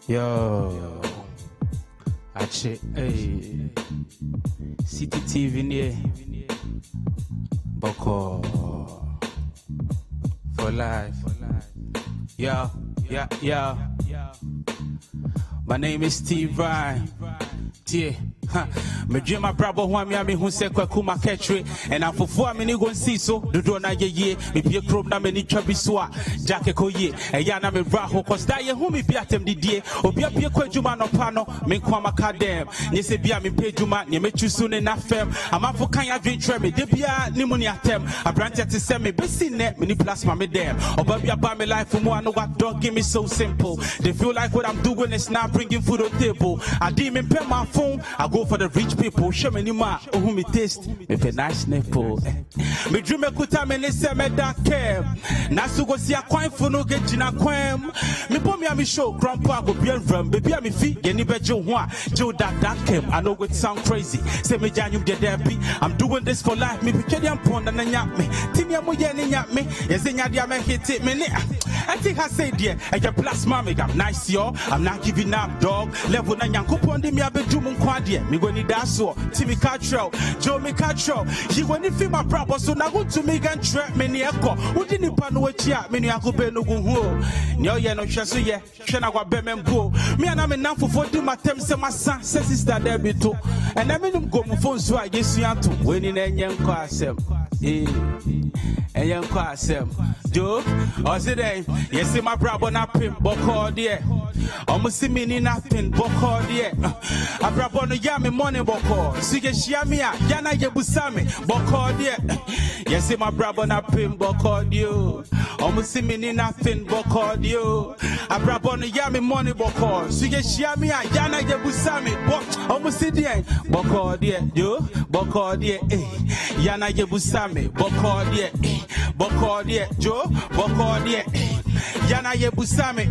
Yo, actually, hey, City TV near Boko for life. Yo. My name is Steve Ryan. Me dream my brother me who say Kwaku ma ketri and I'm for me go see so do na ye me be chrome na me ni twabiswa Jack Koye and yana me braho cause that ye who me be atem di die obi apie kwadwuma no pa no me kwa makadem ni se bia me pejuma ni me chusu ne na fem amafo kan ya dwetwe me de bia ni mu ni atem abrante te se me besi ne me ni plasma me dem oba bia ba me life mu ano what dog give me so simple they feel like what I'm doing is not bringing food on the table I didn't even pay my phone I go for the rich people show me nima who me taste me pe nice nipple me dream me kuta me ne se me da kem na so go see akwan fo no get gina kwam me bom ya me show grandpa go be ram baby me fi ye ni beje ho a jo that kem I know it sound crazy say me janyu de there be I'm doing this for life me picture them pon na nya me timi am ye ni nya me ye se nya dia me hit it me ne I think I say there I get plus mommy I'm nice yo I'm not giving up dog level na nyankopon de me abedu mu kwade me go ni that so Timmy Cattrell, Joe me Cattrell. You when you feel my problem, so now go to me and trap me near echo. Who didn't pan what ya, many I could be no go home. No, yeah, no chance, yeah, Shana got Bem go. Me and I'm enough for 40 my temps and my son says sister there be too. And I made him go my phone so I guess you have to win in a young class. A young class, Joe, or say, yes, my brother not pimp, but call dear. Almost see me nothing, but call dear. I brought on the yammy money, but call. See, Shiamia, Yana Yabusami, but call dear. Yes, my brother not pimp, but call you. Almost see me nothing, but call you. I brought on the yammy money, but call. See, Shiamia, Yana Yabusami, but almost see the but call dear, you, but call dear, Yana Yabusami, but call dear, but call dear, Joe, but call dear. Yana Yebusame,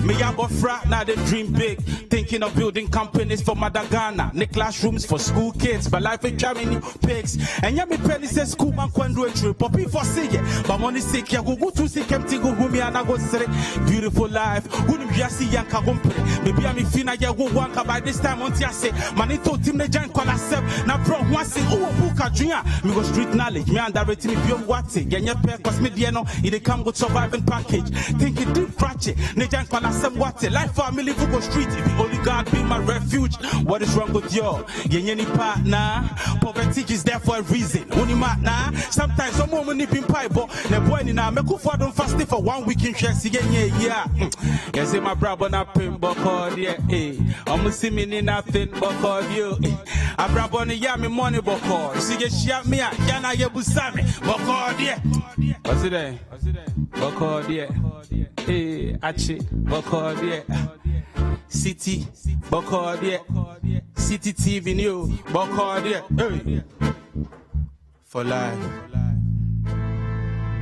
me yabofra, now they dream big. Thinking of building companies for Madagana, ne classrooms for school kids, but life in Germany pigs. And yami penny says school man can do a trip, poppy for say but money sick, ya go to see Kempty go home and I go say, beautiful life, wouldn't be a see yanka gumpre. Maybe I'm in Fina, ya go wanka by this time on Tiase, Manito Tim the Giant call herself, now pro one say, oh, Buka Junior, me go street knowledge, me underrating me beyond what it, Ganya Pair, cause me diano, it come good surviving package. Think it deep cratch it, Najan call herself what it, life family who go street, if only God be my refuge. What is wrong with you? Yenny partner, poverty is there for a reason. Only nah. Sometimes someone will nip in pipe, but the boy in a make for don't fast for 1 week in chess again. Yeah. Yes, my brother not pin but call yeah. I'm see me nothing but call you. I brother on yammy money but call. See you shot me at Yana Yabusami but call yeah. What's it there? But call yeah. Achi but call yeah. City, Bokordia, City TV New, Bokordia, hey. For life.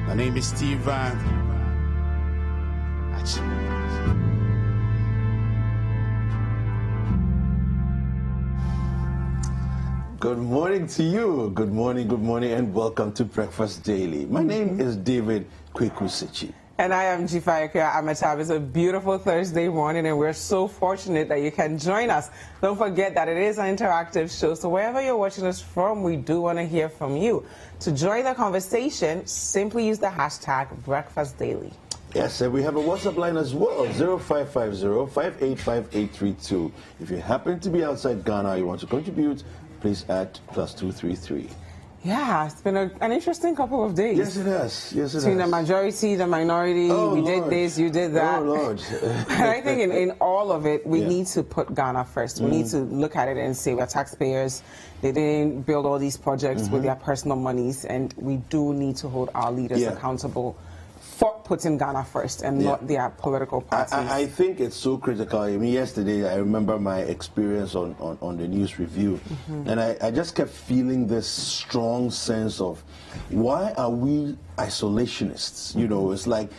My name is Steve Van. Good morning to you. Good morning, and welcome to Breakfast Daily. My name is David Kwaku Sakyi. And I am Dziffa Ametam. It's a beautiful Thursday morning, and we're so fortunate that you can join us. Don't forget that it is an interactive show, so wherever you're watching us from, we do want to hear from you. To join the conversation, simply use the hashtag BreakfastDaily. Yes, and we have a WhatsApp line as well, 0550-585-832. If you happen to be outside Ghana, you want to contribute, please add +233. Yeah, it's been an interesting couple of days. Yes, it has. Yes, it Between has. the majority, the minority, we did this, you did that. Oh, Lord. And I think in all of it, we need to put Ghana first. We need to look at it and say we're taxpayers. They didn't build all these projects with their personal monies, and we do need to hold our leaders accountable for putting Ghana first and not their political parties. I think it's so critical. I mean, yesterday I remember my experience on the news review, and I just kept feeling this strong sense of, why are we isolationists? You know, it's like,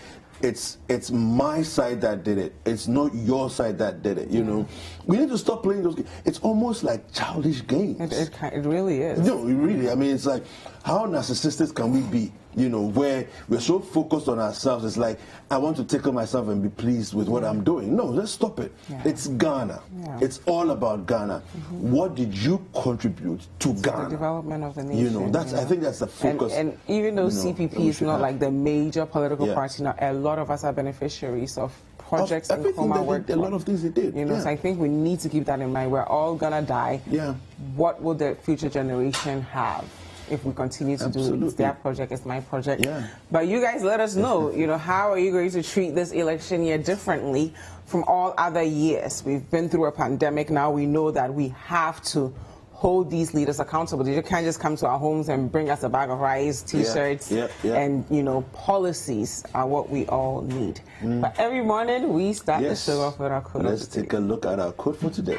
it's my side that did it. It's not your side that did it. You know, we need to stop playing those games. It's almost like childish games. It really is. No, really. I mean, it's like, how narcissistic can we be? You know, where we're so focused on ourselves, it's like, I want to tickle myself and be pleased with what I'm doing. No, let's stop it. Yeah. It's Ghana. Yeah. It's all about Ghana. What did you contribute to Ghana? The development of the nation. You know, that's, I think that's the focus. And even though CPP is not like the major political party now, a lot of us are beneficiaries of projects and work. A lot of things they did. You know, so I think we need to keep that in mind. We're all gonna die. Yeah. What will the future generation have if we continue to do it? It's their project, it's my project. Yeah. But you guys let us know, you know, how are you going to treat this election year differently from all other years? We've been through a pandemic now. We know that we have to hold these leaders accountable. You can't just come to our homes and bring us a bag of rice, T-shirts, and, you know, policies are what we all need. But every morning we start the show off with our quote. Let's take a look at our quote for today.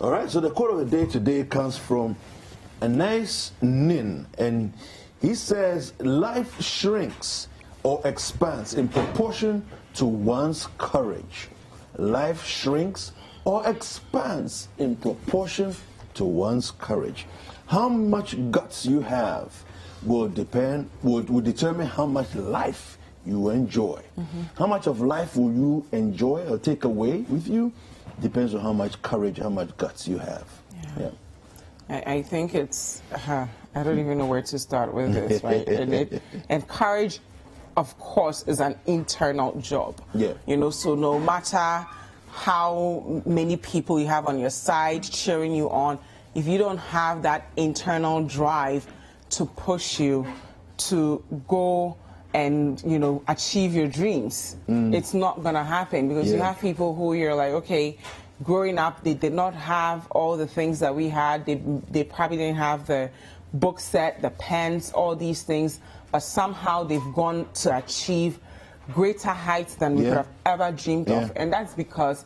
All right, so the quote of the day today comes from a nice Nin, and he says, life shrinks or expands in proportion to one's courage. Life shrinks or expands in proportion to one's courage. How much guts you have will determine how much life you enjoy. How much of life will you enjoy or take away with you depends on how much courage, how much guts you have. Yeah. I think it's, I don't even know where to start with this, right? And courage, of course, is an internal job. Yeah. You know, so no matter how many people you have on your side cheering you on, if you don't have that internal drive to push you to go and, you know, achieve your dreams, it's not going to happen, because you have people who you're like, okay, growing up, they did not have all the things that we had. They probably didn't have the book set, the pens, all these things, but somehow they've gone to achieve greater heights than we could have ever dreamed of. And that's because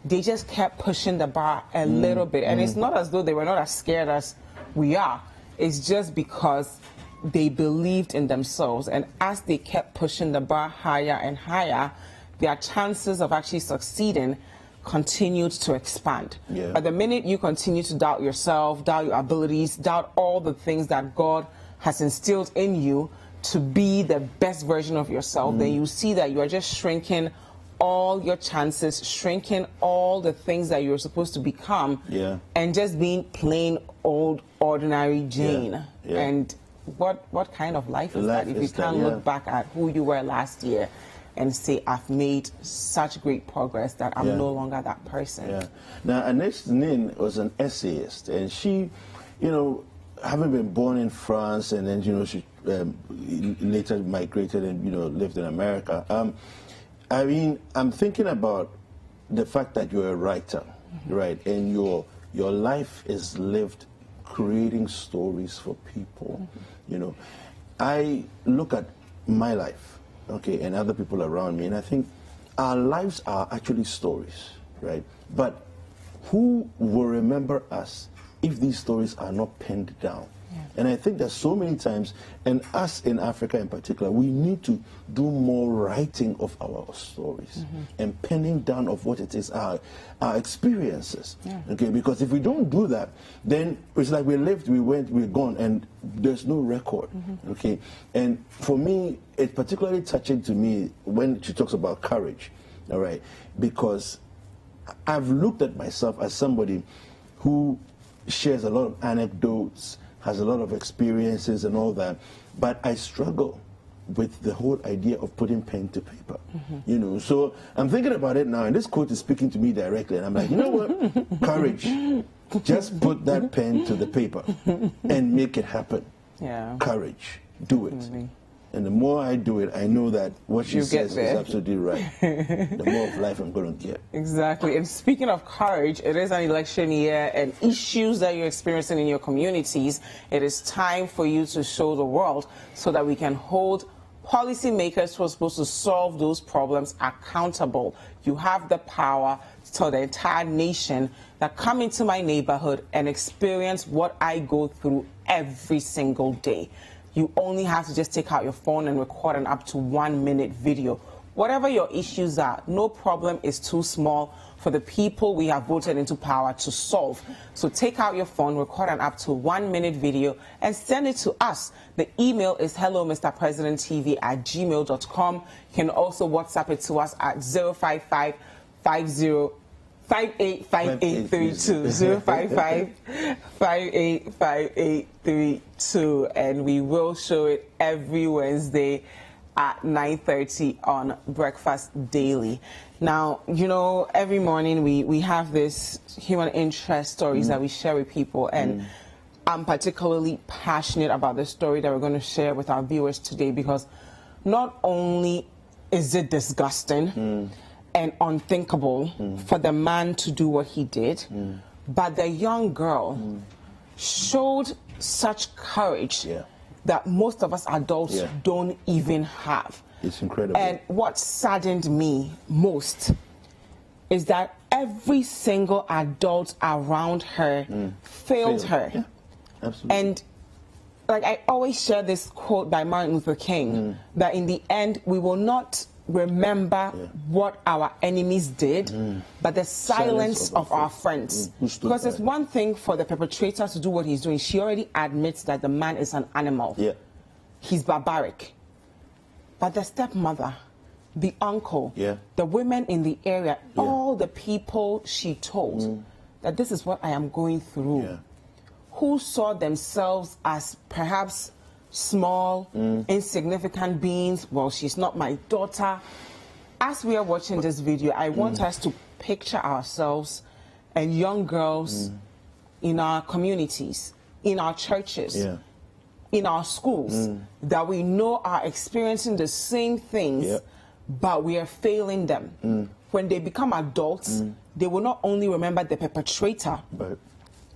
they just kept pushing the bar a little bit. And it's not as though they were not as scared as we are. It's just because they believed in themselves. And as they kept pushing the bar higher and higher, their chances of actually succeeding continued to expand. But the minute you continue to doubt yourself, doubt your abilities, doubt all the things that God has instilled in you to be the best version of yourself, then you see that you are just shrinking all your chances, shrinking all the things that you're supposed to become, and just being plain old ordinary Jane. And what kind of life is that if you can't look back at who you were last year and say, I've made such great progress that I'm no longer that person? Now, Anesh Nin was an essayist, and she, you know, having been born in France, and then, you know, she later migrated and, you know, lived in America. I mean, I'm thinking about the fact that you're a writer, right? And your life is lived creating stories for people. You know, I look at my life, okay, and other people around me, and I think our lives are actually stories, right? But who will remember us if these stories are not penned down? And I think that so many times, and us in Africa in particular, we need to do more writing of our stories and penning down of what it is, our experiences. Okay, because if we don't do that, then it's like we lived, we went, we're gone, and there's no record. Okay, and for me, it's particularly touching to me when she talks about courage. All right, because I've looked at myself as somebody who shares a lot of anecdotes, has a lot of experiences and all that, but I struggle with the whole idea of putting pen to paper. You know, so I'm thinking about it now, and this quote is speaking to me directly, and I'm like, you know what? Courage. Just put that pen to the paper and make it happen. Courage. Do it. And the more I do it, I know that what she says is absolutely right. The more of life I'm going to get. Exactly. And speaking of courage, it is an election year, and issues that you're experiencing in your communities, it is time for you to show the world so that we can hold policymakers who are supposed to solve those problems accountable. You have the power to tell the entire nation that come into my neighborhood and experience what I go through every single day. You only have to just take out your phone and record an up to 1 minute video. whatever your issues are, no problem is too small for the people we have voted into power to solve. So take out your phone, record an up to 1 minute video and send it to us. The email is hellomrpresidenttv@gmail.com. You can also WhatsApp it to us at 055-585832, 055-585832, and we will show it every Wednesday at 9:30 on Breakfast Daily. Now, you know, every morning we have this human interest stories that we share with people, and I'm particularly passionate about the story that we're going to share with our viewers today, because not only is it disgusting and unthinkable for the man to do what he did, but the young girl showed such courage that most of us adults don't even have. It's incredible. And what saddened me most is that every single adult around her failed her. Yeah, absolutely. And like I always share this quote by Martin Luther King, that in the end we will not remember what our enemies did, but the silence of our friends. Because it's one thing for the perpetrator to do what he's doing. She already admits that the man is an animal. Yeah. He's barbaric. But the stepmother, the uncle, the women in the area, all the people she told that this is what I am going through, who saw themselves as perhaps small, insignificant beings. Well, she's not my daughter. As we are watching this video, I want us to picture ourselves and young girls in our communities, in our churches, in our schools, that we know are experiencing the same things, but we are failing them. When they become adults, they will not only remember the perpetrator, but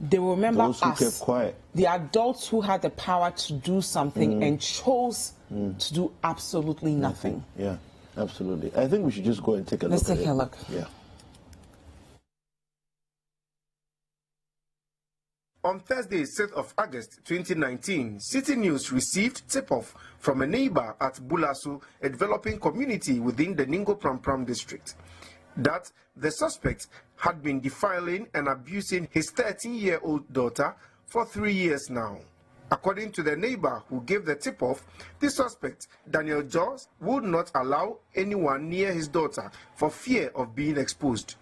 they will remember those who us, kept quiet. the adults who had the power to do something and chose to do absolutely nothing. Yeah, absolutely. I think we should just go and take a look. Let's take a look. Yeah. On Thursday, 6th of August 2019, City News received tip-off from a neighbor at Bulasu, a developing community within the Ningo Pram district, that the suspect had been defiling and abusing his 13-year-old daughter for 3 years now. According to the neighbor who gave the tip-off, the suspect, Daniel Jaws, would not allow anyone near his daughter for fear of being exposed.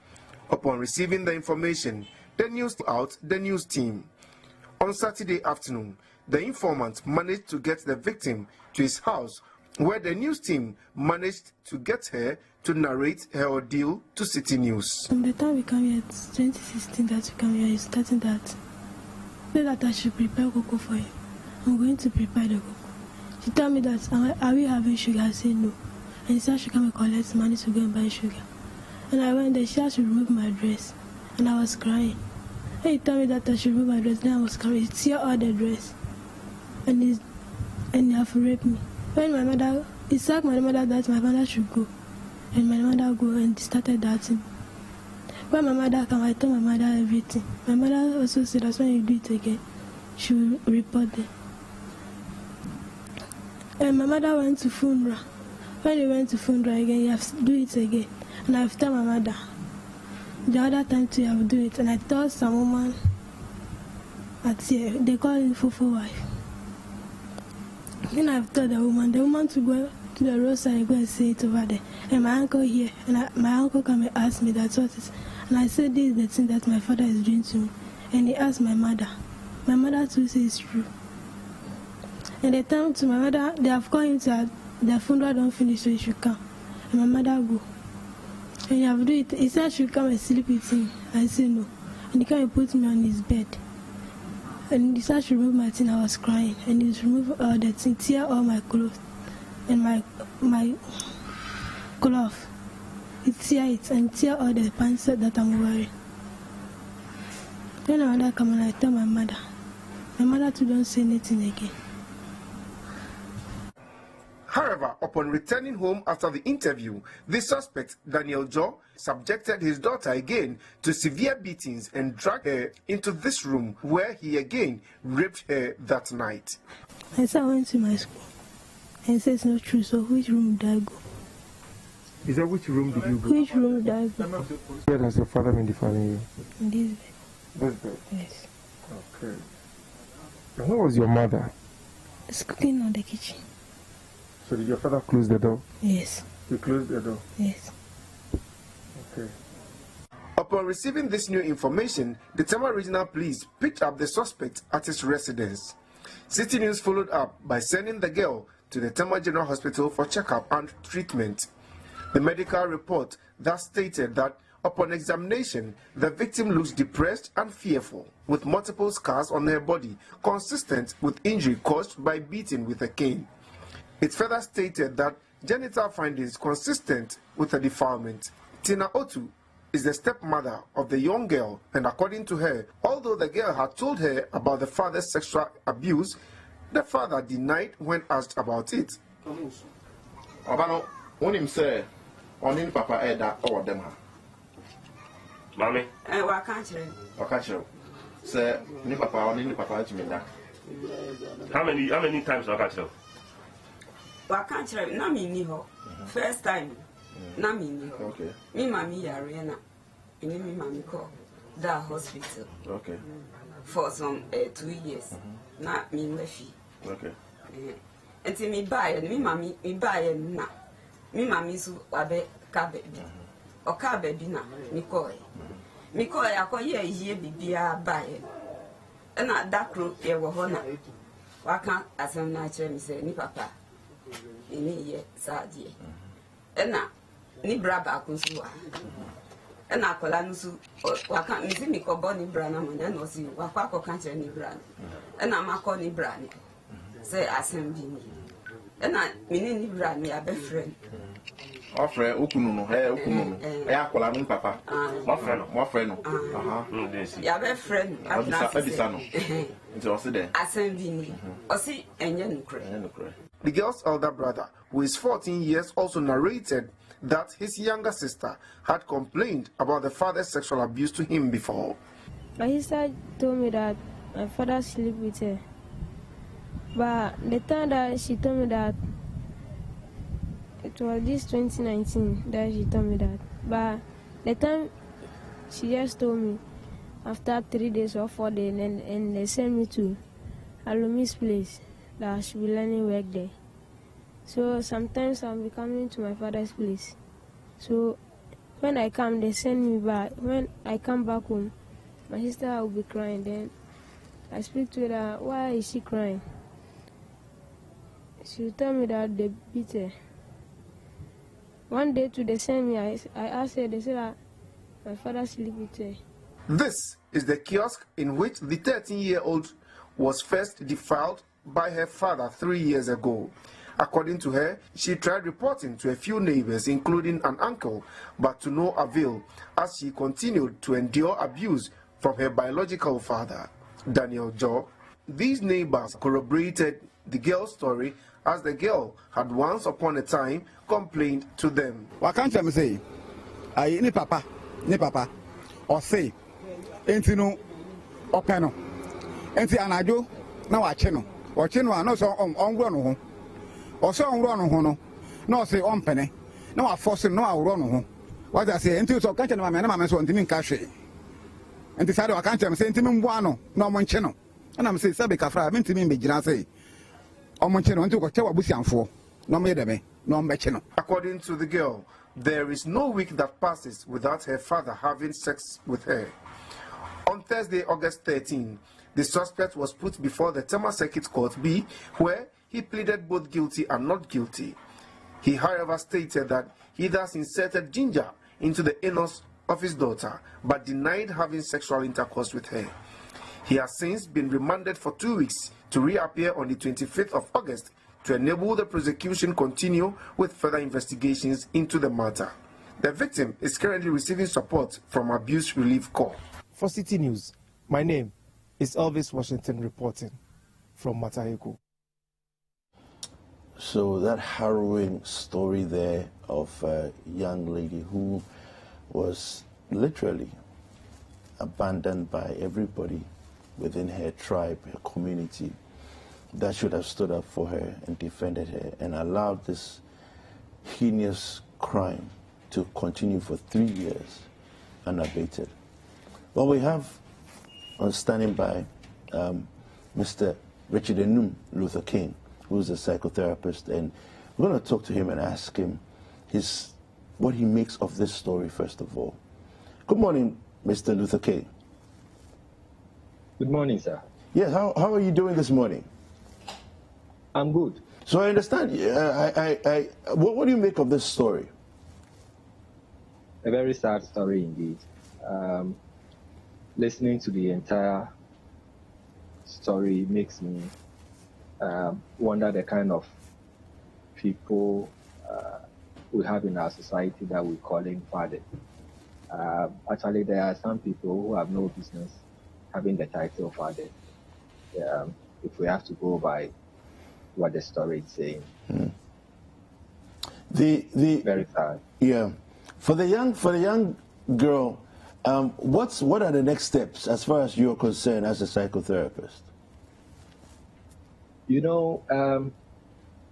Upon receiving the information, the news team. On Saturday afternoon, the informant managed to get the victim to his house, where the news team managed to get her to narrate her ordeal to City News. From the time we come here, it's 2016 that we come here, it's starting that. Say that I should prepare cocoa for him. I'm going to prepare the cocoa. She told me that, are we having sugar? I said no. And she said she come and collect money to go and buy sugar. And I went there, she had to remove my dress. And I was crying. And he told me that I should remove my dress. Then I was crying. He tear all the dress. And they have raped me. When my mother, he said my mother that my mother should go. And my mother go and started dancing. When my mother came, I told my mother everything. My mother also said that when you do it again, she will report them. And my mother went to funeral. When they went to funeral again, you have to do it again. And I've told my mother. The other time too, I will do it. And I told some woman at here, they call it Fufu wife. Then I've told the woman to go to the roadside and go and say it over there. And my uncle here, and my uncle come and ask me that's what it is. And I said this is the thing that my father is doing to me. And he asked my mother. My mother too says it's true. And they tell to my mother, they have called him to the funeral don't finish, so he should come. And my mother go. And he have do it. He said she should come and sleep with him. I said no. And he came and put me on his bed. And he said she remove my thing. I was crying. And he removed all the thing, tear all my clothes and my cloth. He tear it and tear all the pants that I'm wearing. Then my mother come and I tell my mother. My mother too don't say anything again. However, upon returning home after the interview, the suspect, Daniel Jaw, subjected his daughter again to severe beatings and dragged her into this room where he again raped her that night. I said I went to my school and he said it's not true, so which room did I go? Is that which room did you go? Which room does it? Where does your father been defining you? In this bed. This bed? Yes. Okay. And where was your mother? It's cooking on the kitchen. So did your father close the door? Yes. He closed the door? Yes. Okay. Upon receiving this new information, the Tema Regional Police picked up the suspect at his residence. City News followed up by sending the girl to the Tema General Hospital for checkup and treatment. The medical report thus stated that upon examination, the victim looks depressed and fearful, with multiple scars on her body consistent with injury caused by beating with a cane. It further stated that genital findings consistent with a defilement. Tina Otu is the stepmother of the young girl, and according to her, although the girl had told her about the father's sexual abuse, the father denied when asked about it. Obano, when him say, on in papa that or them ha. Mommy? What country? Say, ni papa on in papa to me that. How many times I catch you? What country? Na me ni ho. First time. Na me ni ho. Okay. Me mommy yarena. Me mommy call that hospital. Okay. For some 2 years. Na me lefi. Okay. Until me buy me mommy me buy na. Me mommy su abe ka baby. O ka baby na me call. Me call akoye yie bibia buy. Na dakro ye wo ho na. Waka asem na kire me say ni papa. Ni ye sadie. Na ni braba kunsu wa. Na akola nsu waka me si me ko bo ni bra na mo na no si wakwa akoka kire ni bra. Na makọ ni bra ni. Say asem bi ni. Na me ni bra ni abe friend. Ofre okunu no, okunu no. Akola no papa. Mo friend no. Ya be friend. Abisa no. Nti o se de. Asem bi ni. O si enye nukre. The girl's elder brother, who is 14 years, also narrated that his younger sister had complained about the father's sexual abuse to him before. My sister told me that my father slept with her. But the time that she told me that, it was this 2019 that she told me that. But the time she just told me, after 3 days or 4 days, and they sent me to Alomi's place, that I should be learning work there. So sometimes I'll be coming to my father's place. So when I come, they send me back. When I come back home, my sister will be crying. Then I speak to her, why is she crying? She will tell me that they beat her. One day too, they sent me, I asked her, they said that my father sleep with her. This is the kiosk in which the 13-year-old was first defiled by her father 3 years ago. According to her, she tried reporting to a few neighbors, including an uncle, but to no avail, as she continued to endure abuse from her biological father, Daniel Joe. These neighbors corroborated the girl's story, as the girl had once upon a time complained to them. What can't you say? Ni papa, or say, ain't no, or panel, ain't anajo, no, I channel, or channel, no, so on run. Or so on run on no say on penny, no, I force no, I run on. What I say, until so catch my man, so didn't cash it. And decided I can't say, Tim Buano, no one channel. And I'm saying, Sabica, I meant to me, say, on one channel, to go Busian for, no me, no mechano. According to the girl, there is no week that passes without her father having sex with her. On Thursday, August 13, the suspect was put before the Tema Circuit Court B, where he pleaded both guilty and not guilty. He, however, stated that he thus inserted ginger into the anus of his daughter, but denied having sexual intercourse with her. He has since been remanded for 2 weeks to reappear on the 25th of August to enable the prosecution continue with further investigations into the matter. The victim is currently receiving support from Abuse Relief Corps. For City News, my name is Elvis Washington reporting from Mataheko. So that harrowing story there of a young lady who was literally abandoned by everybody within her tribe, her community, that should have stood up for her and defended her and allowed this heinous crime to continue for 3 years unabated. Well, we have on standing by Mr. Richard Enum Luther King, who's a psychotherapist, and we're going to talk to him and ask him what he makes of this story, first of all. Good morning, Mr. Luther King. Good morning, sir. Yes, how are you doing this morning? I'm good. So I understand, what do you make of this story? A very sad story indeed. Listening to the entire story makes me wonder the kind of people we have in our society that we call fathers. Actually, there are some people who have no business having the title of father. If we have to go by what the story is saying. Very sad. Yeah. For the young girl, what are the next steps as far as you're concerned as a psychotherapist? You know,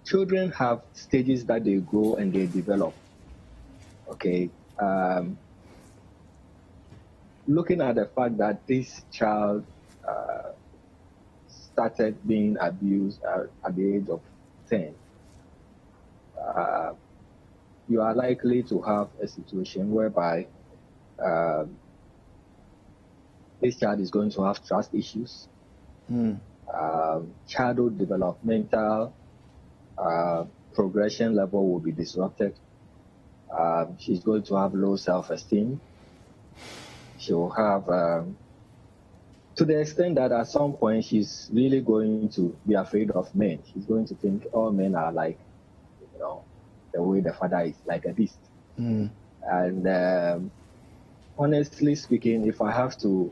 children have stages that they grow and they develop. Okay. Looking at the fact that this child started being abused at the age of 10, you are likely to have a situation whereby this child is going to have trust issues, childhood developmental progression level will be disrupted. She's going to have low self-esteem. She will have, to the extent that at some point she's really going to be afraid of men. She's going to think all men are like, you know, the way the father is, like a beast. And honestly speaking, if I have to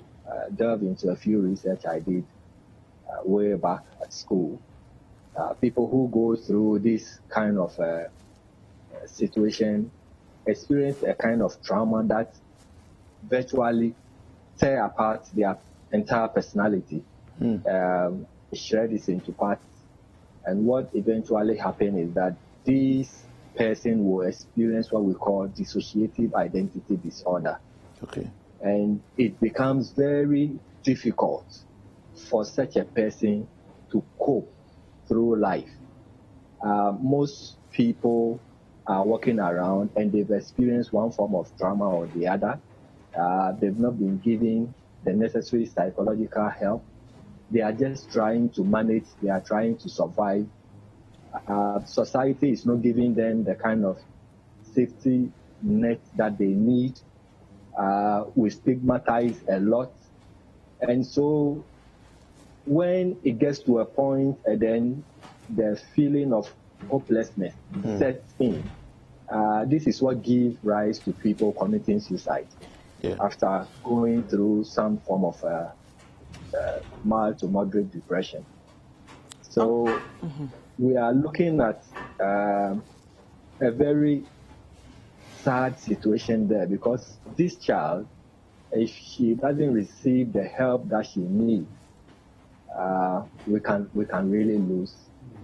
delve into a few research I did way back at school, people who go through this kind of situation experience a kind of trauma that virtually tear apart their entire personality, shred it into parts. And what eventually happens is that this person will experience what we call dissociative identity disorder. Okay. And it becomes very difficult for such a person to cope through life. Most people are walking around and they've experienced one form of trauma or the other. They've not been given the necessary psychological help. They are just trying to manage. They are trying to survive. Society is not giving them the kind of safety net that they need. We stigmatize a lot. And so when it gets to a point, and then the feeling of hopelessness sets in, this is what gives rise to people committing suicide. Yeah. After going through some form of mild to moderate depression. So we are looking at a very sad situation there, because this child, if she doesn't receive the help that she needs, we can really lose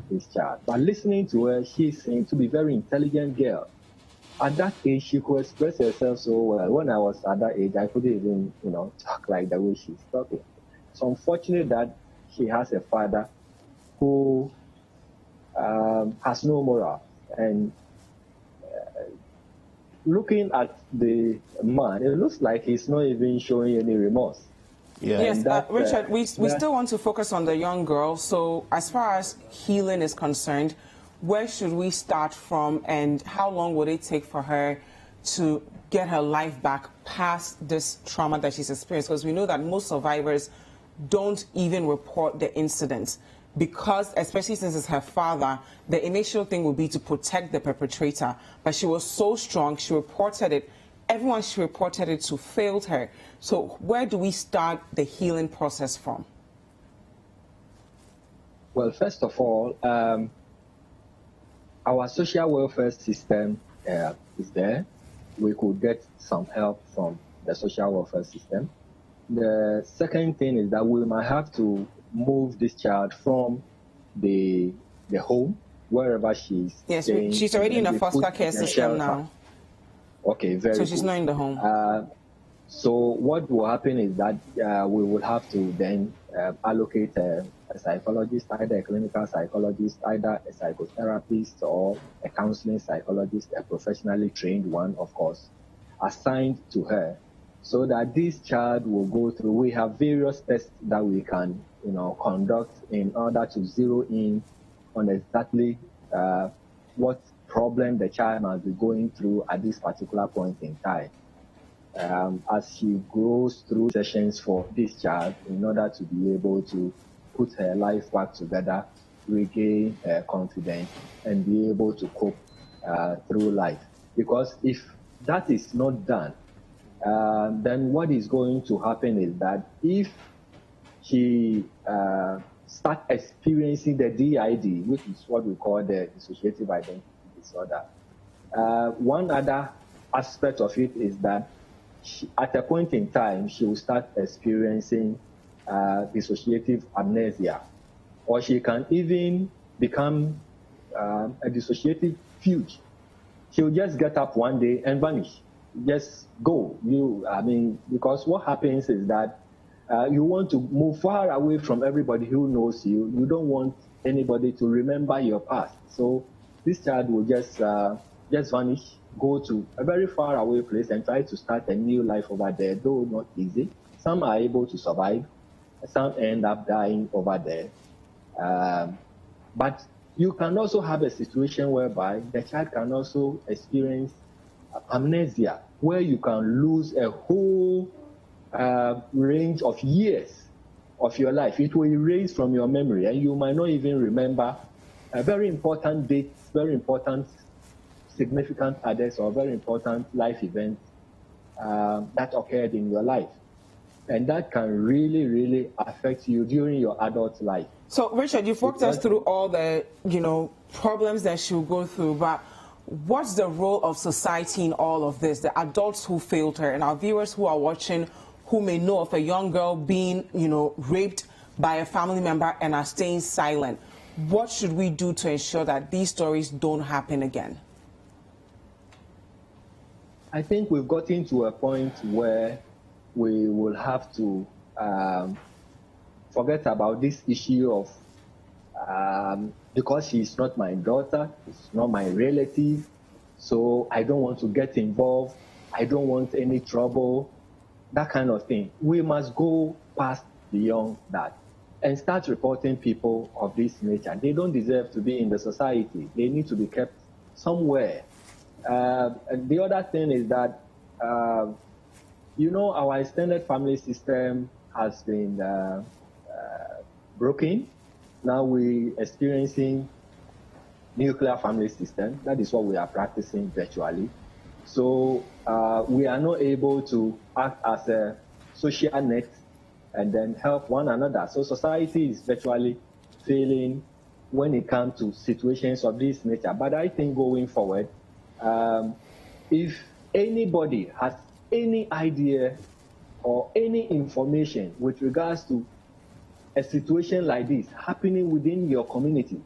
this child. But listening to her, she seems to be a very intelligent girl. At that age, she could express herself so well. When I was at that age, I couldn't even, talk like the way she's talking. It's unfortunate that she has a father who has no moral. And looking at the man, it looks like he's not even showing any remorse. Yeah. Yes, Richard, we still want to focus on the young girl. So as far as healing is concerned, where should we start from, and how long would it take for her to get her life back past this trauma that she's experienced? Because we know that most survivors don't even report the incident, because, especially since it's her father, the initial thing would be to protect the perpetrator. But she was so strong, she reported it. Everyone she reported it to failed her. So where do we start the healing process from? Well, first of all, our social welfare system is there. We could get some help from the social welfare system. The second thing is that we might have to move this child from the home, wherever she's staying. She's already in a foster care system now. Okay, very So she's good. not in the home. So what will happen is that we will have to then allocate a psychologist, either a clinical psychologist, either a psychotherapist or a counseling psychologist, a professionally trained one, of course, assigned to her, so that this child will go through. We have various tests that we can, conduct in order to zero in on exactly what problem the child must be going through at this particular point in time. As she goes through sessions for this child in order to be able to put her life back together, regain her confidence, and be able to cope through life. Because if that is not done, then what is going to happen is that if she starts experiencing the DID, which is what we call the dissociative identity disorder, one other aspect of it is that at a point in time, she will start experiencing dissociative amnesia, or she can even become a dissociative fugue. She will just get up one day and vanish, just go. Because what happens is that you want to move far away from everybody who knows you. You don't want anybody to remember your past. So this child will just vanish, go to a very far away place and try to start a new life over there, though not easy. Some are able to survive, some end up dying over there. But you can also have a situation whereby the child can also experience amnesia, where you can lose a whole range of years of your life. It will erase from your memory, and you might not even remember very important dates, very important significant others, or very important life events that occurred in your life. And that can really, really affect you during your adult life. So, Richard, you've walked us through all the, problems that she'll go through, but what's the role of society in all of this? The adults who failed her, and our viewers who are watching, who may know of a young girl being, raped by a family member and are staying silent. What should we do to ensure that these stories don't happen again? I think we've gotten to a point where we will have to forget about this issue of because she's not my daughter, it's not my relative, so I don't want to get involved, I don't want any trouble, that kind of thing. We must go past beyond that and start reporting people of this nature. They don't deserve to be in the society. They need to be kept somewhere. The other thing is that, our extended family system has been broken. Now we're experiencing nuclear family system. That is what we are practicing virtually. So we are not able to act as a social net and then help one another. So society is virtually failing when it comes to situations of this nature. But I think going forward, if anybody has any idea or any information with regards to a situation like this happening within your community,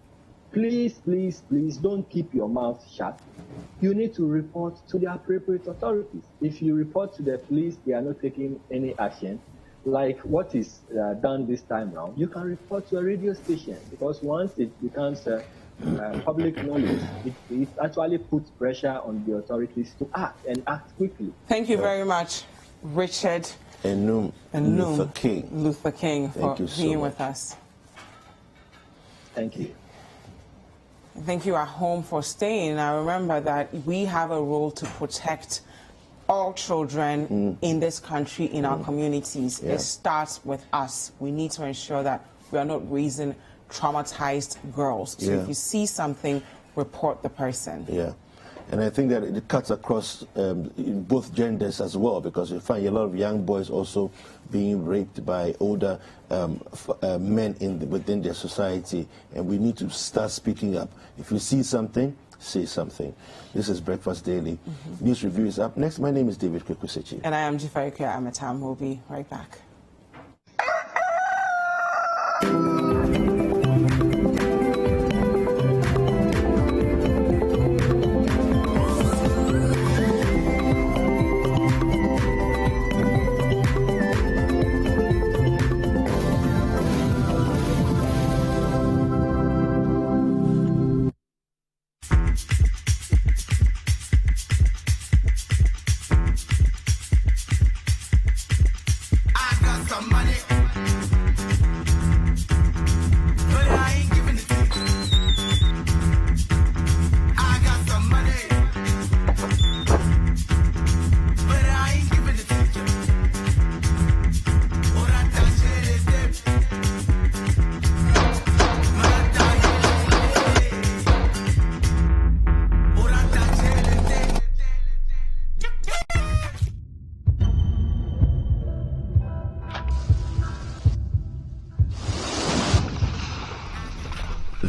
please, please, please don't keep your mouth shut. You need to report to the appropriate authorities. If you report to the police, they are not taking any action, like what is done this time now, you can report to a radio station, because once it becomes public knowledge, it actually puts pressure on the authorities to act and act quickly. Thank you very much, Richard and Luther King for being with us. Thank you. Thank you at home for staying. I remember that we have a role to protect all children in this country, in our communities. Yeah. It starts with us. We need to ensure that we are not raising traumatized girls. So if you see something, report the person. Yeah. And I think that it cuts across in both genders as well, because you find a lot of young boys also being raped by older men within their society. And we need to start speaking up. If you see something, say something. This is Breakfast Daily. News Review is up next. My name is David Kwaku. And I am Dziffa Ametam. We'll be right back.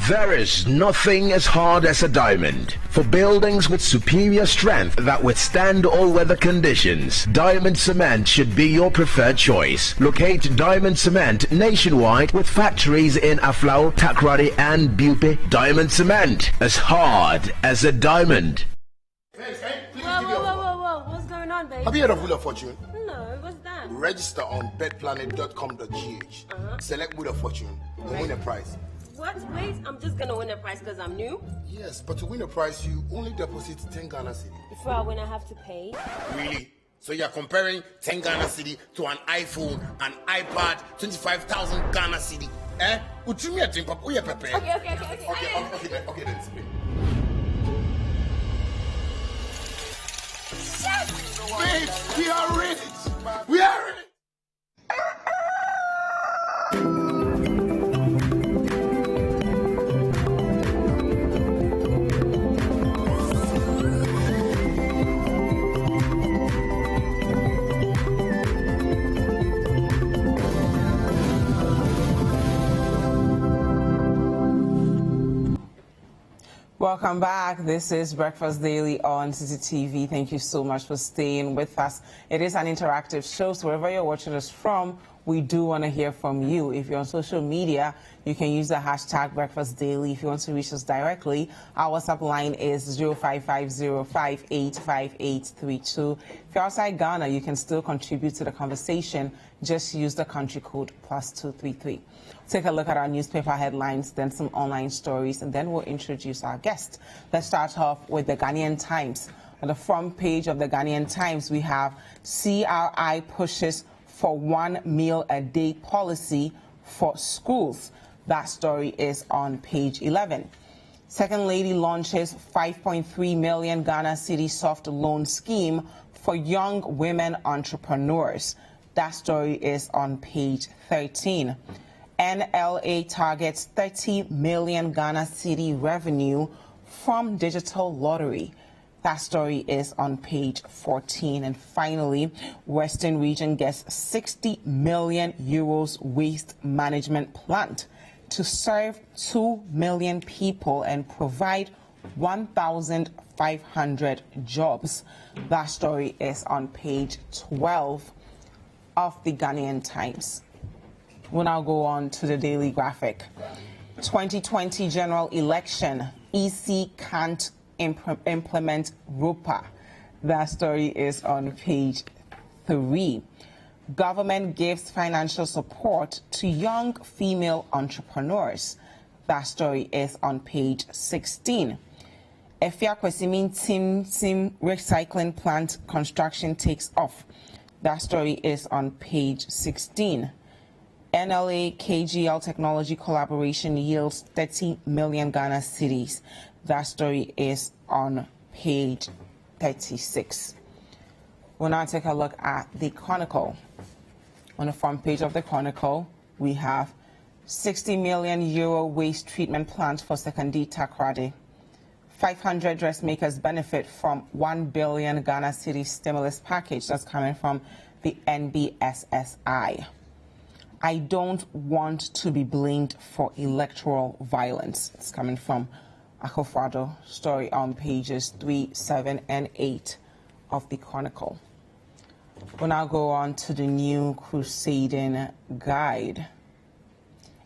There is nothing as hard as a diamond. For buildings with superior strength that withstand all weather conditions, Diamond Cement should be your preferred choice. Locate Diamond Cement nationwide with factories in Aflao, Takrady and Bupe. Diamond Cement, as hard as a diamond. Whoa, what's going on, babe? Have you heard of Wheel of Fortune? No, what's that? Register on betplanet.com.gh. Select Wheel of Fortune and win a prize. What? Wait, I'm just gonna win a prize because I'm new? Yes, but to win a prize, you only deposit 10 Ghana Cedi. Before I win, I have to pay? Really? So you're comparing 10 Ghana Cedi to an iPhone, an iPad, 25,000 Ghana Cedi. Eh? Would you me a drink? Okay, then spin. Babe, we are ready. We are ready. Welcome back. This is Breakfast Daily on CCTV. Thank you so much for staying with us. It is an interactive show, so wherever you're watching us from, we do want to hear from you. If you're on social media, you can use the hashtag Breakfast Daily. If you want to reach us directly, our WhatsApp line is 0550585832. If you're outside Ghana, you can still contribute to the conversation. Just use the country code +233. Take a look at our newspaper headlines, then some online stories, and then we'll introduce our guest. Let's start off with the Ghanaian Times. On the front page of the Ghanaian Times, we have CRI pushes for 1 meal a day policy for schools. That story is on page 11. Second Lady launches 5.3 million Ghana Cedi soft loan scheme for young women entrepreneurs. That story is on page 13. NLA targets 30 million Ghana Cedi revenue from digital lottery. That story is on page 14. And finally, Western Region gets 60 million euros waste management plant to serve 2 million people and provide 1,500 jobs. That story is on page 12 of the Ghanaian Times. We'll now go on to the Daily Graphic. 2020 general election, EC can't implement ROPA. That story is on page 3. Government gives financial support to young female entrepreneurs. That story is on page 16. Efia Kwesimin Tim recycling plant construction takes off. That story is on page 16. NLA KGL technology collaboration yields 30 million Ghana Cedis. That story is on page 36. We'll now take a look at the Chronicle. On the front page of the Chronicle, we have 60 million euro waste treatment plant for Sakyi Takrady. 500 dressmakers benefit from 1 billion Ghana Cedi stimulus package. That's coming from the NBSSI. I don't want to be blamed for electoral violence. It's coming from Akua story on pages 3, 7, and 8 of the Chronicle. We'll now go on to the new crusading guide.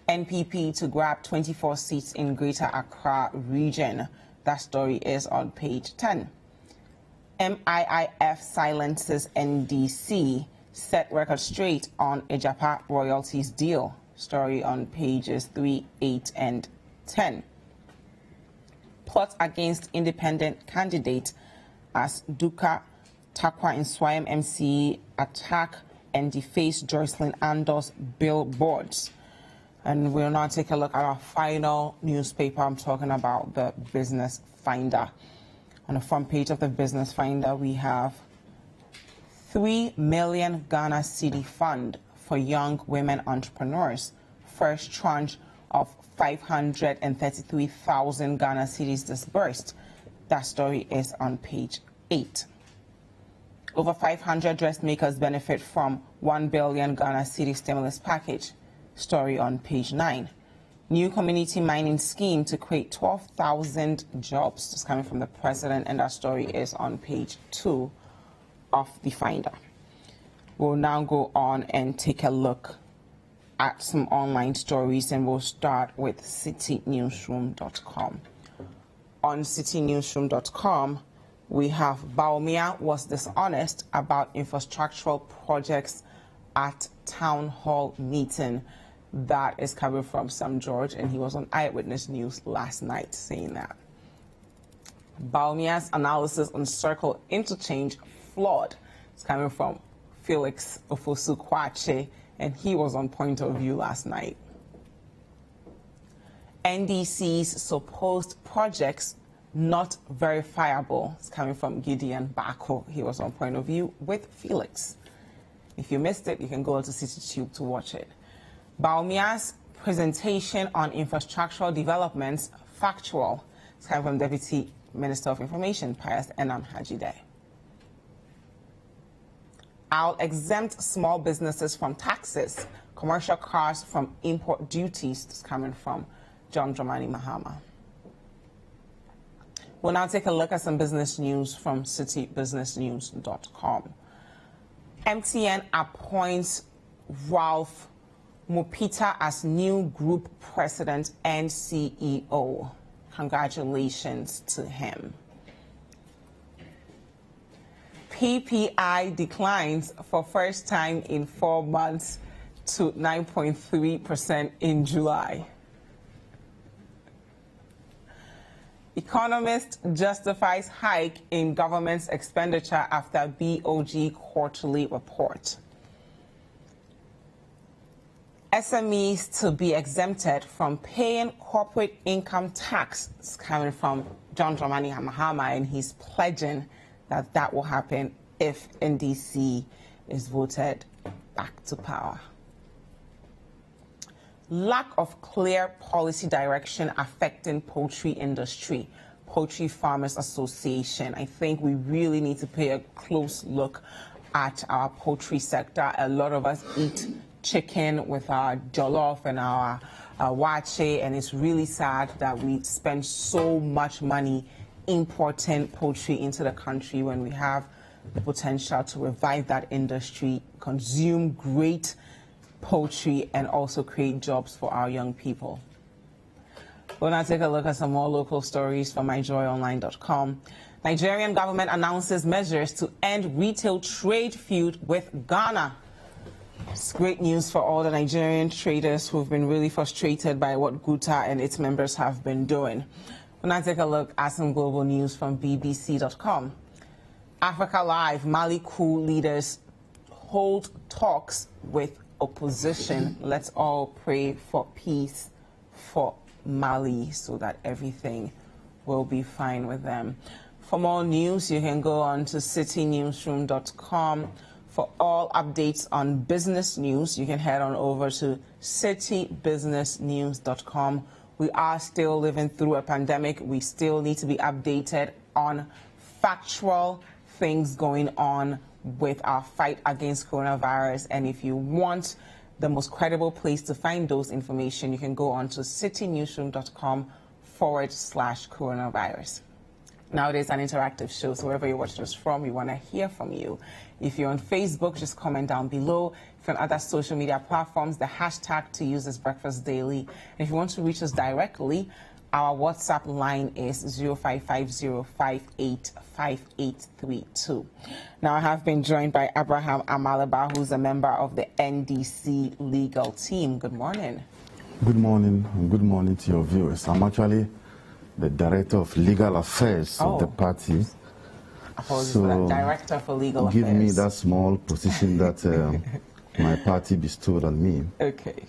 NPP to grab 24 seats in Greater Accra region. That story is on page 10. MIIF silences NDC. Set record straight on Ejapa royalties deal. Story on pages 3, 8, and 10. Plot against independent candidate as Duka Takwa and Swayam MC attack and deface Joycelyn Andos billboards. And we'll now take a look at our final newspaper. I'm talking about the Business Finder. On the front page of the Business Finder, we have 3 million Ghana Cedi fund for young women entrepreneurs. First tranche of 533,000 Ghana Cedis disbursed. That story is on page 8. Over 500 dressmakers benefit from 1 billion Ghana Cedi stimulus package. Story on page 9. New community mining scheme to create 12,000 jobs. This is coming from the president, and that story is on page 2 of the Finder. We'll now go on and take a look at some online stories, and we'll start with citynewsroom.com. On citynewsroom.com, we have Baumia was dishonest about infrastructural projects at town hall meeting. That is coming from Sam George, and he was on Eyewitness News last night saying that. Baumia's analysis on Circle interchange flawed. It's coming from Felix Ofosu-Kwache, and he was on Point of View last night. NDC's supposed projects not verifiable. It's coming from Gideon Bako. He was on Point of View with Felix. If you missed it, you can go to CityTube to watch it. Baumia's presentation on infrastructural developments factual. It's coming from Deputy Minister of Information, Pius Enam Hajide. I'll exempt small businesses from taxes, commercial cars from import duties. It's coming from John Dramani Mahama. We'll now take a look at some business news from citybusinessnews.com. MTN appoints Ralph Mupita as new group president and CEO. Congratulations to him. PPI declines for first time in 4 months to 9.3% in July. Economist justifies hike in government's expenditure after BOG quarterly report. SMEs to be exempted from paying corporate income tax. It's coming from John Dramani Mahama, and he's pledging that that will happen if NDC is voted back to power. Lack of clear policy direction affecting poultry industry. Poultry Farmers Association. I think we really need to pay a close look at our poultry sector. A lot of us eat chicken with our jollof and our wache, and it's really sad that we spend so much money importing poultry into the country when we have the potential to revive that industry, consume great poultry, and also create jobs for our young people. We'll now take a look at some more local stories from myjoyonline.com. Nigerian government announces measures to end retail trade feud with Ghana. It's great news for all the Nigerian traders who've been really frustrated by what Guta and its members have been doing. We'll now take a look at some global news from BBC.com. Africa Live, Mali coup leaders hold talks with opposition. Let's all pray for peace for Mali so that everything will be fine with them. For more news, you can go on to citynewsroom.com. For all updates on business news, you can head on over to citybusinessnews.com. We are still living through a pandemic. We still need to be updated on factual things going on with our fight against coronavirus. And if you want the most credible place to find those information, you can go on to citynewsroom.com/coronavirus. Now it is an interactive show, so wherever you're watching us from, we want to hear from you. If you're on Facebook, just comment down below. If you're on other social media platforms, the hashtag to use is Breakfast Daily. And if you want to reach us directly, our WhatsApp line is 0550585832. Now, I have been joined by Abraham Amalaba, who's a member of the NDC legal team. Good morning. Good morning, and good morning to your viewers. I'm actually the Director of Legal Affairs of the party. Apologies for that. Director for Legal Affairs. Give me that small position that my party bestowed on me. Okay.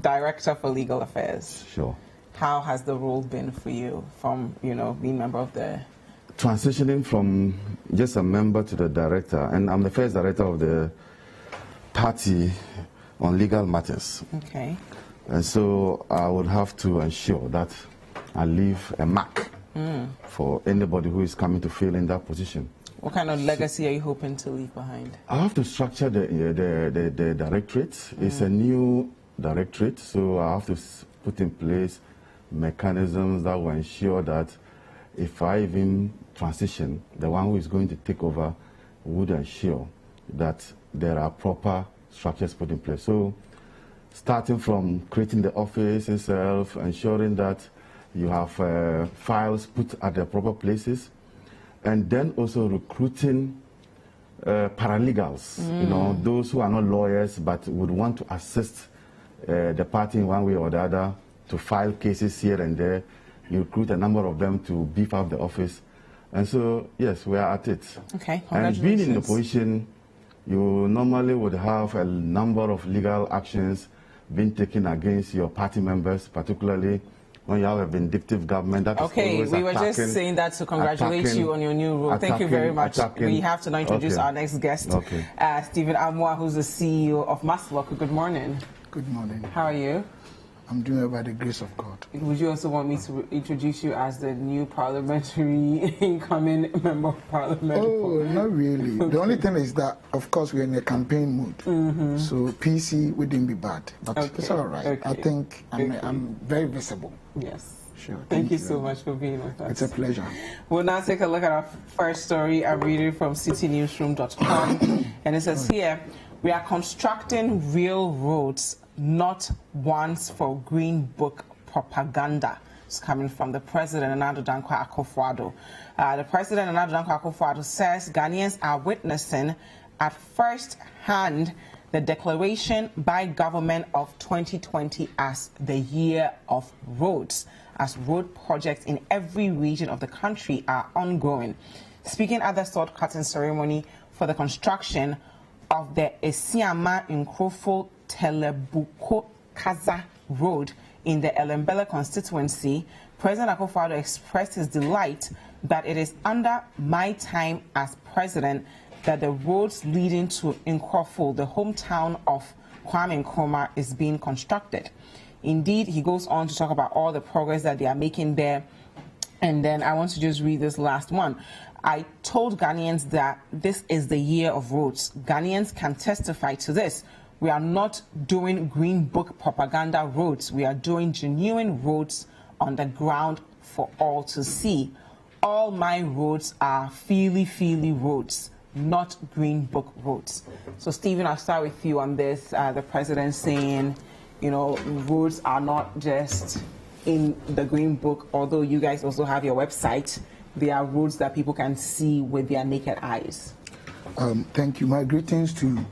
Director for Legal Affairs. Sure. How has the role been for you from, being member of the... Transitioning from just a member to the director, and I'm the first director of the party on legal matters. Okay. And so I would have to ensure that I leave a mark for anybody who is coming to fill in that position. What kind of legacy are you hoping to leave behind? I have to structure the directorate. It's a new directorate, so I have to put in place mechanisms that will ensure that if I even transition, the one who is going to take over would ensure that there are proper structures put in place. So starting from creating the office itself, ensuring that you have files put at the proper places, and then also recruiting paralegals, you know, those who are not lawyers but would want to assist the party in one way or the other to file cases here and there. You recruit a number of them to beef up the office. And so, yes, we are at it. Okay, and being in the position, you normally would have a number of legal actions being taken against your party members, particularly when you have a vindictive government that okay, is we were just saying that to congratulate you on your new role. Thank you very much. We have to now introduce our next guest, Stephen Amwa, who's the CEO of Maslock. Good morning. Good morning. How are you? I'm doing it by the grace of God. Would you also want me to introduce you as the new parliamentary incoming member of parliament? Oh, not really. The only thing is that, of course, we're in a campaign mood. So PC wouldn't be bad. But it's all right. I think I'm very visible. Yes. Sure. Thank you so much for being with us. It's a pleasure. We'll now take a look at our first story. I'm reading from citynewsroom.com. And it says here, we are constructing real roads, not ones for Green Book propaganda. It's coming from the President, Nana Addo Dankwa Akufo-Addo. The President, Nana Addo Dankwa Akufo-Addo, says Ghanaians are witnessing at first hand the declaration by government of 2020 as the year of roads, as road projects in every region of the country are ongoing. Speaking at the sword cutting ceremony for the construction of the Esiama Nkrofo Telebuko Kaza Road in the Elembele constituency, President Akufo-Addo expressed his delight that it is under my time as president that the roads leading to Nkrofo, the hometown of Kwame Nkrumah, is being constructed. Indeed, he goes on to talk about all the progress that they are making there. And then I want to just read this last one. I told Ghanaians that this is the year of roads. Ghanaians can testify to this. We are not doing Green Book propaganda roads. We are doing genuine roads on the ground for all to see. All my roads are feely roads, not Green Book roads. So, Stephen, I'll start with you on this. The president saying, you know, roads are not just in the Green Book, although you guys also have your website. They are roads that people can see with their naked eyes. Thank you. My greetings to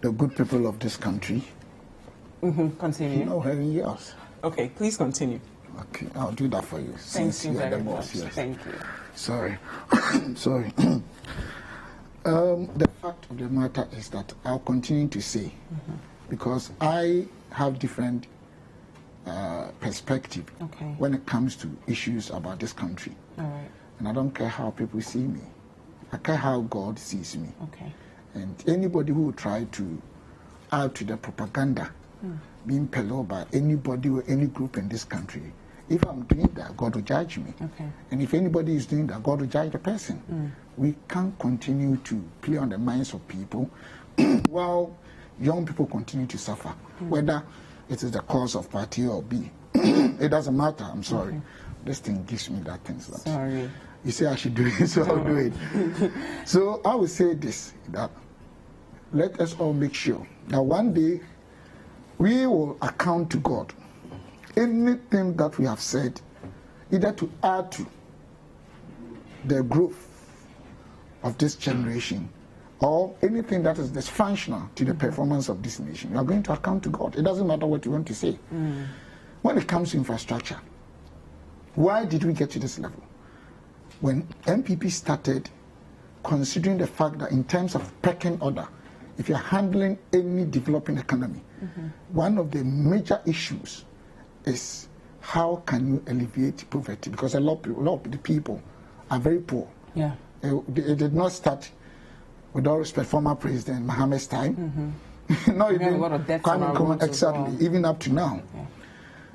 the good people of this country. Continue. You know her in years. Okay, please continue. Okay, I'll do that for you. Thank you very much. Yes. Thank you. Sorry. Sorry. The fact of the matter is that I'll continue to say, because I have different perspective when it comes to issues about this country. All right. And I don't care how people see me. I care how God sees me. Okay. And anybody who will try to add to the propaganda being peddled by anybody or any group in this country, if I'm doing that, God will judge me. Okay. And if anybody is doing that, God will judge the person. We can't continue to play on the minds of people while young people continue to suffer, whether it is the cause of party or B. It doesn't matter. I'm sorry. This thing gives me that thing. Sorry. You say I should do it, so I'll do it. So I would say this, that let us all make sure that one day we will account to God anything that we have said, either to add to the growth of this generation or anything that is dysfunctional to the performance of this nation. You are going to account to God. It doesn't matter what you want to say. When it comes to infrastructure, why did we get to this level? When MPP started considering the fact that in terms of pecking order, if you're handling any developing economy, one of the major issues is how can you alleviate poverty? Because a lot of the people are very poor. Yeah. It did not start, with all respect, former President Mohammed's time. Not even a lot of debts on our roads as exactly, well. even up to now. Yeah.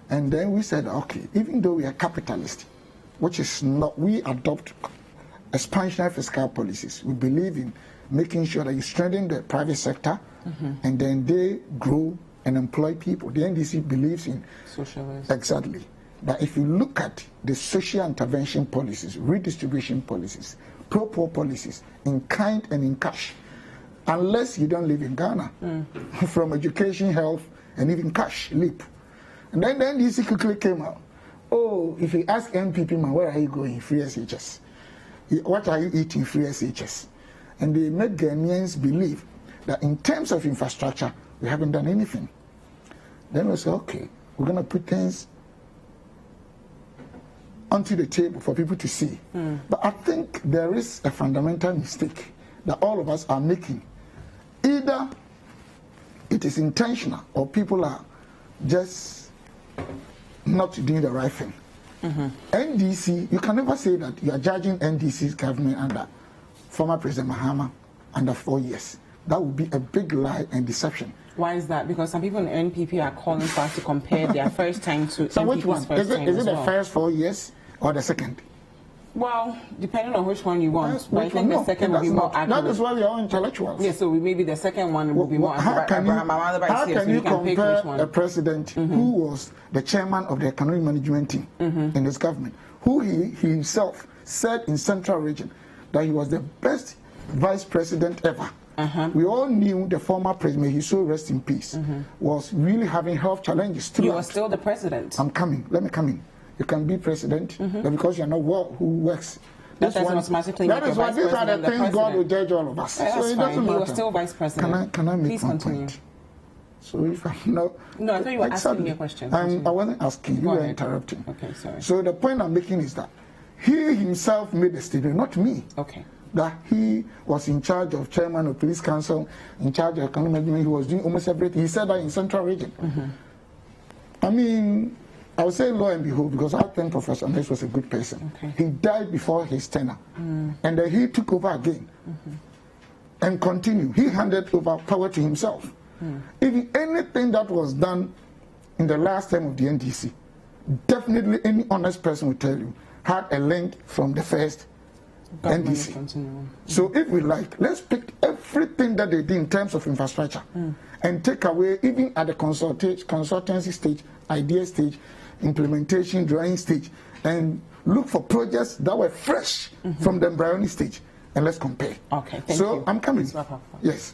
And then we said, okay, even though we are capitalist, which is not, we adopt expansionary fiscal policies. We believe in making sure that you strengthen the private sector and then they grow and employ people. The NDC believes in socialism. Exactly. But if you look at the social intervention policies, redistribution policies, pro-poor policies, in kind and in cash, unless you don't live in Ghana, from education, health, and even cash, leap. And then the NDC quickly came out. Oh, if you ask MPP man, where are you going? Free SHS. What are you eating? Free SHS. And they made Ghanaians believe that in terms of infrastructure, we haven't done anything. Then we said, okay, we're going to put things onto the table for people to see. But I think there is a fundamental mistake that all of us are making. Either it is intentional or people are just not doing the right thing. NDC, you can never say that you are judging NDC's government under former President Mahama under 4 years. That would be a big lie and deception. Why is that? Because some people in NPP are calling for us to compare their first time to so NPP's which one? First time Is it the well. first 4 years or the second? Well, depending on which one you want. But I think the second will be more accurate. That is why we are all intellectuals. Yeah, so maybe the second one will be more accurate. How can you compare a president who was the chairman of the economic management team in this government, who he himself said in Central Region that he was the best vice president ever? We all knew the former president, he so rest in peace, was really having health challenges. You are still the president. I'm coming. Let me come in. You can be president, but because you're not well, who works? That doesn't automatically make is why these are the things God will judge all of us. Yeah, so it fine. doesn't matter. He was still vice president. Can I make Please one continue. point? So if I'm not... No, I thought you were asking me a question. I wasn't asking. You were interrupting. Okay, sorry. So the point I'm making is that he himself made the statement, not me. Okay. That he was in charge of chairman of police council, in charge of economic management. He was doing almost everything. He said that in Central Region. I mean, I would say lo and behold, because I think Professor Ness was a good person. He died before his tenure. And then he took over again and continued. He handed over power to himself. If anything that was done in the last term of the NDC, definitely any honest person will tell you, had a link from the first NDC. So if we like, let's pick everything that they did in terms of infrastructure and take away, even at the consultancy stage, idea stage, implementation, drawing stage, and look for projects that were fresh from the embryonic stage, and let's compare. Okay, thank you. So I'm coming. Yes,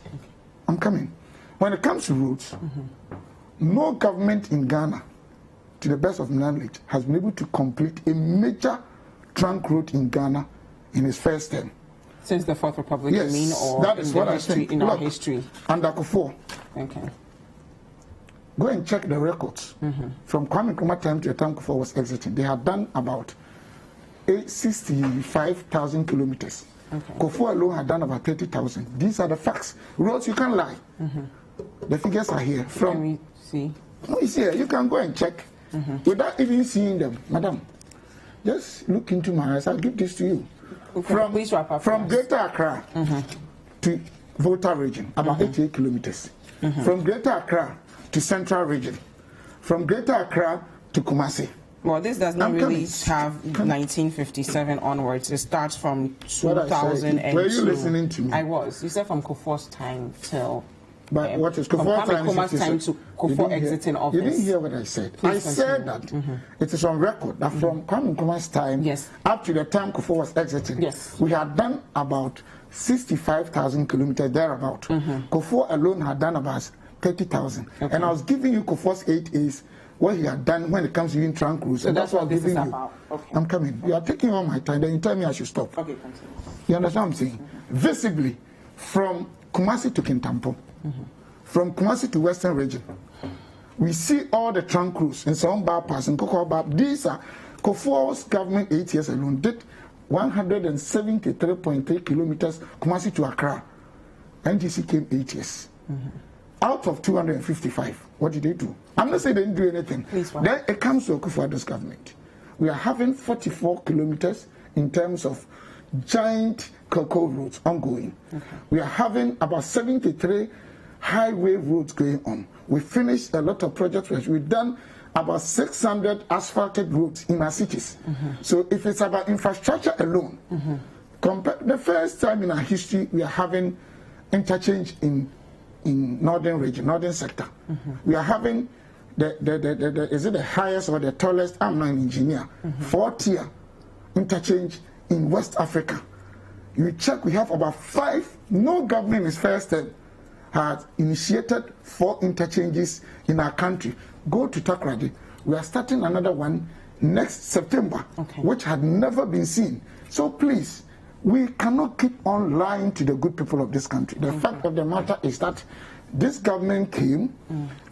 I'm coming. When it comes to roads, no government in Ghana, to the best of my knowledge, has been able to complete a major trunk road in Ghana in his first term. Since the Fourth Republic, yes, you mean, or that is in, what the I history, think. in our history? Under Akua. Okay. Go and check the records. From Kwame Nkrumah time to the time Akua was exiting, they had done about 65,000 kilometers. Akua alone had done about 30,000. These are the facts. Roads, you can't lie. The figures are here. Can we see? No, it's here. You can go and check without even seeing them. Madam, just look into my eyes. I'll give this to you. Okay, please wrap up. From Greater Accra to Volta region, about 88 kilometers. From Greater Accra to Central region. From Greater Accra to Kumasi. Well, this does not really have 1957 onwards. It starts from 2002. Were you listening to me? I was. You said from Kufuor's time till... But what is Kufuor's time to Kufuor exiting office? You didn't hear what I said. I said that it is on record that from Kwame Nkrumah's time up to the time Kufuor was exiting, we had done about 65,000 kilometers thereabout. Kufuor alone had done about 30,000. And I was giving you Kufuor's 8 A's, what he had done when it comes to doing trunk routes. So that's what this is about. I'm coming. You are taking all my time, then you tell me I should stop. Okay, continue. You understand what I'm saying? Visibly, from Kumasi to Kintampo, from Kumasi to Western region, we see all the trunk routes in some bypass and Cocoa Bab. These are Kufuor's government 8 years alone did 173.3 kilometers Kumasi to Accra. NDC came 8 years. Out of 255, what did they do? I'm not saying they didn't do anything. Then it comes to Akua-Addo's government. We are having 44 kilometers in terms of giant cocoa roads ongoing. We are having about 73 highway roads going on. We finished a lot of projects. We've done about 600 asphalted roads in our cities. So if it's about infrastructure alone, the first time in our history we are having interchange in in northern region, northern sector. We are having is it the highest or the tallest? I'm not an engineer. 4-tier interchange in West Africa. You check, we have about 5. No government in its first term has initiated 4 interchanges in our country. Go to Takoradi. We are starting another one next September, which had never been seen. So please, we cannot keep on lying to the good people of this country. The fact of the matter is that this government came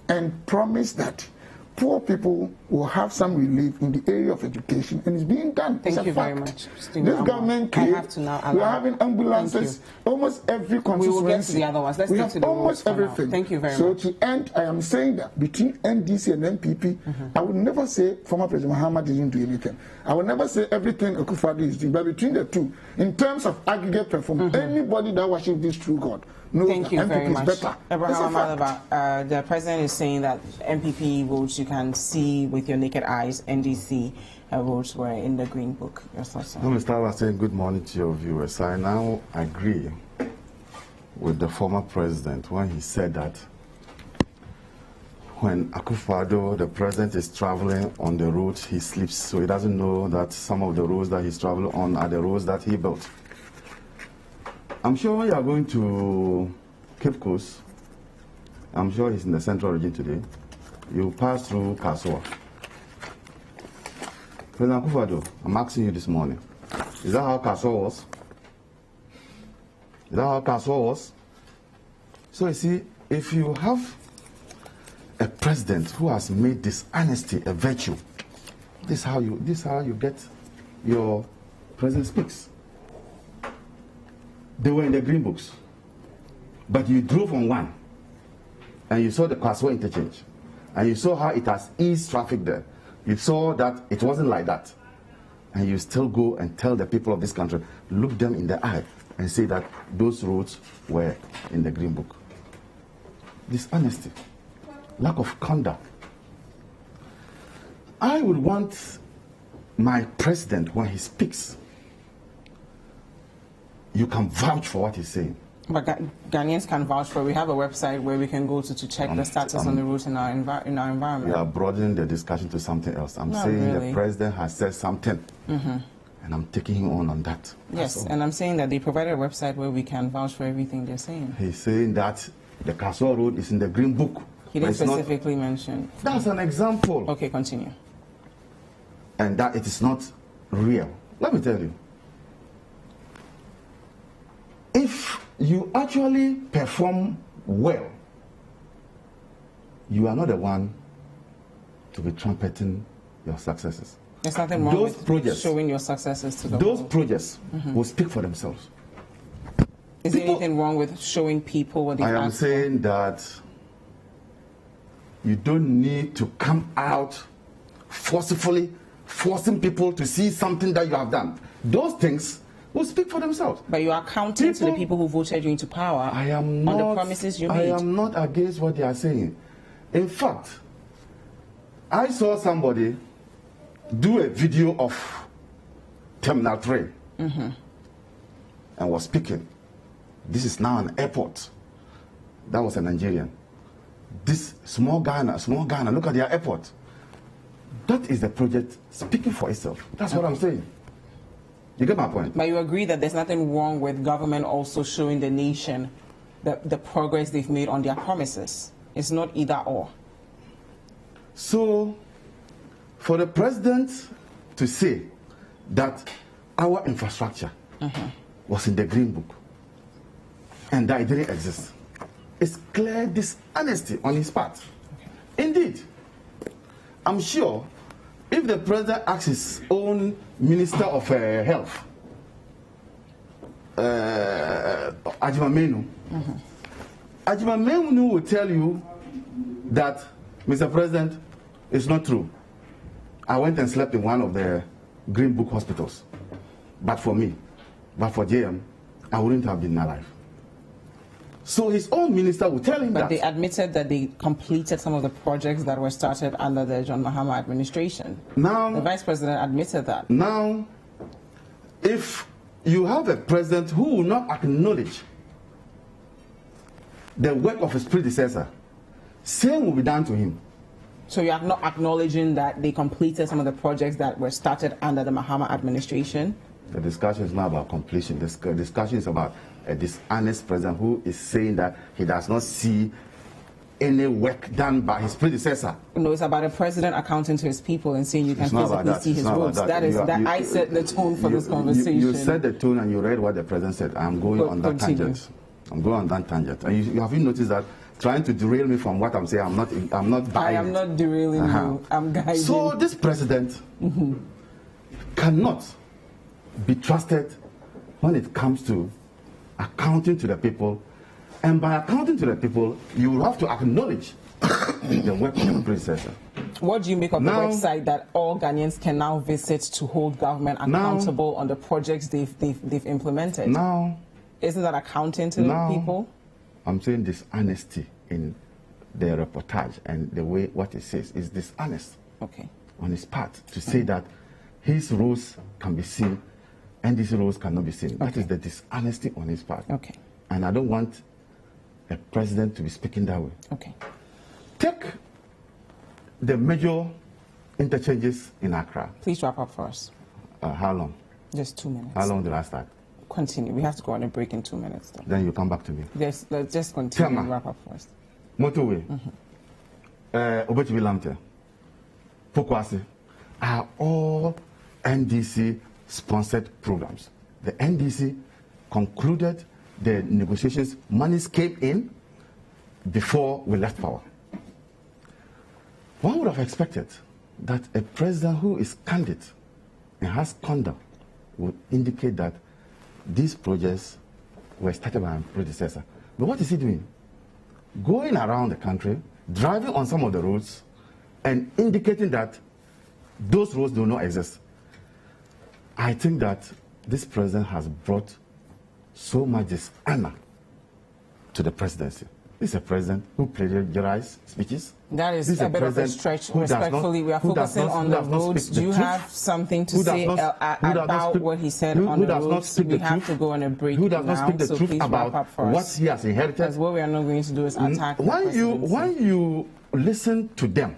and promised that poor people will have some relief in the area of education, and it's being done. Thank you very much. This government came, we are having ambulances, almost every constituency. We will get to the other ones. Let's get to the almost everything. Thank you very much. So to end, I am saying that between NDC and NPP, I would never say former President Mahama didn't do anything. I would never say everything Akufo-Addo is doing, but between the two, in terms of aggregate performance, anybody that worships this true God knows Thank you that very NPP much. is better. Abraham Amalaba, the president is saying that MPP votes you can see with your naked eyes, NDC votes were in the Green Book. Your thoughts on Let me start by saying good morning to your viewers. I now agree with the former president when he said that when Akufo-Addo, the president, is traveling on the roads, he sleeps, so he doesn't know that some of the roads that he's traveling on are the roads that he built. I'm sure you are going to Cape Coast. I'm sure he's in the central region today. You pass through Kasua. President Akufo-Addo, I'm asking you this morning, is that how Kasua was? Is that how Kasua was? So you see, if you have a president who has made dishonesty a virtue, this is how you get your president speaks. They were in the green books, but you drove on one, and you saw the Kasua interchange, and you saw how it has eased traffic there. You saw that it wasn't like that, and you still go and tell the people of this country, look them in the eye, and say that those roads were in the green book. Dishonesty, lack of conduct. I would want my president, when he speaks, you can vouch for what he's saying. But Ghanaians can vouch for it. We have a website where we can go to check the status on the routes in our environment. We are broadening the discussion to something else. I'm saying the president has said something, and I'm taking him on that. Yes, and I'm saying that they provided a website where we can vouch for everything they're saying. He's saying that the Kasua Road is in the green book. He didn't specifically mention. That's an example. Okay, continue. And that it is not real. Let me tell you. If you actually perform well, you are not the one to be trumpeting your successes. There's nothing wrong with showing your successes to the Those world. projects will speak for themselves. Is there anything wrong with showing people what they I am saying that you don't need to come out forcefully forcing people to see something that you have done. Those things will speak for themselves. But you are counting to the people who voted you into power on the promises you made. I am not against what they are saying. In fact, I saw somebody do a video of Terminal 3 and was speaking. This is now an airport. That was a Nigerian. This small Ghana, look at their airport. That is the project speaking for itself. That's what I'm saying. You get my point? But you agree that there's nothing wrong with government also showing the nation the progress they've made on their promises. It's not either or. So, for the president to say that our infrastructure was in the green book and that it didn't exist, it's clear dishonesty on his part. Indeed, I'm sure if the president asks his own Minister of Health, Ajimamenu, Ajimamenu will tell you that, Mr. President, it's not true. I went and slept in one of the Green Book hospitals. But for me, but for JM, I wouldn't have been alive. So his own minister will tell him that. But they admitted that they completed some of the projects that were started under the John Mahama administration. Now, the vice president admitted that. Now, if you have a president who will not acknowledge the work of his predecessor, same will be done to him. So you are not acknowledging that they completed some of the projects that were started under the Mahama administration? The discussion is not about completion. The discussion is about a dishonest president who is saying that he does not see any work done by his predecessor. No, it's about a president accounting to his people and saying you can physically see his roads. I set the tone for this conversation. You set the tone and you read what the president said. I'm going on that tangent. I'm going on that tangent. And you have noticed that trying to derail me from what I'm saying, I'm not buying. I am not derailing you. I'm guiding. So this president cannot be trusted when it comes to accounting to the people. And by accounting to the people, you will have to acknowledge the work of the predecessor. What do you make of the website that all Ghanaians can now visit to hold government accountable on the projects they've implemented? Now, isn't that accounting to the people? I'm saying dishonesty in the reportage and the way what it says is dishonest. Okay. On his part to say that his roles can be seen and these roles cannot be seen. That is the dishonesty on his part. Okay. And I don't want a president to be speaking that way. Okay. Take the major interchanges in Accra. Please wrap up for us. How long? Just 2 minutes. How long did I start? Continue. We have to go on a break in 2 minutes, though. Then you come back to me. Yes, let's just continue and wrap up first. Motorway, Obechibi Lamte, Pokwasi are all NDC-sponsored programs. The NDC concluded the negotiations. Monies came in before we left power. One would have expected that a president who is candid and has conduct would indicate that these projects were started by my predecessor. But what is he doing? Going around the country, driving on some of the roads, and indicating that those roads do not exist. I think that this president has brought so much dishonor to the presidency. This is a president who plagiarized speeches. That is a bit of a stretch, respectfully. We are focusing on the roads. Do you have something to say about what he said on the roads? We have to go on a break now, who does not speak the truth about what he has inherited? Because what we are not going to do is attack the presidency. When you listen to them,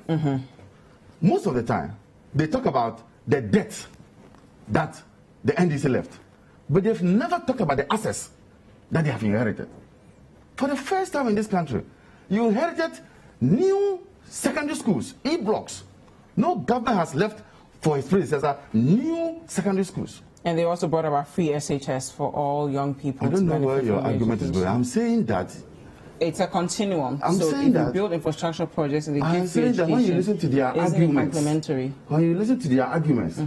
most of the time, they talk about the debt that the NDC left. But they've never talked about the assets that they have inherited. For the first time in this country, you inherited new secondary schools, E-blocks. No government has left for his predecessor new secondary schools. And they also brought about free SHS for all young people. I don't know where your argument is going. I'm saying that it's a continuum. I'm so saying if that you build infrastructure projects and they I'm give free saying that when you listen to their arguments, complementary? When you listen to their arguments,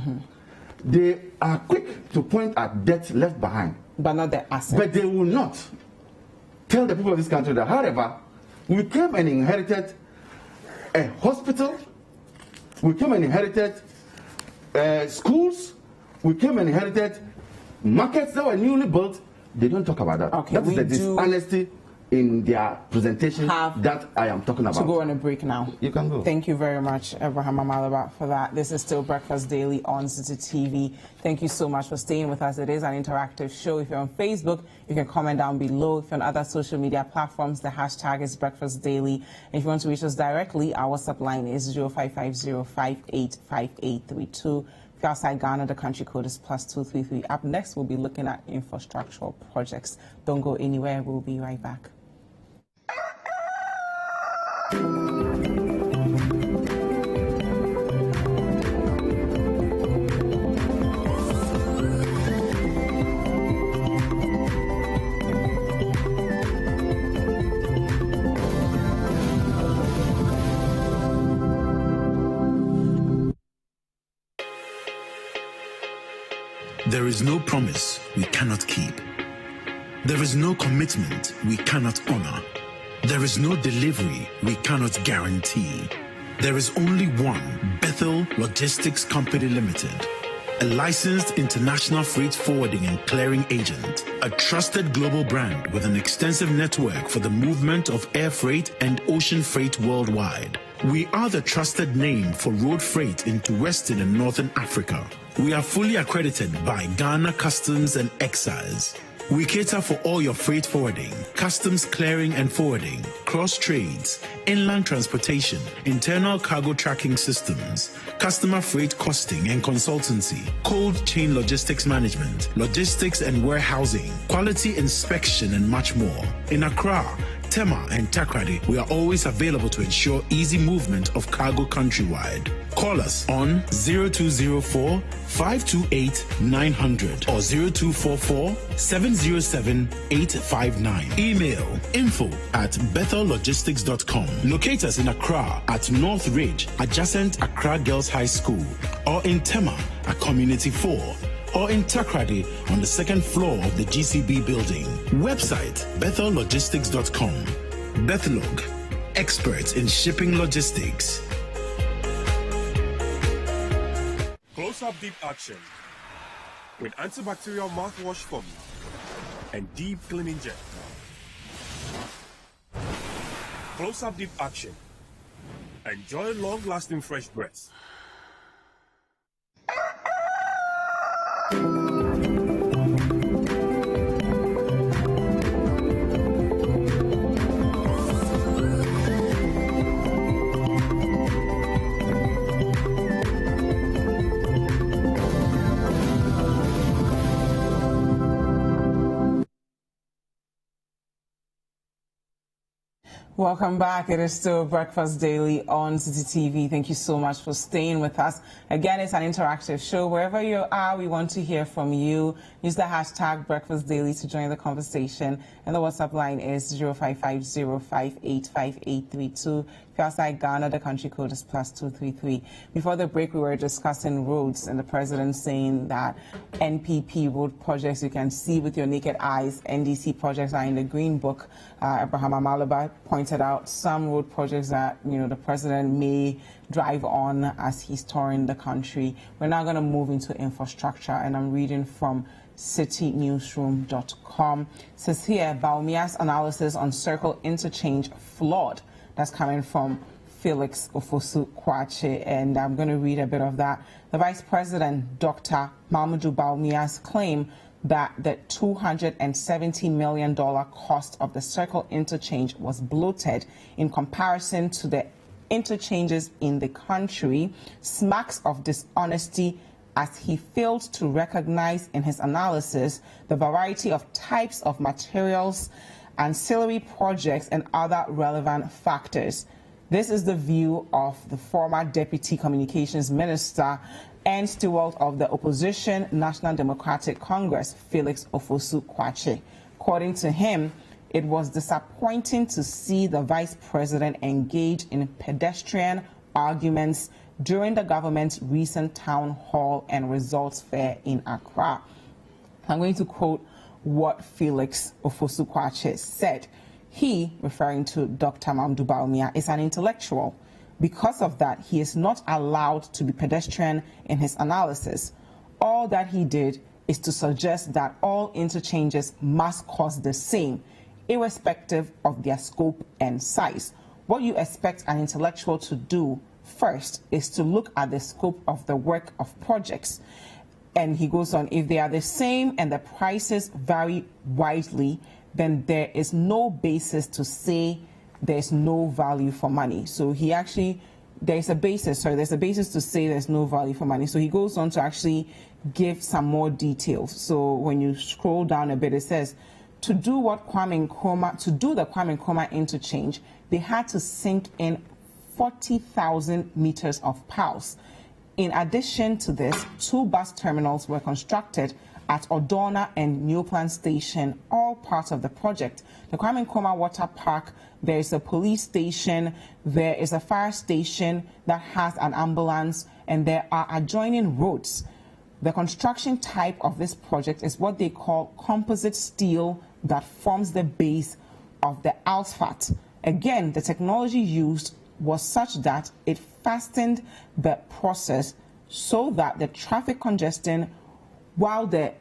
they are quick to point at debt left behind. But not the assets. But they will not tell the people of this country that, however, we came and inherited a hospital, we came and inherited schools, we came and inherited markets that were newly built. They don't talk about that. Okay, that is the dishonesty in their presentation that I am talking about. To go on a break now. You can go. Thank you very much, Abraham Amalaba, for that. This is still Breakfast Daily on City TV. Thank you so much for staying with us. It is an interactive show. If you're on Facebook, you can comment down below. If you're on other social media platforms, the hashtag is Breakfast Daily. And if you want to reach us directly, our WhatsApp line is 0550585832. If you're outside Ghana, the country code is +233. Up next, we'll be looking at infrastructural projects. Don't go anywhere. We'll be right back. There is no promise we cannot keep. There is no commitment we cannot honor. There is no delivery we cannot guarantee. There is only one Bethel Logistics Company Limited, a licensed international freight forwarding and clearing agent, a trusted global brand with an extensive network for the movement of air freight and ocean freight worldwide. We are the trusted name for road freight into Western and Northern Africa. We are fully accredited by Ghana Customs and Excise. We cater for all your freight forwarding, customs clearing and forwarding, cross trades, inland transportation, internal cargo tracking systems, customer freight costing and consultancy, cold chain logistics management, logistics and warehousing, quality inspection, and much more. In Accra, Tema and Takrady, we are always available to ensure easy movement of cargo countrywide. Call us on 0204 528 900 or 0244 707 859. Email info@bethellogistics.com. Locate us in Accra at North Ridge, adjacent Accra Girls High School, or in Tema at Community 4, or in Takrady on the second floor of the GCB building. Website bethellogistics.com. Bethlog, experts in shipping logistics. Close-up deep action with antibacterial mouthwash formula and deep cleaning gel. Close-up deep action. Enjoy long-lasting fresh breath. Welcome back. It is still Breakfast Daily on City TV. Thank you so much for staying with us. Again, it's an interactive show. Wherever you are, we want to hear from you. Use the hashtag Breakfast Daily to join the conversation. And the WhatsApp line is 0550585832. If you're outside Ghana, the country code is +233. Before the break, we were discussing roads and the president saying that NPP road projects you can see with your naked eyes, NDC projects are in the Green Book. Abraham Amalaba pointed out some road projects that the president may drive on as he's touring the country. We're now going to move into infrastructure, and I'm reading from citynewsroom.com. It says here, Baumia's analysis on Circle Interchange flawed. That's coming from Felix Ofosu-Kwakye, and I'm going to read a bit of that. The Vice President, Dr. Mamadou Baumia's claim that the $270 million cost of the Circle Interchange was bloated in comparison to the interchanges in the country smacks of dishonesty, as he failed to recognize in his analysis the variety of types of materials, ancillary projects, and other relevant factors. This is the view of the former Deputy Communications Minister and steward of the opposition National Democratic Congress, Felix Ofosu-Kwakye. According to him, it was disappointing to see the Vice President engage in pedestrian arguments during the government's recent town hall and results fair in Accra. I'm going to quote what Felix Ofosu-Kwakye said. He, referring to Dr. Mamadou Bawumia, is an intellectual. Because of that, he is not allowed to be pedestrian in his analysis. All that he did is to suggest that all interchanges must cost the same, irrespective of their scope and size. What you expect an intellectual to do first is to look at the scope of the work of projects. And he goes on, if they are the same and the prices vary widely, then there is no basis to say there's no value for money. So he actually, there's a basis to say there's no value for money. So he goes on to actually give some more details. So when you scroll down a bit, it says, to do the Kwame Nkrumah interchange, they had to sink in 40,000 meters of piles. In addition to this, 2 bus terminals were constructed at Odona and Newplant Station, all parts of the project. The Kwame Nkrumah Water Park, there is a police station, there is a fire station that has an ambulance, and there are adjoining roads. The construction type of this project is what they call composite steel that forms the base of the asphalt. Again, the technology used was such that it fastened the process so that the traffic congestion while the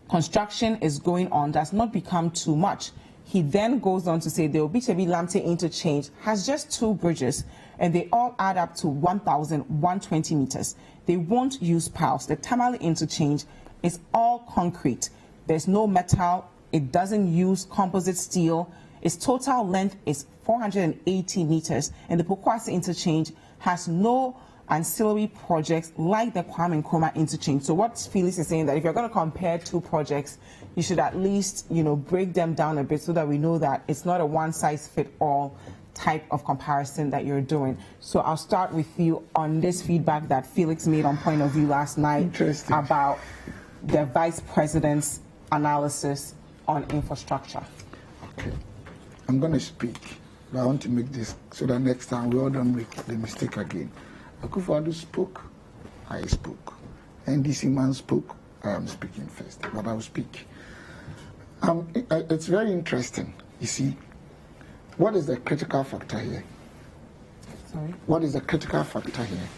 construction is going on does not become too much. He then goes on to say the Obichebi Lamte interchange has just 2 bridges and they all add up to 1,120 meters. They won't use piles. The Tamale interchange is all concrete. There's no metal. It doesn't use composite steel. Its total length is 480 meters, and the Pokwase interchange has no ancillary projects like the Kwame Nkrumah interchange. So what Felix is saying, that if you're going to compare two projects, you should at least, break them down a bit so that we know that it's not a one-size-fits-all type of comparison that you're doing. So I'll start with you on this feedback that Felix made on Point of View last night about the Vice President's analysis on infrastructure. Okay. I'm going to speak, but I want to make this so that next time we all don't make the mistake again. Akua spoke, I spoke. NDC man spoke, I am speaking first, but I will speak. It's very interesting, you see. What is the critical factor here? Sorry? What is the critical factor here?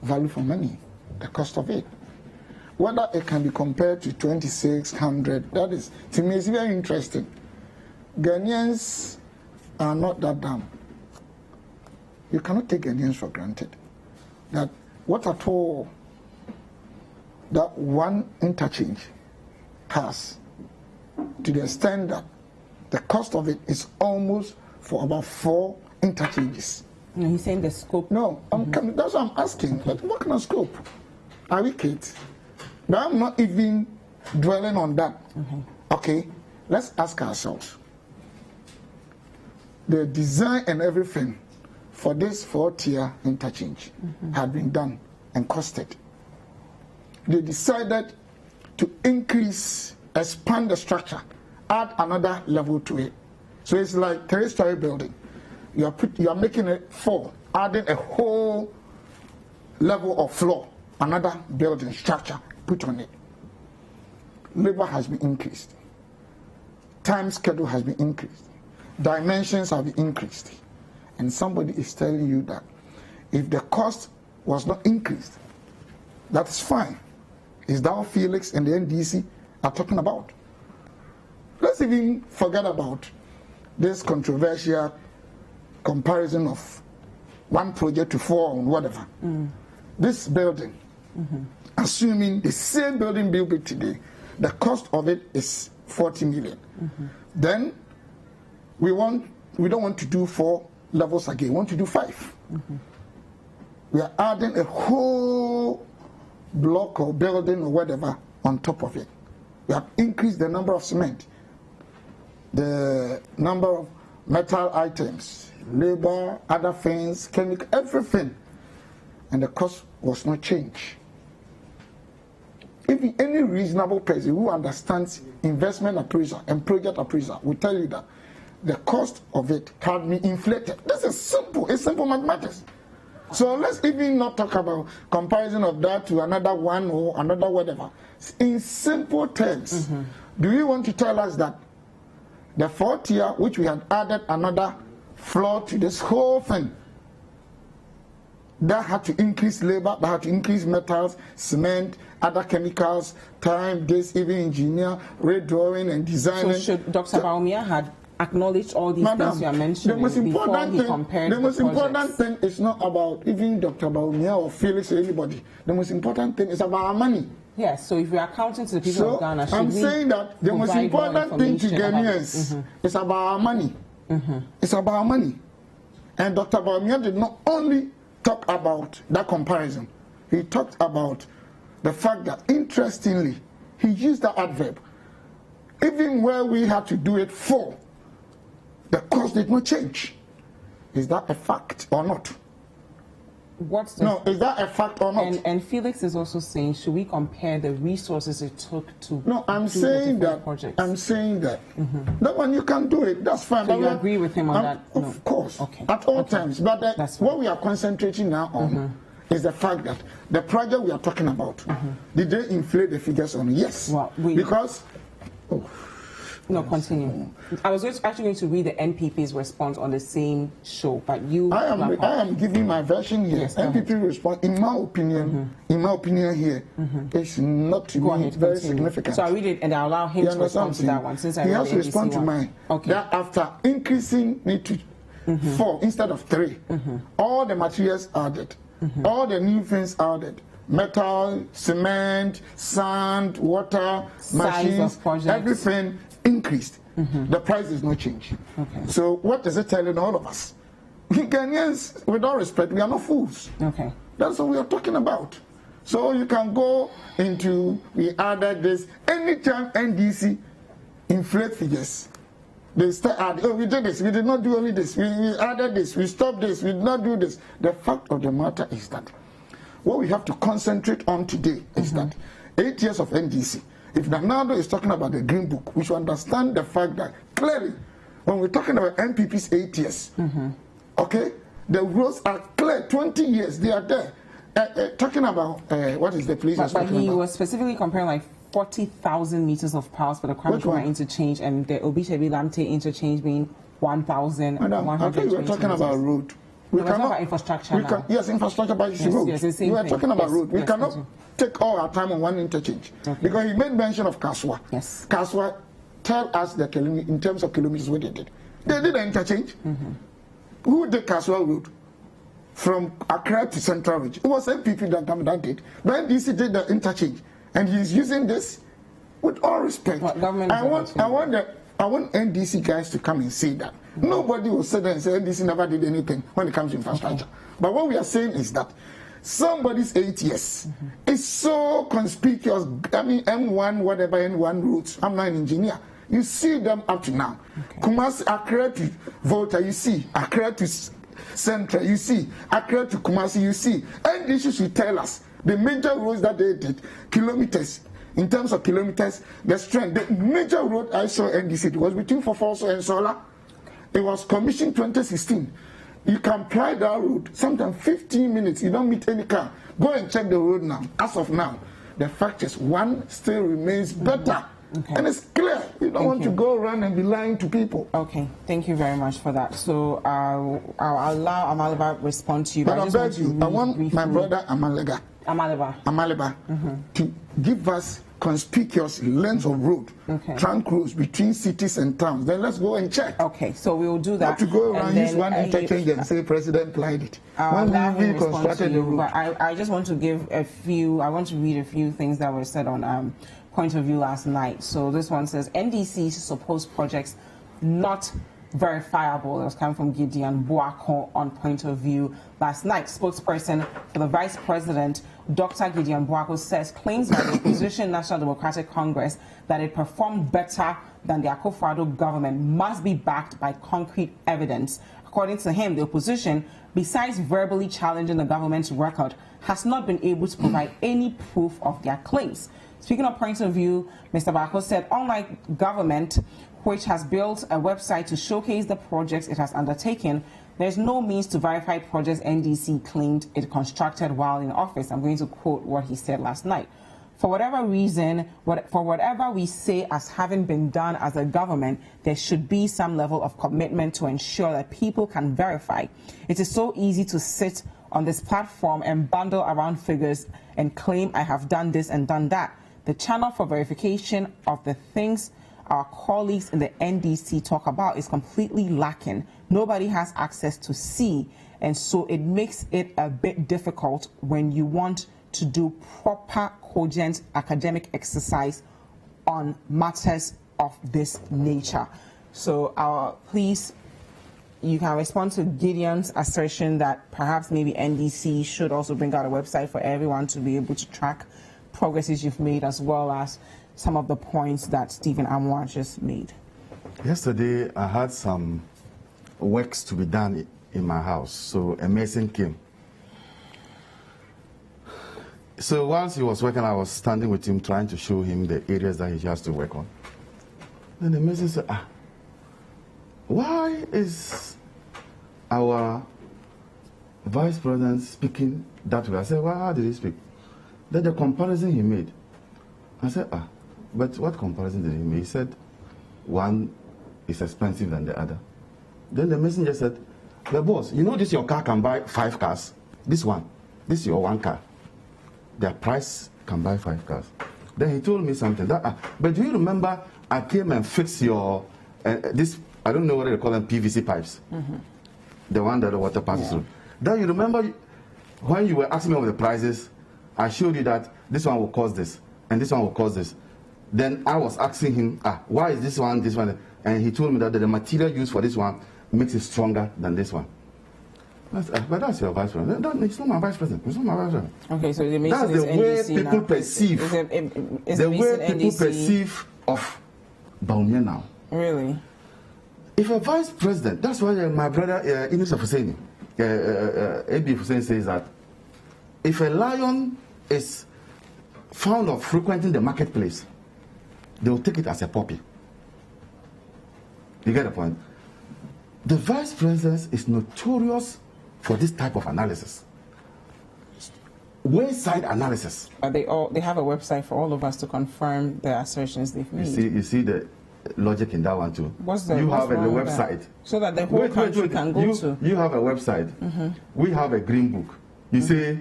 Value for money, the cost of it. Whether it can be compared to 2,600, that is, to me, it's very interesting. Ghanaians are not that dumb. You cannot take Ghanaians for granted. That what at all that one interchange has, to the extent that the cost of it is almost for about 4 interchanges. No, he's saying the scope. No, that's what I'm asking. Like, what kind of scope? Are we kids? But I'm not even dwelling on that. Okay, let's ask ourselves. The design and everything for this 4-tier interchange had been done and costed. They decided to expand the structure, add another level to it. So it's like 3-story building. You are making it 4, adding a whole level of floor, another building structure put on it. Labor has been increased. Time schedule has been increased. Dimensions have been increased. And somebody is telling you that if the cost was not increased, that's fine. Is that what Felix and the NDC are talking about? Let's even forget about this controversial comparison of one project to 4 or whatever. This building, assuming the same building built today, the cost of it is 40 million. Then we don't want to do 4 levels again. We want to do 5. We are adding a whole block or building or whatever on top of it. We have increased the number of cement, the number of metal items, labor, other things, chemical, everything. And the cost was not changed. If any reasonable person who understands investment appraisal and project appraisal will tell you that the cost of it can be inflated. This is simple. It's simple mathematics. So let's even not talk about comparison of that to another one or another whatever. In simple terms, do you want to tell us that the 4-tier, which we had added another floor to this whole thing, that had to increase labor, that had to increase metals, cement, other chemicals, time, this, even engineer, redrawing and designing. So should Dr. Baumia had acknowledged all these things you are mentioning before he compared the most important thing is not about even Dr. Baumia or Felix or anybody. The most important thing is about our money. Yes, so if we are accounting to the people of Ghana, I'm saying that the most important thing to Ghanaians is about our money. It's about our money. And Dr. Baumia did not only talk about that comparison. He talked about the fact that, interestingly, he used the adverb. Even where we had to do it for, the cost did not change. Is that a fact or not? Is that a fact or not? And Felix is also saying, should we compare the resources it took to I'm saying that. projects? I'm saying that. That one you can do it. That's fine. So you agree with him on that? Of course. Okay. At all times. But what we are concentrating now on is the fact that the project we are talking about, did they inflate the figures on? Yes. Well, because... No, continue. I was actually going to read the NPP's response on the same show, but you... I am giving my version here. Yes, NPP response, in my opinion, here, is not to me very significant. So I read it and I allow him to respond to that one, since I he has to respond to mine. Okay. That after increasing it to 4 instead of 3, all the materials added, all the new things added, metal, cement, sand, water, machines, everything increased. The price is not changed. Okay. So what is it telling all of us? Ghanaians, with all respect, we are not fools. Okay. That's what we are talking about. So you can go into, we added this, anytime NDC inflate figures, they start adding, oh, we did this, we did not do only this, we added this, we stopped this, we did not do this. The fact of the matter is that what we have to concentrate on today is that 8 years of NDC, if Nanado is talking about the Green Book, we should understand the fact that clearly, when we're talking about MPP's 8 years, okay, the rules are clear, 20 years, they are there. Talking about, what is the place? But he was specifically comparing like 40,000 meters of piles for the Kwaku interchange and the Obishebi Lamte interchange being 1,000. I think we are talking about road. We cannot about infrastructure. Yes, infrastructure, but it's road. Yes, we are talking about road. We cannot take all our time on one interchange because he made mention of Kaswa. Yes. Kaswa, tell us the in terms of kilometers what they did. They did an interchange. Who did Kaswa road? From Accra to Central Ridge. It was MPP that did. But NDC did the interchange. And he's using this with all respect. I want NDC guys to come and say that. Nobody will sit there and say NDC never did anything when it comes to infrastructure. But what we are saying is that somebody's 8 years is so conspicuous. I mean, M1, whatever, N1 routes. I'm not an engineer. You see them up to now. Kumasi, Accra to Volta, you see. Accra to Central, you see. Accra to Kumasi, you see. NDC should tell us the major roads that they did, kilometers. In terms of kilometers, the strength, the major road I saw NDC, it was between Fofoso and Sola. It was commissioned 2016. You can ply that road, sometimes 15 minutes, you don't meet any car. Go and check the road now. As of now, the fact is one still remains better. And it's clear. You don't want to go around and be lying to people. Okay, thank you very much for that. So I'll allow Amaliba respond to you. But I beg you, I want my brother Amaliba to give us conspicuous length of road, trunk roads between cities and towns. Then let's go and check. Okay, so we will do that. Not to go around use one interchange and say President plied it. When we constructed the road. I just want to give a few. I want to read a few things that were said on Point of View last night. So this one says NDC's supposed projects not verifiable. It was coming from Gideon Boako on Point of View last night. Spokesperson for the Vice President, Dr. Gideon Boako, says claims by the opposition National Democratic Congress that it performed better than the Akua government must be backed by concrete evidence. According to him, the opposition, besides verbally challenging the government's record, has not been able to provide any proof of their claims. Speaking of Point of View, Mr. Boako said, unlike government, which has built a website to showcase the projects it has undertaken, there's no means to verify projects NDC claimed it constructed while in office. I'm going to quote what he said last night. For whatever reason, for whatever we say as having been done as a government, there should be some level of commitment to ensure that people can verify. It is so easy to sit on this platform and bundle around figures and claim I have done this and done that. The channel for verification of the things our colleagues in the NDC talk about is completely lacking. Nobody has access to see, and so it makes it a bit difficult when you want to do proper, cogent academic exercise on matters of this nature. So please, you can respond to Gideon's assertion that perhaps maybe NDC should also bring out a website for everyone to be able to track progresses you've made, as well as some of the points that Stephen Amwa just made. Yesterday, I had some works to be done in my house, so a mason came. So whilst he was working, I was standing with him, trying to show him the areas that he has to work on. Then the mason said, why is our vice president speaking that way? I said, well, how did he speak? Then the comparison he made, I said, but what comparison did he make? He said, one is expensive than the other. Then the messenger said, but boss, you know this your car can buy 5 cars. This is your 1 car. Their price can buy 5 cars. Then he told me something. But do you remember I came and fixed your, this, I don't know what they call them, PVC pipes. The one that the water passes through. Then you remember when you were asking me of the prices, I showed you that this one will cause this, and this one will cause this. Then I was asking him, why is this one, and he told me that the material used for this one makes it stronger than this one. But that's your vice president. It's not my vice president. It's not my vice president. Okay, so the that's the way people perceive. The way people perceive of Baumia now. Really? If a vice president, that's why my brother Ines of Hussein, A.B. Hussein says that if a lion is found of frequenting the marketplace, they will take it as a puppy. You get the point? The vice president is notorious for this type of analysis. Wayside analysis. They have a website for all of us to confirm the assertions they've made. You see the logic in that one too. You have a website. So that the whole country can go to. You have a website. We have a green book. You say,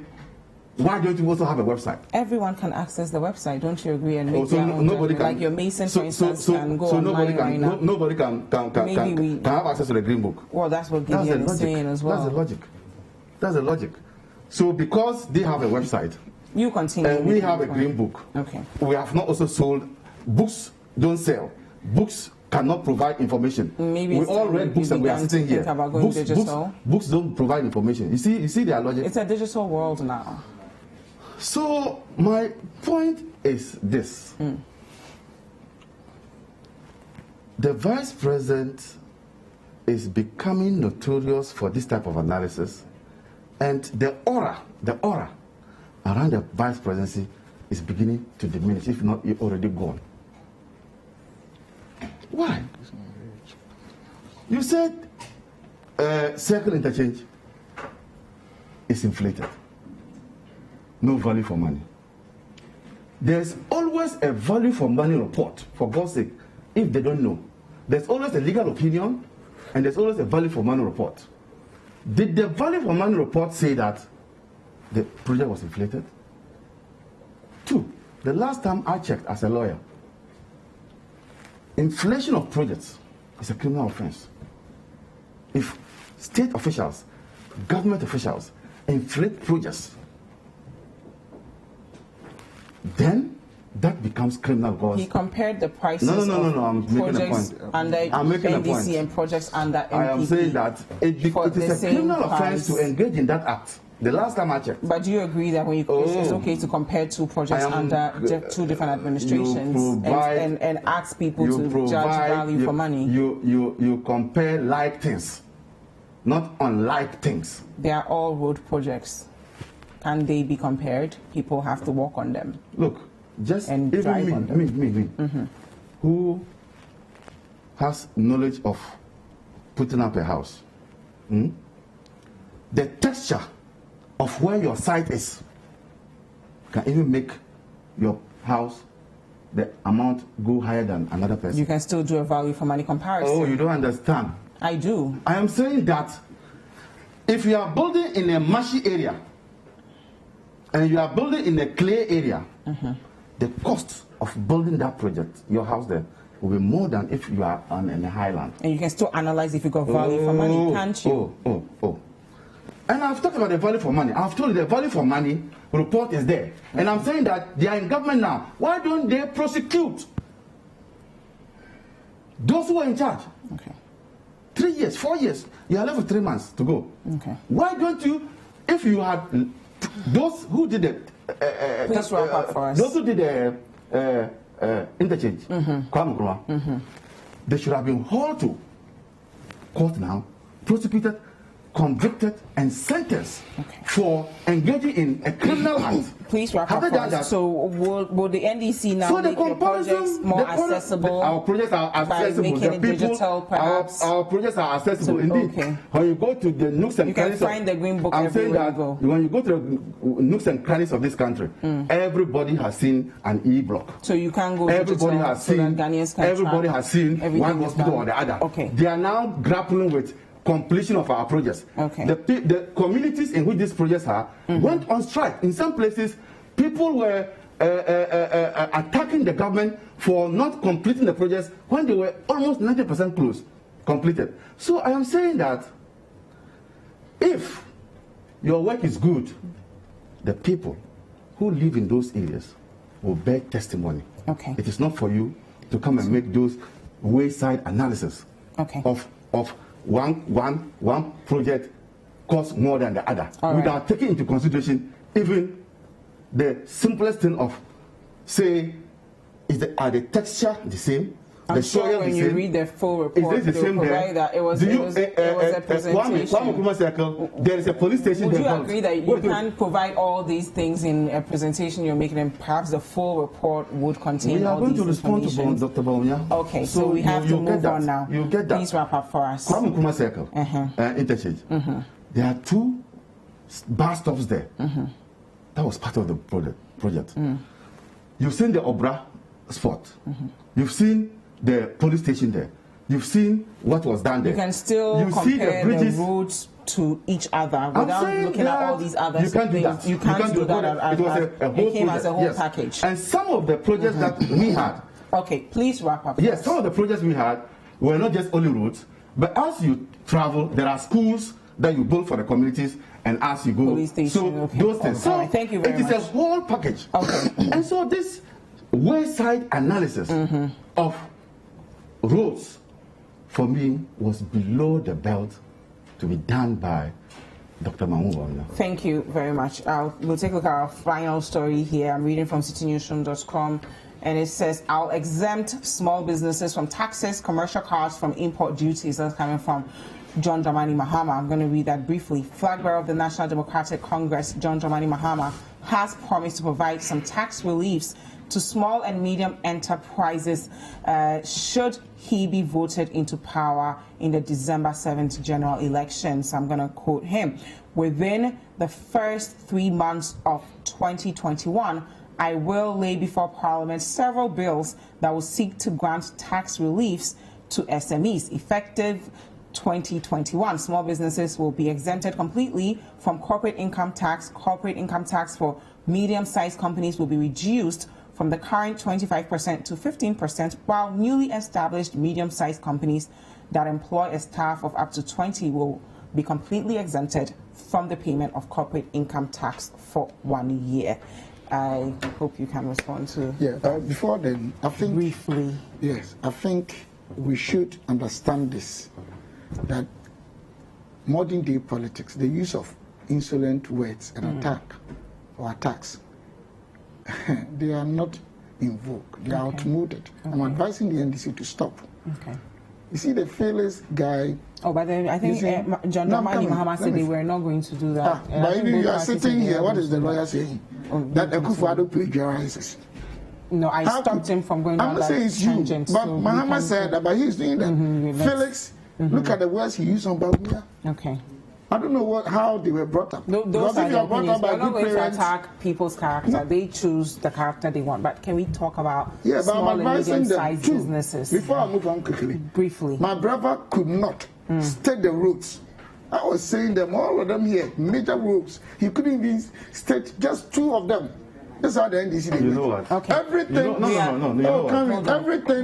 why don't you also have a website? Everyone can access the website, don't you agree? And make their own judgment. Like your Mason, for instance, can go online right now. Nobody can have access to the green book. Well, that's what Gideon is saying as well. That's the logic. That's the logic. So because they have a website, you continue. And we have a green book. Okay. We have not also sold books. Don't sell books. Cannot provide information. Maybe we all read books and we are sitting here. Books don't provide information. You see their logic. It's a digital world now. So my point is this: the vice president is becoming notorious for this type of analysis, and the aura around the vice presidency is beginning to diminish, if not already gone. Why? You said circle interchange is inflated. No value for money. There's always a value for money report, for God's sake, if they don't know. There's always a legal opinion, and there's always a value for money report. Did the value for money report say that the project was inflated? 2, the last time I checked as a lawyer, inflation of projects is a criminal offense. If state officials, government officials inflate projects, then that becomes criminal. Because he compared the prices of projects under NDC and projects under MPP. I am saying that it is a criminal offense to engage in that act. The last time I checked. But do you agree that when it's okay to compare two projects under two different administrations and ask people to judge value for money? You compare like things, not unlike things. They are all road projects. Can they be compared? People have to walk on them. Look, just and drive on them. Who has knowledge of putting up a house? The texture of where your site is can even make your house, the amount, go higher than another person. You can still do a value for money comparison. Oh, you don't understand. I do. I am saying that if you are building in a marshy area and you are building in a clay area, the cost of building that project, your house there, will be more than if you are on a highland. And you can still analyze if you got value for money, can't you? And I've talked about the value for money. I've told you the value for money report is there. And I'm saying that they are in government now. Why don't they prosecute those who are in charge? 3 years, 4 years, you are left with 3 months to go. Why don't you, if you had those who did it, please wrap up for us. Those who did the interchange, they should have been hauled to court now, prosecuted, convicted and sentenced for engaging in a criminal act. Please wrap up for us. So will the NDC now make the projects more accessible? Our projects are accessible. By making it digital, perhaps? Our projects are accessible. Indeed. When you go to the nooks and crannies, you can find the green book everywhere you go. When you go to the nooks and crannies of this country, everybody has seen an e-block. So you can go everybody has seen. Everybody has seen one hospital or the other. They are now grappling with completion of our projects. The communities in which these projects are went on strike. In some places, people were attacking the government for not completing the projects when they were almost 90% completed. So I am saying that if your work is good, the people who live in those areas will bear testimony. Okay. It is not for you to come and make those wayside analysis of one project costs more than the other without taking into consideration even the simplest thing of, say, are the texture the same? I'm sure when you read the full report, is this the same there? That it was a presentation. There is a police station. Would you agree that you can't provide all these things in a presentation you're making, and perhaps the full report would contain all these information? We are going to respond to Dr. Bawumia. Okay, so we have to move on now. You get that. Please wrap up for us. Kwaku Nkrumah Circle, interchange. There are 2 bus stops there. That was part of the project. You've seen the Obra spot. You've seen the police station there. You've seen what was done there. You can still compare the routes to each other without looking at all these other things. You can't do that. It came as a whole package. And some of the projects that we had. Okay, please wrap up. Yes, some of the projects we had were not just only routes, but as you travel, there are schools that you build for the communities, and as you go, police station, those things. So right, thank you very much. It is a whole package. Okay. And so this wayside analysis of roads, for me, was below the belt to be done by Dr. Mahmoud. Thank you very much. We'll take a look at our final story here. I'm reading from citynewsroom.com, and it says, I'll exempt small businesses from taxes, commercial cars from import duties. That's coming from John Dramani Mahama. I'm going to read that briefly. Flag bearer of the National Democratic Congress, John Dramani Mahama, has promised to provide some tax reliefs to small and medium enterprises should he be voted into power in the December 7th general elections. I'm going to quote him. Within the first 3 months of 2021, I will lay before Parliament several bills that will seek to grant tax reliefs to SMEs. Effective 2021, small businesses will be exempted completely from corporate income tax. Corporate income tax for medium-sized companies will be reduced from the current 25% to 15%, while newly established medium-sized companies that employ a staff of up to 20 will be completely exempted from the payment of corporate income tax for 1 year. I hope you can respond to. Yeah, before then, I think briefly. Yes, I think we should understand this, that modern day politics, the use of insolent words and attack or attacks, they are not in vogue. They are outmoded. I'm advising the NDC to stop. Okay. You see the fearless guy. Oh, but then I think John Dramani Mahama said they were not going to do that. But if you are sitting here, what is the lawyer saying? That Akua plagiarizes. No, I stopped him from going on that tangent. But Mahama said that, but he's doing that. Felix, look at the words he used on Bawumia. Okay. I don't know how they were brought up. Those are the opinions. We're not going to attack people's character. No. They choose the character they want. But can we talk about small and medium-sized businesses? Before I move on quickly, briefly, my brother could not state the routes. I was saying them, all of them here, major routes. He couldn't even state just 2 of them. That's how the NDC. You know what? Okay. Everything. You know what? Everything.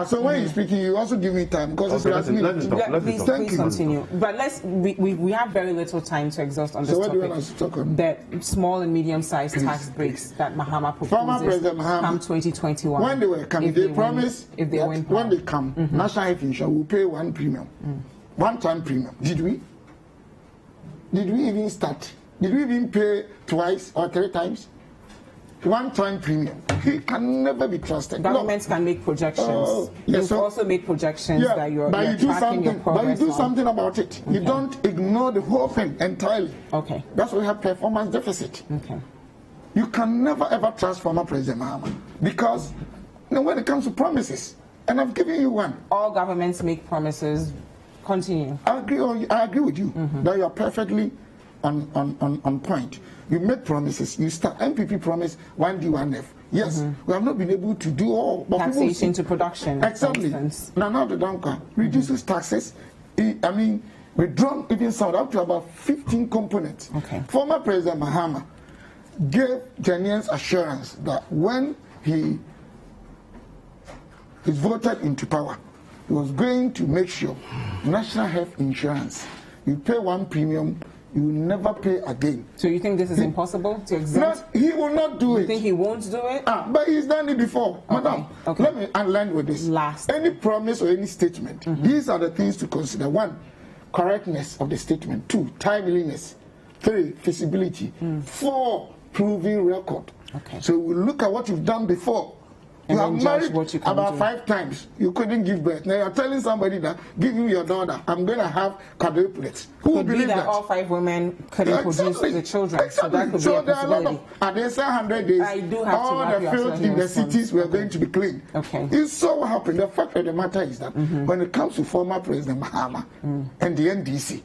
So when you're speaking, you also give me time because it's last minute. Please continue. But we have very little time to exhaust on this topic. So what do you want us to talk on? The small and medium-sized tax breaks that Mahama proposes Former President Mahama, come 2021. When they were coming, they promised if they win when they come, National Health Insurance will pay 1 premium, 1-time premium. Did we? Did we even start? Did we even pay 2 or 3 times? 1-time premium. He can never be trusted. Governments can make projections. You've also made projections that you're tracking your progress. But you do something about it. You don't ignore the whole thing entirely. Okay. That's why we have performance deficit. Okay. You can never ever trust former President Mahama because when it comes to promises, and I've given you one. All governments make promises. Continue. I agree with you that you are perfectly on point. You make promises. You start. MPP promise 1D, 1F. Yes, we have not been able to do all. But taxation to production. Exactly. Now the Danka reduces taxes. I mean, we drawn even sound up to about 15 components. Okay. Former President Mahama gave Ghanaians assurance that when he is voted into power, he was going to make sure National Health Insurance, you pay 1 premium, you will never pay again. So you think this is impossible to exempt? No, he will not do it. You think he won't do it? But he's done it before. Okay. Madam, let me land with this. Any promise or any statement, these are the things to consider. 1, correctness of the statement. 2, timeliness. 3, feasibility. 4, proving record. Okay. So we look at what you've done before. You have married about 5 times. You couldn't give birth. Now you're telling somebody that, give me your daughter, I'm going to have quadruplets. Who will believe that? All 5 women couldn't produce the children. Exactly. So that could so be there are a lot of, and then 100 days, I do have all to the fields in the cities were going to be cleaned. Okay. It's so what happened. The fact of the matter is that when it comes to former President Mahama and the NDC,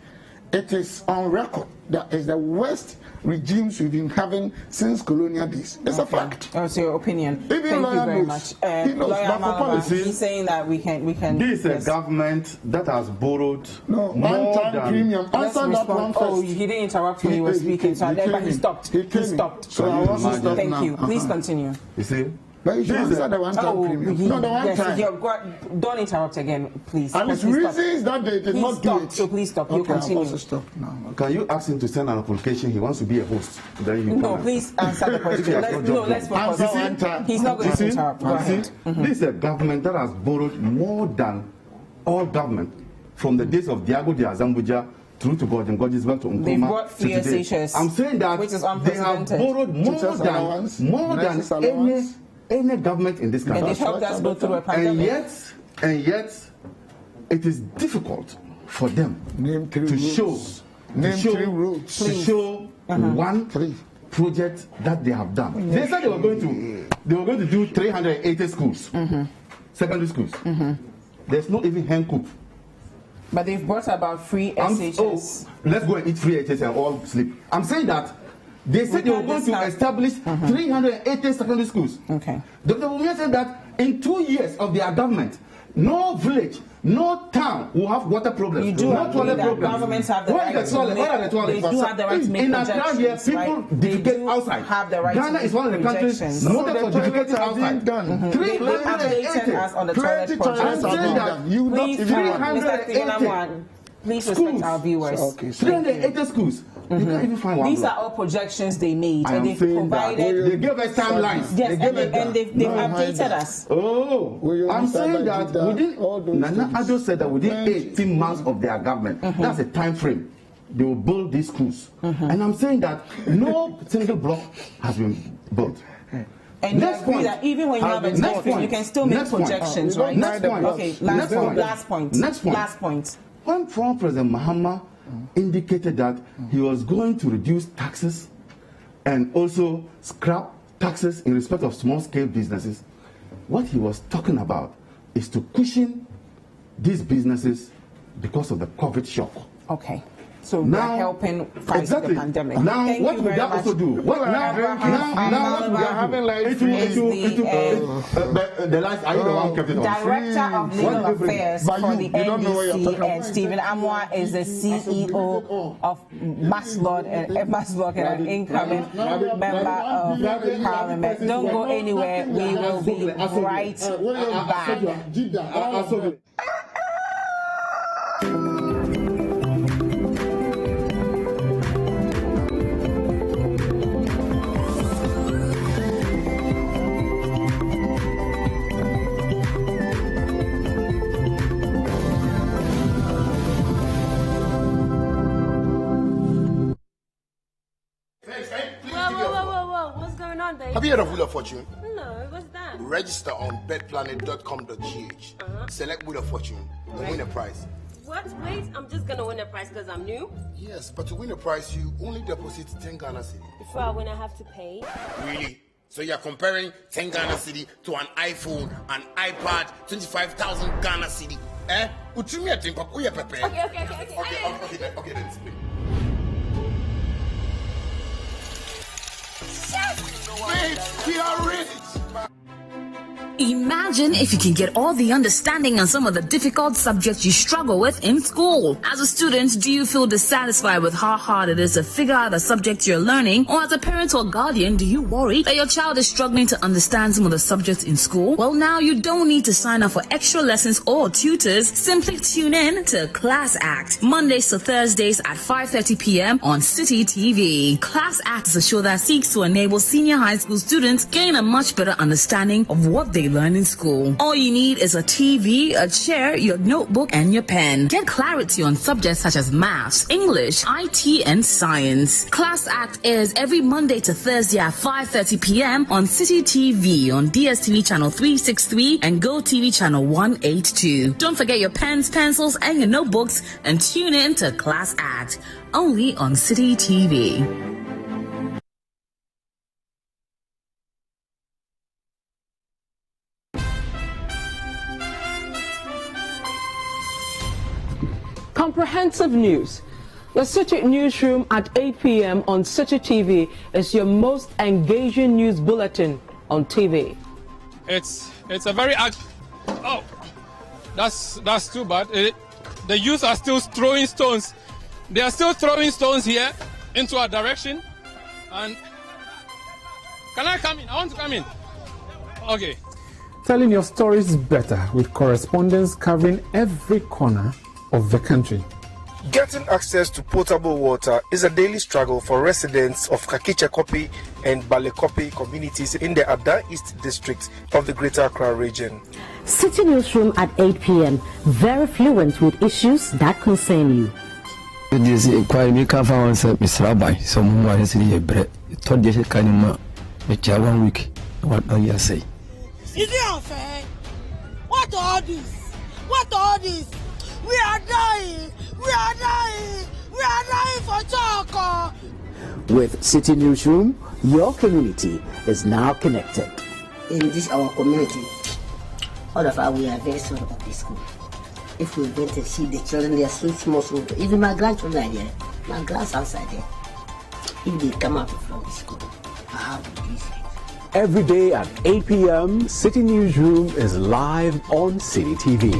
it is on record that is the worst regimes we've been having since colonial days. It's a fact. That's your opinion. Even Thank you very knows. much. He knows. Lawyer But for policy, he's saying that we can. This is a government that has borrowed more one-time premium. Let's Answer that one respond. first. Oh, he didn't interrupt when you were speaking, but he stopped. He stopped. So I want to stop Thank now. you. Please continue. You see? But you should answer the one-time premium. No, the one time. Don't interrupt again, please. And it's reasons that they did not do it. So please stop. You continue. Can you ask him to send an application? He wants to be a host. No, please answer the question. Let's focus. He's not going to interrupt. Go ahead. This is a government that has borrowed more than all government from the days of Diago de Azambuja through to Gordon Gisbert to Nkrumah. They brought free SHS. I'm saying that they have borrowed more than any government in this country. And they've helped us go through a pandemic. And yet, it is difficult for them to show one project that they have done. They said they were going to do 380 schools, secondary schools. There's not even hand cook. But they've brought about free SHS. Let's go and eat free SHS and all sleep. I'm saying that they said they were going to establish 380 secondary schools. Okay. Dr. Bumia said that in 2 years of their government, no village, no town will have water problems. You do no toilet problems. Governments have the right to make. What are the toilets? They do have the right to make in Accra here, people defecate outside. Have the right Ghana is one of the countries noted for defecating outside. They updated us on the toilet project. You not even Please respect our viewers. 380 schools. You can't even find one. These are all projections they made, and they've provided. They gave us timelines. Yes, and they've updated us. Oh, I'm saying that within Nana Addo said that within 18 months of their government, that's a time frame. They will build these schools, and I'm saying that no single block has been built. And next point, that even when you have a next point, you can still make projections, right? Next point. Okay, last point. Last point. When former President Mahama indicated that he was going to reduce taxes and also scrap taxes in respect of small-scale businesses, what he was talking about is to cushion these businesses because of the COVID shock. Okay. So now helping fight the pandemic. Now, what would that also do? What now we are having like the lights. Are you the one kept it on? Director of Legal Affairs for the NDC, and Stephen Amwa is the CEO of Maslord and an incoming member of Parliament. Don't go anywhere. We will be right back. Have you heard of Wheel of Fortune? No, what's that? Register on betplanet.com.gh. Select Wheel of Fortune and win a prize. What? Wait, I'm just gonna win a prize because I'm new? Yes, but to win a prize, you only deposit 10 Ghana cedi. Before I win, I have to pay? Really? So you're comparing 10 Ghana cedi to an iPhone, an iPad, 25,000 Ghana cedi. Eh? Utrumi a drink, okay, Pepe. Okay, then split. Wait, we are rich. Imagine if you can get all the understanding on some of the difficult subjects you struggle with in school. As a student, do you feel dissatisfied with how hard it is to figure out a subject you're learning? Or as a parent or guardian, do you worry that your child is struggling to understand some of the subjects in school? Well, now you don't need to sign up for extra lessons or tutors. Simply tune in to Class Act, Mondays to Thursdays at 5:30 p.m. on City TV. Class Act is a show that seeks to enable senior high school students gain a much better understanding of what they learn in school. All you need is a TV, a chair, your notebook, and your pen. Get clarity on subjects such as maths, English, IT, and science. Class Act airs every Monday to Thursday at 5:30 p.m. on City TV on DSTV channel 363 and GoTV channel 182. Don't forget your pens, pencils, and your notebooks and tune in to Class Act, only on City TV. Comprehensive news. The City Newsroom at 8 p.m. on City TV is your most engaging news bulletin on TV. It's a very oh, that's too bad. The youth are still throwing stones. They are still throwing stones here into our direction. And can I come in? I want to come in. Okay. Telling your stories better with correspondents covering every corner of the country. Getting access to potable water is a daily struggle for residents of Kakichekopi and Balekopi communities in the Ada East district of the Greater Accra region. City Newsroom at 8 p.m. Very fluent with issues that concern you. This inquiry me come from Mr. Rabbi. Someone has a bread. Told you can make 1 week. What do you say? Is it unfair? What all this? What all this? We are dying! We are dying! We are dying for Choco! With City Newsroom, your community is now connected. In this our community, all of us we are very sorry about this school. If we went to see the children, they are so small, even my grandchildren are there, my grandsons are there. If they come out from the school, how would you say? Every day at 8 p.m., City Newsroom is live on City TV.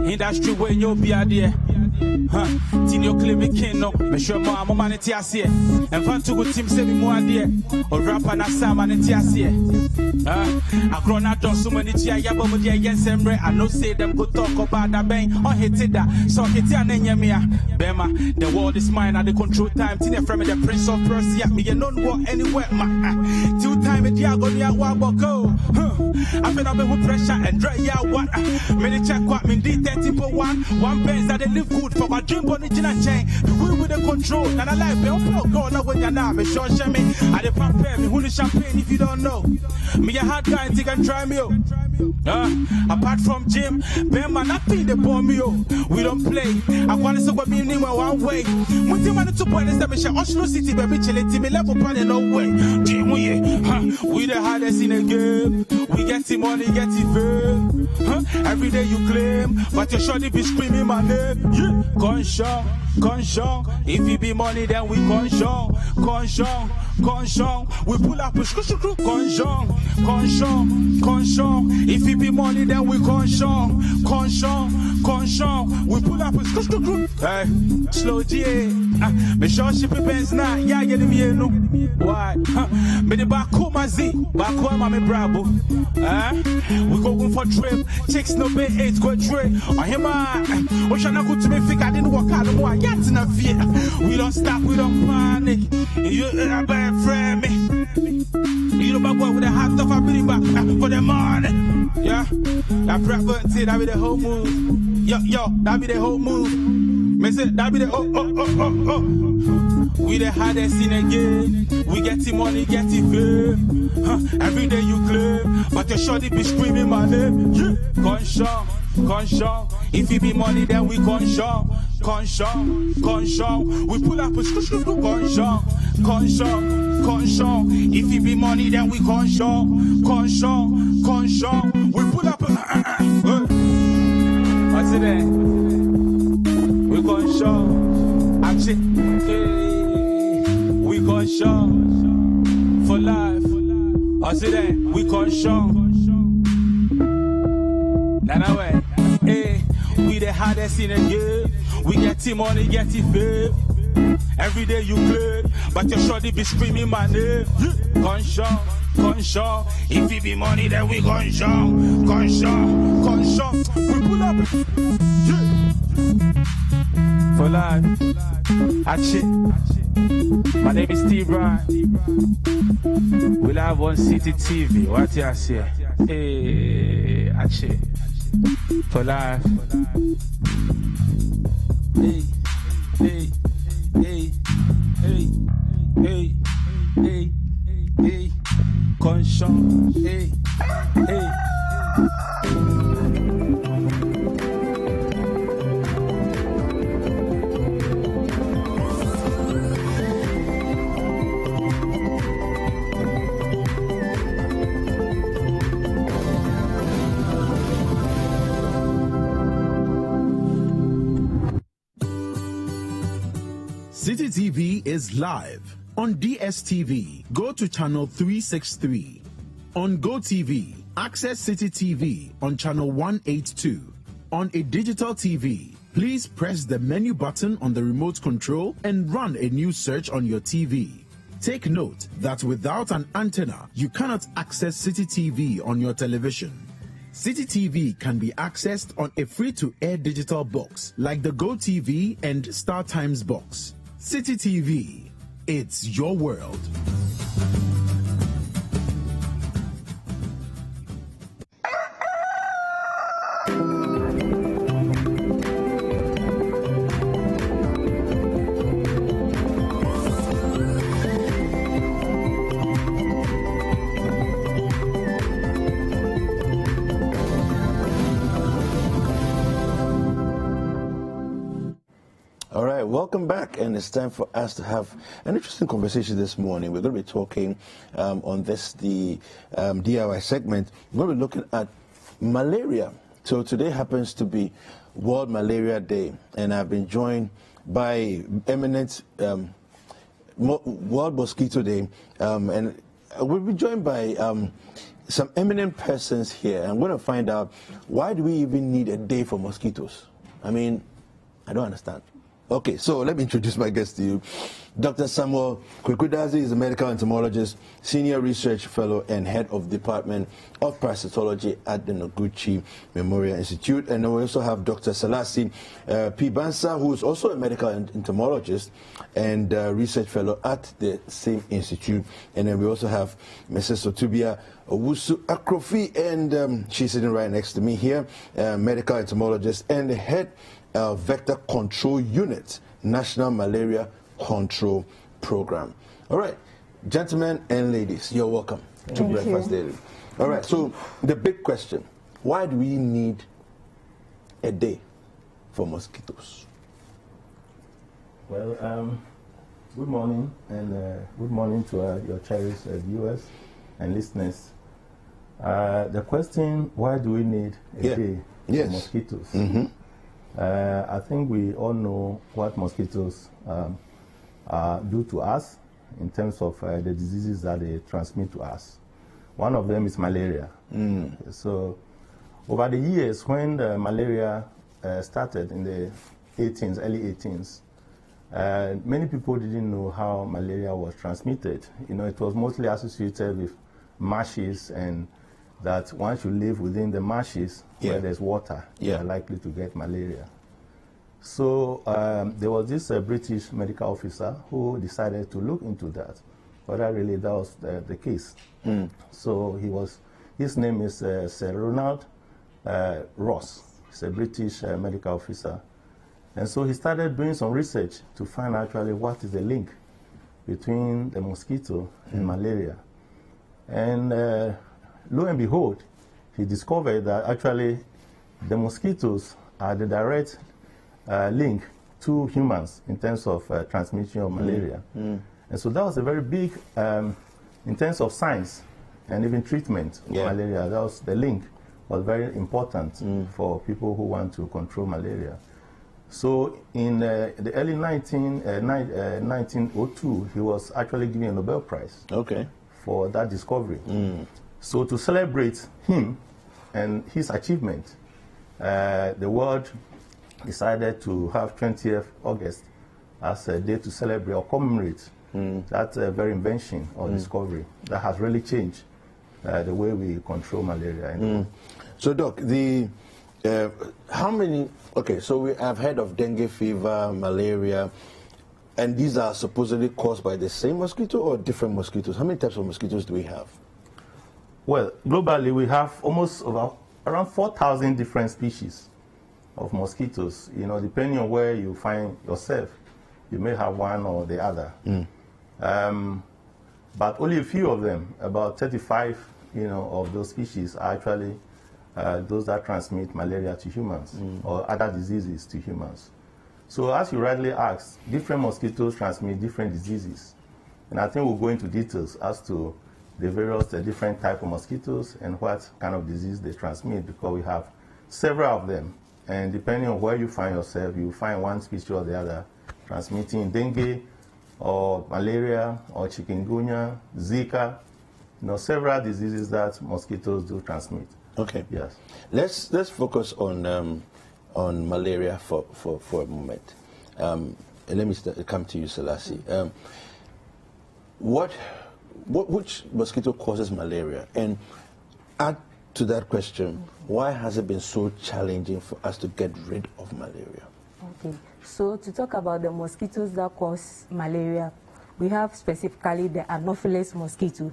Industry when you be a dear. Tinio Clinic Kino, Monsieur Mamma Manetiasia, and Van to good team saving more dear, or Rapper Nassam Manetiasia. A grown out on so many Yabba against Emre, and no say them go talk about that bang or hit it that. So Kitian and Yamia, Bema, the world is mine at the control time. Tina from the Prince of Persia, me and none walk anywhere. 2 times a Diago, go. I've been up with pressure and dry out what many check what me did 30.1 pence that they live good for my dream on the chain. The way with the control, and I like me, go now when you're now, me sure me. I the prepare me, who the champagne if you don't know. Me a hard guy, think and try me. Apart from Jim, Bema, nothing they pour me. We don't play. I want to say what me anywhere one way. When you want to point is that me share Oslo City, baby, chilling me level plan no way. Jim, we the hardest in the game. We get the money, get the fame. Every day you claim, but you surely be screaming my name. Yeah. Conscience. If it be money, then we conscience. We pull up with conscience. If it be money, then we conscience. We pull up up a slow G. Me sure she prevents now. Yeah, get me no. Why? Me the Bakuma Z, Bakuma me bravo. We going for trip. Chicks no be 8 go trip. I hear my. What shall I go to me? Think I didn't work out the more. Yet in a fear. We don't stop. We don't panic. You a bad friend me. You know boy with a hot stuff. I bring back for the morning. Yeah, that proper until that be the whole move. Yo, that be the whole move. Me say that be the oh. We the hardest in the game. We get the money, get the fame. Every day you claim, but your shorty be screaming my name. Yeah, conscious. If it be money, then we conscious. We pull up a conscious. If it be money, then we conscious. We pull up a what's it there? We conscious. We conscious for life. What's it there? We conscious. Nah, way. Hey, we the hardest in the game. We get the money, get the fame. Every day you play, but your shorty be screaming my name. Conscious. If it be money, then we conscious. We pull up. Yeah. For life. Achie. My name is Steve Ryan. We'll have one City TV. What you say? Hey, Achie. For life. Hey. Conscious. Hey. City TV is live on DSTV. Go to channel 363. On GoTV, access City TV on channel 182. On a digital TV, please press the menu button on the remote control and run a new search on your TV. Take note that without an antenna, you cannot access City TV on your television. City TV can be accessed on a free-to-air digital box like the GoTV and StarTimes box. City TV, it's your world. Welcome back, and it's time for us to have an interesting conversation this morning. We're going to be talking on the DIY segment. We're going to be looking at malaria. So today happens to be World Malaria Day, and I've been joined by eminent World Mosquito Day, and we'll be joined by some eminent persons here. I'm going to find out, why do we even need a day for mosquitoes? I mean, I don't understand. Okay, so let me introduce my guest to you. Dr. Samuel Kwekudazi is a medical entomologist, senior research fellow, and head of Department of Parasitology at the Noguchi Memorial Institute. And then we also have Dr. Selassie P. Bansa, who is also a medical entomologist and research fellow at the same institute. And then we also have Mrs. Otubia Owusu Akrofi, and she's sitting right next to me here, medical entomologist and the head Vector Control Unit, National Malaria Control Program. All right, gentlemen and ladies, you're welcome to Breakfast Daily. All right, so the big question, why do we need a day for mosquitoes? Well, good morning, and good morning to your cherished viewers and listeners. The question, why do we need a day for mosquitoes? Mm-hmm. I think we all know what mosquitoes do to us in terms of the diseases that they transmit to us. One of them is malaria. So over the years, when the malaria started in the 18s, early 18s. Many people didn't know how malaria was transmitted. You know, it was mostly associated with marshes, and that once you live within the marshes where there's water, you are likely to get malaria. So there was this British medical officer who decided to look into that, whether really that was the case. So his name is Sir Ronald Ross. He's a British medical officer. And so he started doing some research to find actually what is the link between the mosquito and malaria. And lo and behold, he discovered that actually the mosquitoes are the direct link to humans in terms of transmission of malaria. And so that was a very big, in terms of science and even treatment of malaria, that was the link was very important for people who want to control malaria. So in the early 1902, he was actually given a Nobel Prize for that discovery. So to celebrate him and his achievement, the world decided to have 20th August as a day to celebrate or commemorate that very invention or discovery that has really changed the way we control malaria. So, Doc, how many, so we have heard of dengue fever, malaria, and these are supposedly caused by the same mosquito or different mosquitoes? How many types of mosquitoes do we have? Well, globally, we have around 4,000 different species of mosquitoes. You know, depending on where you find yourself, you may have one or the other. But only a few of them, about 35, of those species are actually those that transmit malaria to humans or other diseases to humans. So as you rightly asked, different mosquitoes transmit different diseases. And I think we'll go into details as to the various different types of mosquitoes and what kind of disease they transmit, because we have several of them. And depending on where you find yourself, you find one species or the other transmitting dengue or malaria or chikungunya, Zika, several diseases that mosquitoes do transmit. Okay. Yes. Let's focus on malaria for a moment. And let me come to you, Selassie. Which mosquito causes malaria? And add to that question, why has it been so challenging for us to get rid of malaria? Okay. So to talk about the mosquitoes that cause malaria, we have specifically the Anopheles mosquito.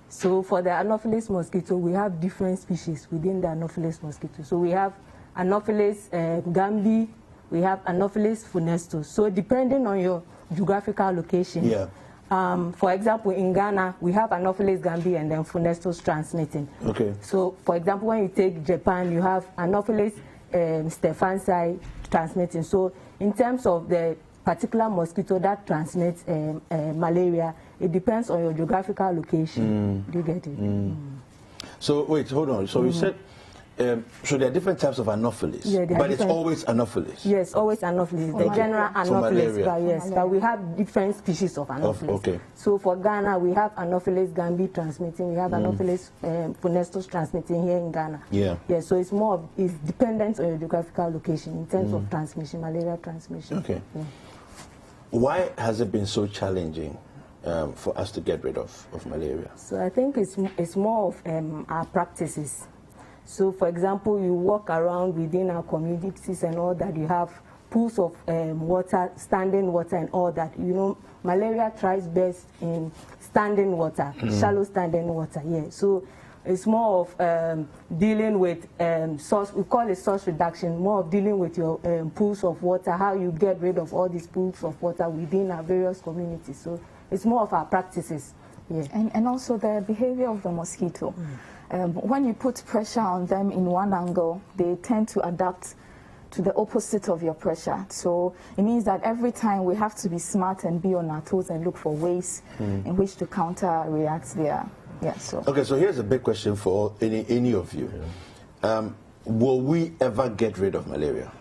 So for the Anopheles mosquito, we have different species within the Anopheles mosquito. So we have Anopheles gambii, we have Anopheles funestus. So depending on your geographical location, for example, in Ghana, we have Anopheles gambii and then funestus transmitting. Okay. So for example, when you take Japan, you have Anopheles stefansi transmitting. So in terms of the particular mosquito that transmits malaria, it depends on your geographical location. Do you get it? So wait, hold on. So you said, so there are different types of Anopheles, but it's always Anopheles. Yes, always Anopheles. The general Anopheles, but yes, but we have different species of Anopheles. Okay. So for Ghana, we have Anopheles gambii transmitting. We have Anopheles funestus transmitting here in Ghana. Yeah. So it's it's dependent on your geographical location in terms of transmission, malaria transmission. Okay. Why has it been so challenging for us to get rid of malaria? So I think it's more of our practices. So for example, you walk around within our communities and all that, you have pools of water, standing water and all that. Malaria thrives best in standing water, shallow standing water, So it's more of dealing with source, we call it source reduction, more of dealing with your pools of water, how you get rid of all these pools of water within our various communities. So it's more of our practices. And also the behavior of the mosquito. When you put pressure on them in one angle, they tend to adapt to the opposite of your pressure. So it means that every time we have to be smart and be on our toes and look for ways in which to counter-react there. Okay, so here's a big question for any of you. Will we ever get rid of malaria?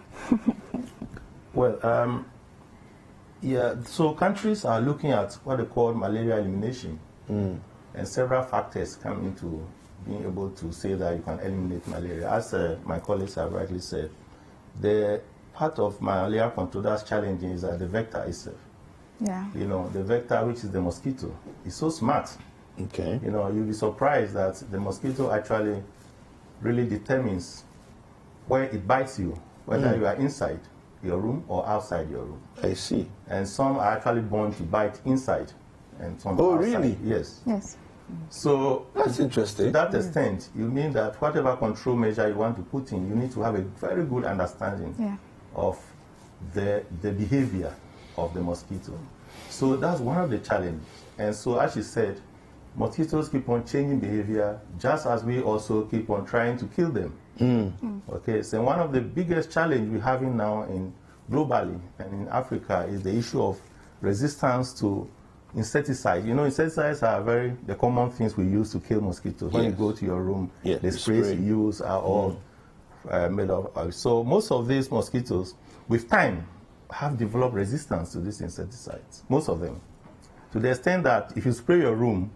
Well, so countries are looking at what they call malaria elimination. And several factors come into being able to say that you can eliminate malaria. As my colleagues have rightly said, the part of malaria control that's challenging is that the vector itself. Yeah. You know, the vector, which is the mosquito, is so smart. Okay. You know, you'll be surprised that the mosquito actually really determines where it bites you, whether you are inside your room or outside your room. I see. And some are actually born to bite inside, and some Oh, outside. really? Yes. Yes. So that's interesting. To that extent, you mean that whatever control measure you want to put in, you need to have a very good understanding of the behavior of the mosquito. So that's one of the challenges. And so, as she said, mosquitoes keep on changing behavior, just as we also keep on trying to kill them. Okay, so one of the biggest challenges we're having now globally and in Africa is the issue of resistance to insecticides. You know, insecticides are the common things we use to kill mosquitoes. When you go to your room, the sprays you use are all made of oil. So most of these mosquitoes, with time, have developed resistance to these insecticides. Most of them. To the extent that if you spray your room,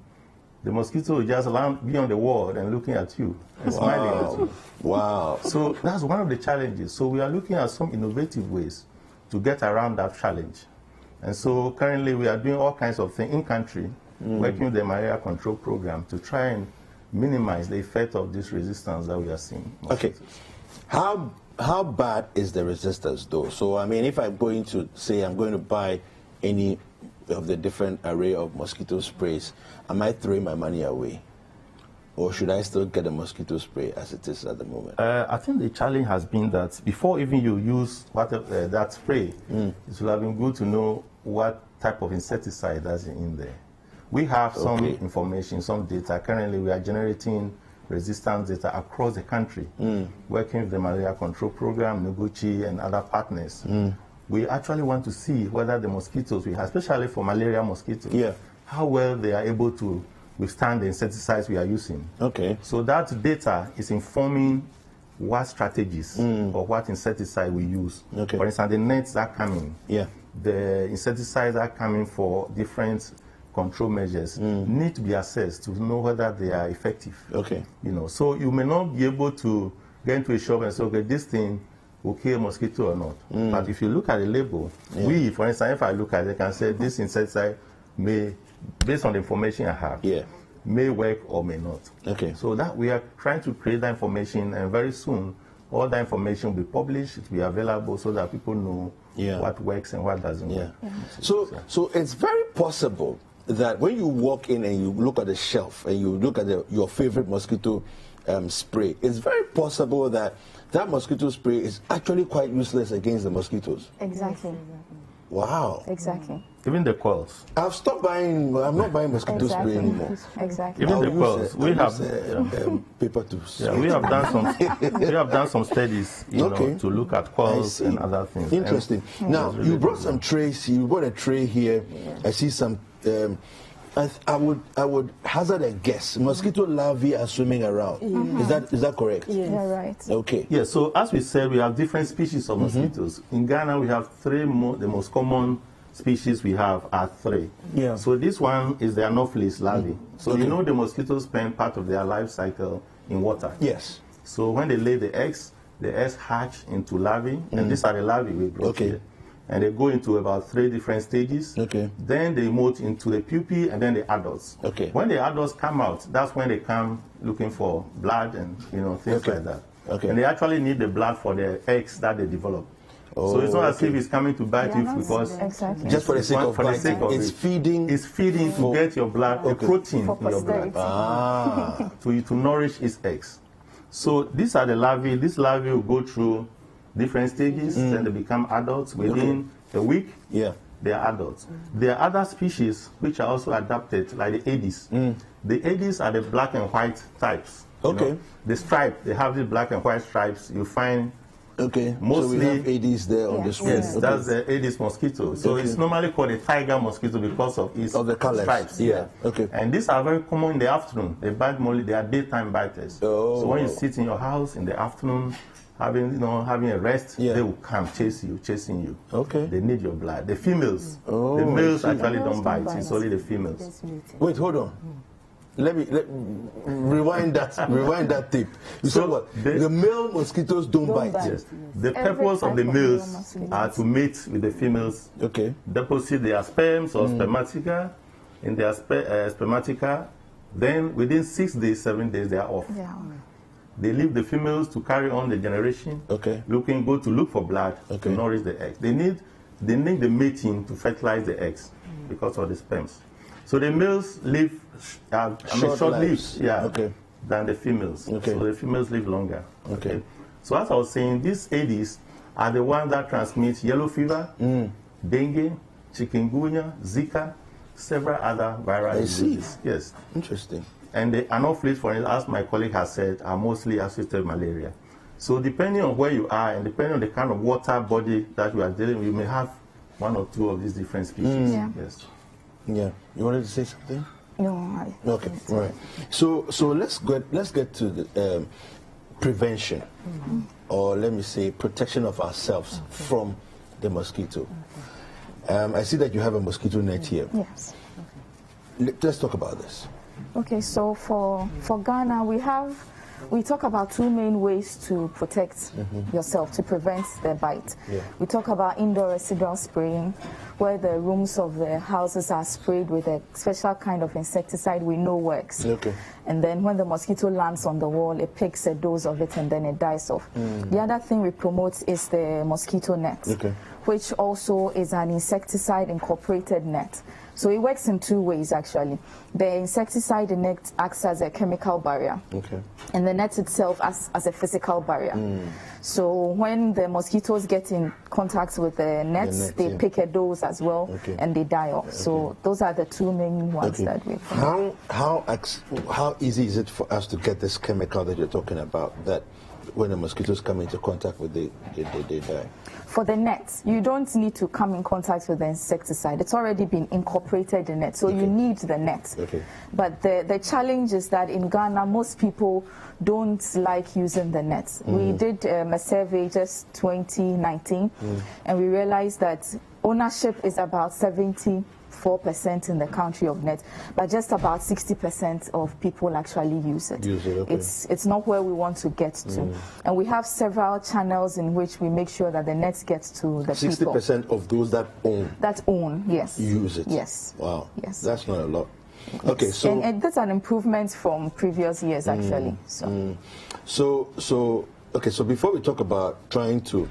the mosquito will just be on the wall and looking at you and smiling at you. Wow. So that's one of the challenges. So we are looking at some innovative ways to get around that challenge. And so currently we are doing all kinds of things in country, working with the malaria control program to try and minimize the effect of this resistance that we are seeing. Okay. How bad is the resistance though? So I mean, if I'm going to say I'm going to buy any of the different array of mosquito sprays, am I throwing my money away? Or should I still get a mosquito spray as it is at the moment? I think the challenge has been that before even you use that spray, it would have been good to know what type of insecticide that's in there. We have some information, some data. Currently, we are generating resistance data across the country, working with the malaria control program, Noguchi, and other partners. We actually want to see whether the mosquitoes we have, especially for malaria mosquitoes, how well they are able to withstand the insecticides we are using. Okay. So that data is informing what strategies or what insecticide we use. Okay. For instance, the nets are coming. Yeah. The insecticides are coming for different control measures need to be assessed to know whether they are effective. Okay. You know, so you may not be able to get into a shop and say, okay, this thing will kill mosquito or not. But if you look at the label, for instance, if I look at it, I can say this insecticide may, based on the information I have, may work or may not. Okay. So that we are trying to create that information, and very soon all that information will be published, it will be available so that people know what works and what doesn't work. So it's very possible that when you walk in and you look at the shelf and you look at your favorite mosquito spray, it's very possible that that mosquito spray is actually quite useless against the mosquitoes. Exactly. Wow. Exactly. Even the coils. I've stopped buying, I'm not buying mosquito spray anymore. Exactly. Even the coils. We have paper tools. Yeah, we have done some studies, you know, to look at coils and other things. Interesting. Now, you brought some trays. You brought a tray here. I see some. I would hazard a guess. Mosquito larvae are swimming around. Is that correct? Yes. Yeah, right. Okay. Yeah. So as we said, we have different species of mosquitoes. In Ghana, we have three. The most common species we have are three. Yeah. So this one is the Anopheles larvae. So you know the mosquitoes spend part of their life cycle in water. Yes. So when they lay the eggs hatch into larvae, and these are the larvae we brought here. And they go into about 3 different stages. Okay. Then they move into the pupae and then the adults. Okay. When the adults come out, that's when they come looking for blood and things like that. Okay. And they actually need the blood for the eggs that they develop. So it's not as if it's coming to bite you because just for the sake of biting. It's feeding. It's feeding to get your blood, the protein in your blood, to nourish its eggs. So these are the larvae. These larvae will go through different stages, then they become adults within a week. Yeah, they are adults. There are other species which are also adapted, like the Aedes. The Aedes are the black and white types. Okay. The stripe, they have the black and white stripes. You find mostly so we have Aedes there on the screen. Yes, that's the Aedes mosquito. So it's normally called a tiger mosquito because of its the colors. Stripes. Yeah. Okay. And these are very common in the afternoon. They bite mostly. They are daytime biters. So when you sit in your house in the afternoon, having a rest, they will come chasing you. Okay. They need your blood. The females, the males actually don't bite. It's only the females. Wait, hold on. rewind that tape. You said what? The male mosquitoes don't bite. Yes. The purpose of the males are to mate with the females. Okay. Deposit their sperms or spermatica in their spermatica. Then within 6 days, 7 days, they are off. Yeah. They leave the females to carry on the generation. Okay. Go to look for blood to nourish the eggs. They need the mating to fertilize the eggs because of the sperms. So the males live short lives, than the females. Okay. So the females live longer. Okay. So as I was saying, these Aedes are the ones that transmit yellow fever, dengue, chikungunya, Zika, several other viral diseases. Yes. Interesting. And the anopheles, for instance, as my colleague has said, are mostly associated with malaria. So depending on where you are and depending on the kind of water body that you are dealing with, you may have one or two of these different species. Yes. Yeah. You wanted to say something? No. Okay. All right. So let's get to the prevention, or let me say protection of ourselves from the mosquito. I see that you have a mosquito net here. Yes. Let's talk about this. Okay, so for Ghana, we talk about two main ways to protect yourself, to prevent the bite. Yeah. We talk about indoor residual spraying, where the rooms of the houses are sprayed with a special kind of insecticide we know works. Okay. And then when the mosquito lands on the wall, it picks a dose of it and then it dies off. The other thing we promote is the mosquito net, which also is an insecticide incorporated net. So it works in two ways, actually. The insecticide net acts as a chemical barrier, and the net itself as a physical barrier. So when the mosquitoes get in contact with the nets, they pick a dose as well, and they die off. So those are the two main ones that we promote. How easy is it for us to get this chemical that you're talking about, that when the mosquitoes come into contact with they die? For the net, you don't need to come in contact with the insecticide. It's already been incorporated in it, so you need the net. But the challenge is that in Ghana, most people don't like using the net. We did a survey just 2019, and we realized that ownership is about 74% in the country of net, but just about 60% of people actually use it. It's not where we want to get to. And we have several channels in which we make sure that the net gets to the 60% people. 60% of those that own yes. use it. Yes. Wow. Yes. That's not a lot. Okay, so and that's an improvement from previous years, actually. So before we talk about trying to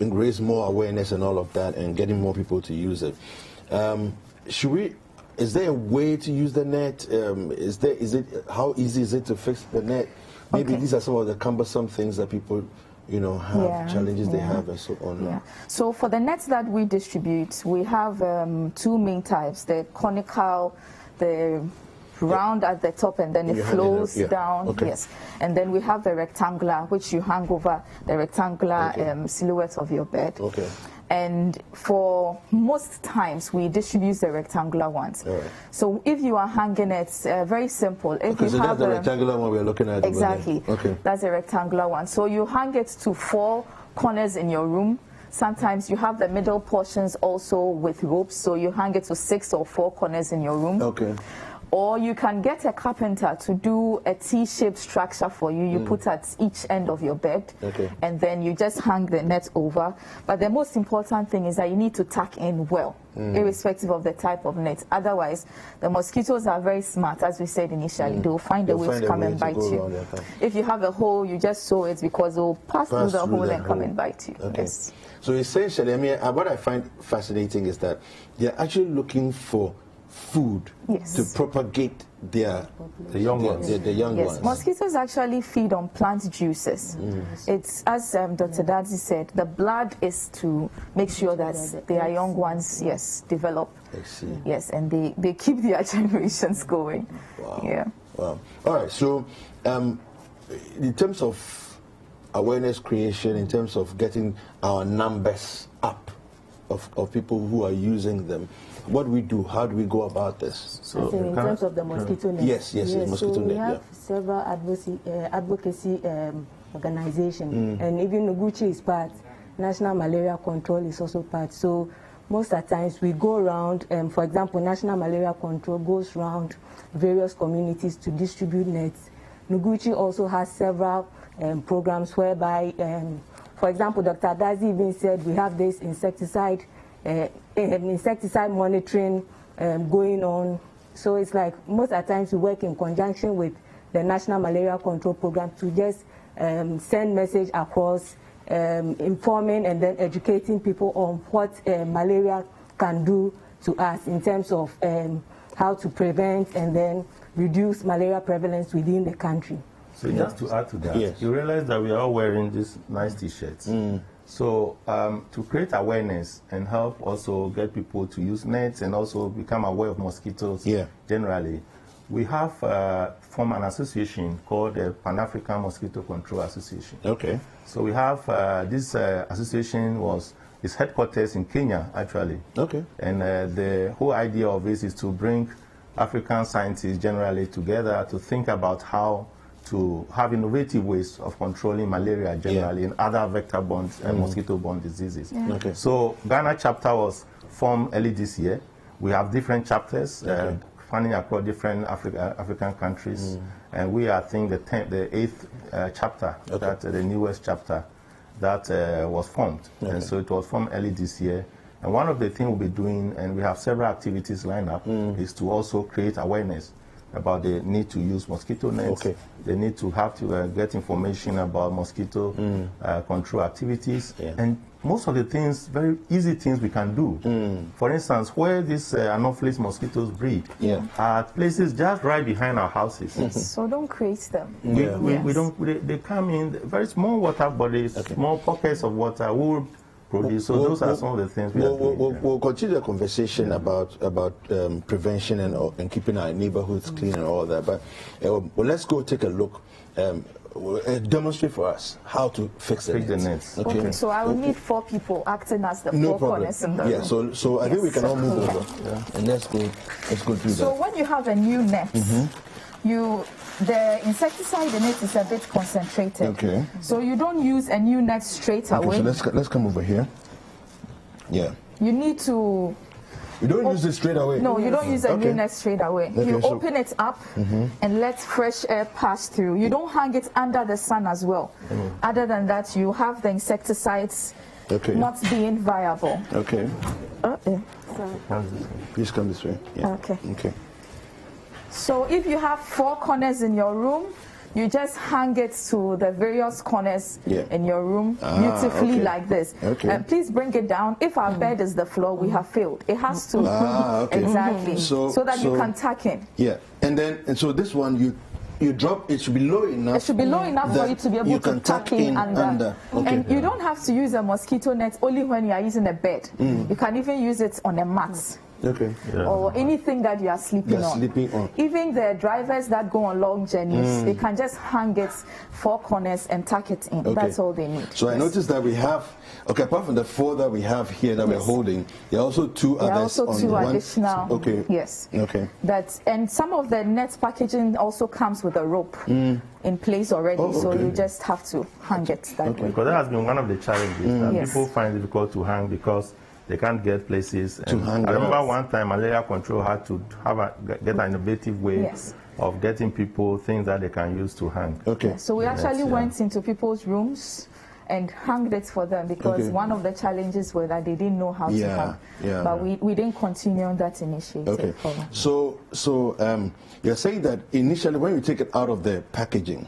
raise more awareness and all of that and getting more people to use it, is there a way to use the net? How easy is it to fix the net? Maybe these are some of the cumbersome things that people have, challenges they have and so on. So for the nets that we distribute, we have two main types: the conical, the round at the top, and then it flows down. Yes. And then we have the rectangular, which you hang over the rectangular silhouette of your bed. And for most times, we distribute the rectangular ones. So if you are hanging it, very simple. If you so have that's the rectangular one we're looking at. Exactly. That's a rectangular one. So you hang it to 4 corners in your room. Sometimes you have the middle portions also with ropes, so you hang it to 6 or 4 corners in your room. Or you can get a carpenter to do a T-shaped structure for you. You put at each end of your bed, and then you just hang the net over. But the most important thing is that you need to tuck in well, irrespective of the type of net. Otherwise, the mosquitoes are very smart, as we said initially. They will find a way to come and bite you. If you have a hole, you just sew it because they will pass through the hole and come and bite you. Yes. So essentially, I mean, what I find fascinating is that they're actually looking for food to propagate the young ones. Mosquitoes actually feed on plant juices. It's, as Dr. Dadzi said, the blood is to make sure that their young ones, develop. Yes, and they keep their generations going. Wow. All right, so in terms of awareness creation, in terms of getting our numbers up of people who are using them, what do we do? How do we go about this? So in terms of the mosquito net. Yes, mosquito so net. We have several advocacy organizations, and even Noguchi is part. National Malaria Control is also part. So most of the times we go around, for example, National Malaria Control goes around various communities to distribute nets. Noguchi also has several programs whereby, for example, Dr. Adazi even said we have this insecticide monitoring going on. So it's like most of the times we work in conjunction with the National Malaria Control Program to just send message across, informing and then educating people on what malaria can do to us in terms of how to prevent and then reduce malaria prevalence within the country. So just to add to that, yes. You realize that we are all wearing these nice t-shirts. So to create awareness and help also get people to use nets and also become aware of mosquitoes generally, we have formed an association called the Pan-African Mosquito Control Association. Okay. So we have this association is headquarters in Kenya, actually. Okay. And the whole idea of this is to bring African scientists generally together to think about how to have innovative ways of controlling malaria generally and other vector-borne and mosquito-borne diseases. Okay. So Ghana chapter was formed early this year. We have different chapters spanning across different African countries, and we are, I think, the 8th chapter, that the newest chapter that was formed. And so it was formed early this year. And one of the things we'll be doing, and we have several activities lined up, is to also create awareness about the need to use mosquito nets. The need to have to get information about mosquito control activities. And most of the things, very easy things we can do. For instance, where these Anopheles mosquitoes breed are places just right behind our houses. So don't create them. We don't. They come in very small water bodies, small pockets of water. We'll produce. So those are some of the things we are doing. We'll continue the conversation about prevention and keeping our neighborhoods clean and all that. But let's go take a look. Demonstrate for us how to fix the nets. Okay, so I will need 4 people acting as the no 4 problem. corners in the room. So I think we can all move over. And let's go through that. So when you have a new net, the insecticide in it is a bit concentrated. Okay. So you don't use a new net straight away. So let's come over here. Yeah. You need to. You don't use it straight away? No, you don't use a new net straight away. You open it up and let fresh air pass through. You don't hang it under the sun as well. Other than that, you have the insecticides not being viable. Okay. Please come this way. Yeah. Okay. So if you have 4 corners in your room, you just hang it to the various corners in your room beautifully like this. Please bring it down. If our bed is the floor, we have failed. It has to exactly so that you can tuck in. Yeah, and so this one you drop. It should be low enough. It should be low enough for you to be able to tuck in under. And you don't have to use a mosquito net only when you are using a bed. You can even use it on a mat. Or anything that you are sleeping on. Even the drivers that go on long journeys, they can just hang it 4 corners and tuck it in. That's all they need. So I noticed that we have, apart from the 4 that we have here that we're holding, there are also 2 others. There are also 2 additional. Yes. And some of the net packaging also comes with a rope in place already, so you just have to hang it that way. Because that has been one of the challenges that people find it difficult to hang because they can't get places to hang. I remember one time malaria control had to get an innovative way of getting people things that they can use to hang. So we actually went into people's rooms and hung it for them because one of the challenges was that they didn't know how to hang. But we didn't continue on that initiative. So you're saying that initially when you take it out of the packaging,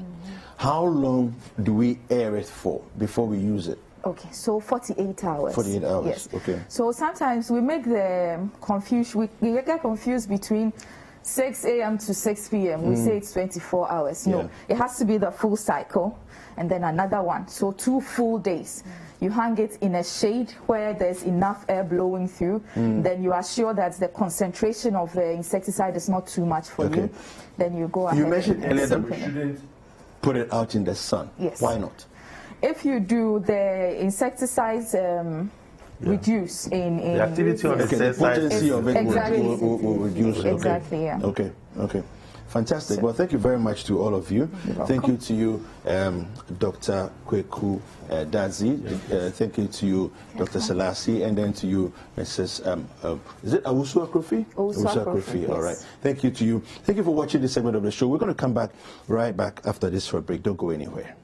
how long do we air it for before we use it? Okay, so 48 hours. 48 hours, yes. So sometimes we make the we get confused between 6 a.m. to 6 p.m. We say it's 24 hours. No, it has to be the full cycle and then another one. So 2 full days. You hang it in a shade where there's enough air blowing through. Then you are sure that the concentration of the insecticide is not too much for you. Then you go ahead. You mentioned earlier that we shouldn't put it out in the sun. Yes. Why not? If you do, the insecticides reduce in the activity of the potency of it will reduce. Exactly. Okay. Fantastic. Well, thank you very much to all of you. Thank you to you, Dr. Kwaku Dadzie. Thank you to you, Dr. Selassie, and then to you, Mrs. Is it Awusu Akrofi? Awusu Akrofi. All right. Thank you to you. Thank you for watching this segment of the show. We're going to come back right back after this short break. Don't go anywhere.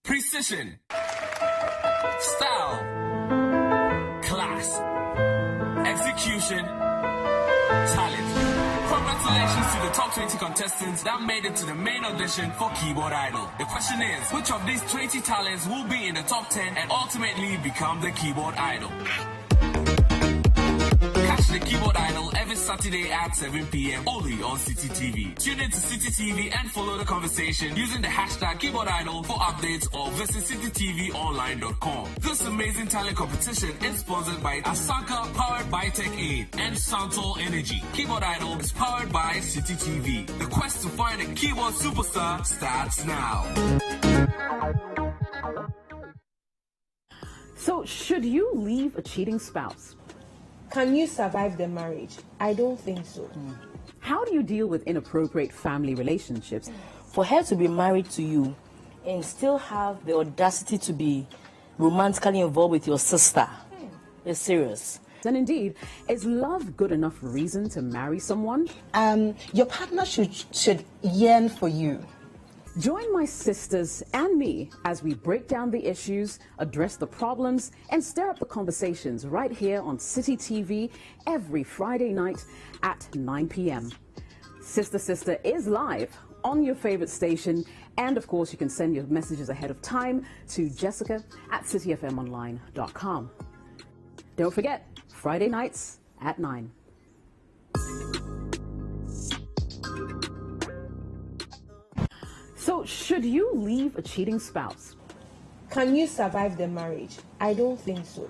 Precision, style, class, execution, talent. Congratulations to the top 20 contestants that made it to the main audition for Keyboard Idol. The question is, which of these 20 talents will be in the top 10 and ultimately become the Keyboard Idol? Catch the Keyboard Idol every Saturday at 7 p.m. only on City TV. Tune in to City TV and follow the conversation using the hashtag Keyboard Idol for updates or visit citytvonline.com. This amazing talent competition is sponsored by Asaka, powered by Tech Aid, and Santal Energy. Keyboard Idol is powered by City TV. The quest to find a keyboard superstar starts now. So, should you leave a cheating spouse? Can you survive the marriage? I don't think so. How do you deal with inappropriate family relationships? For her to be married to you and still have the audacity to be romantically involved with your sister is serious. And indeed, is love good enough reason to marry someone? Your partner should yearn for you. Join my sisters and me as we break down the issues, address the problems, and stir up the conversations right here on City TV every Friday night at 9 p.m. Sister Sister is live on your favorite station, and of course you can send your messages ahead of time to Jessica at cityfmonline.com. Don't forget, Friday nights at 9. So, should you leave a cheating spouse? Can you survive the marriage? I don't think so.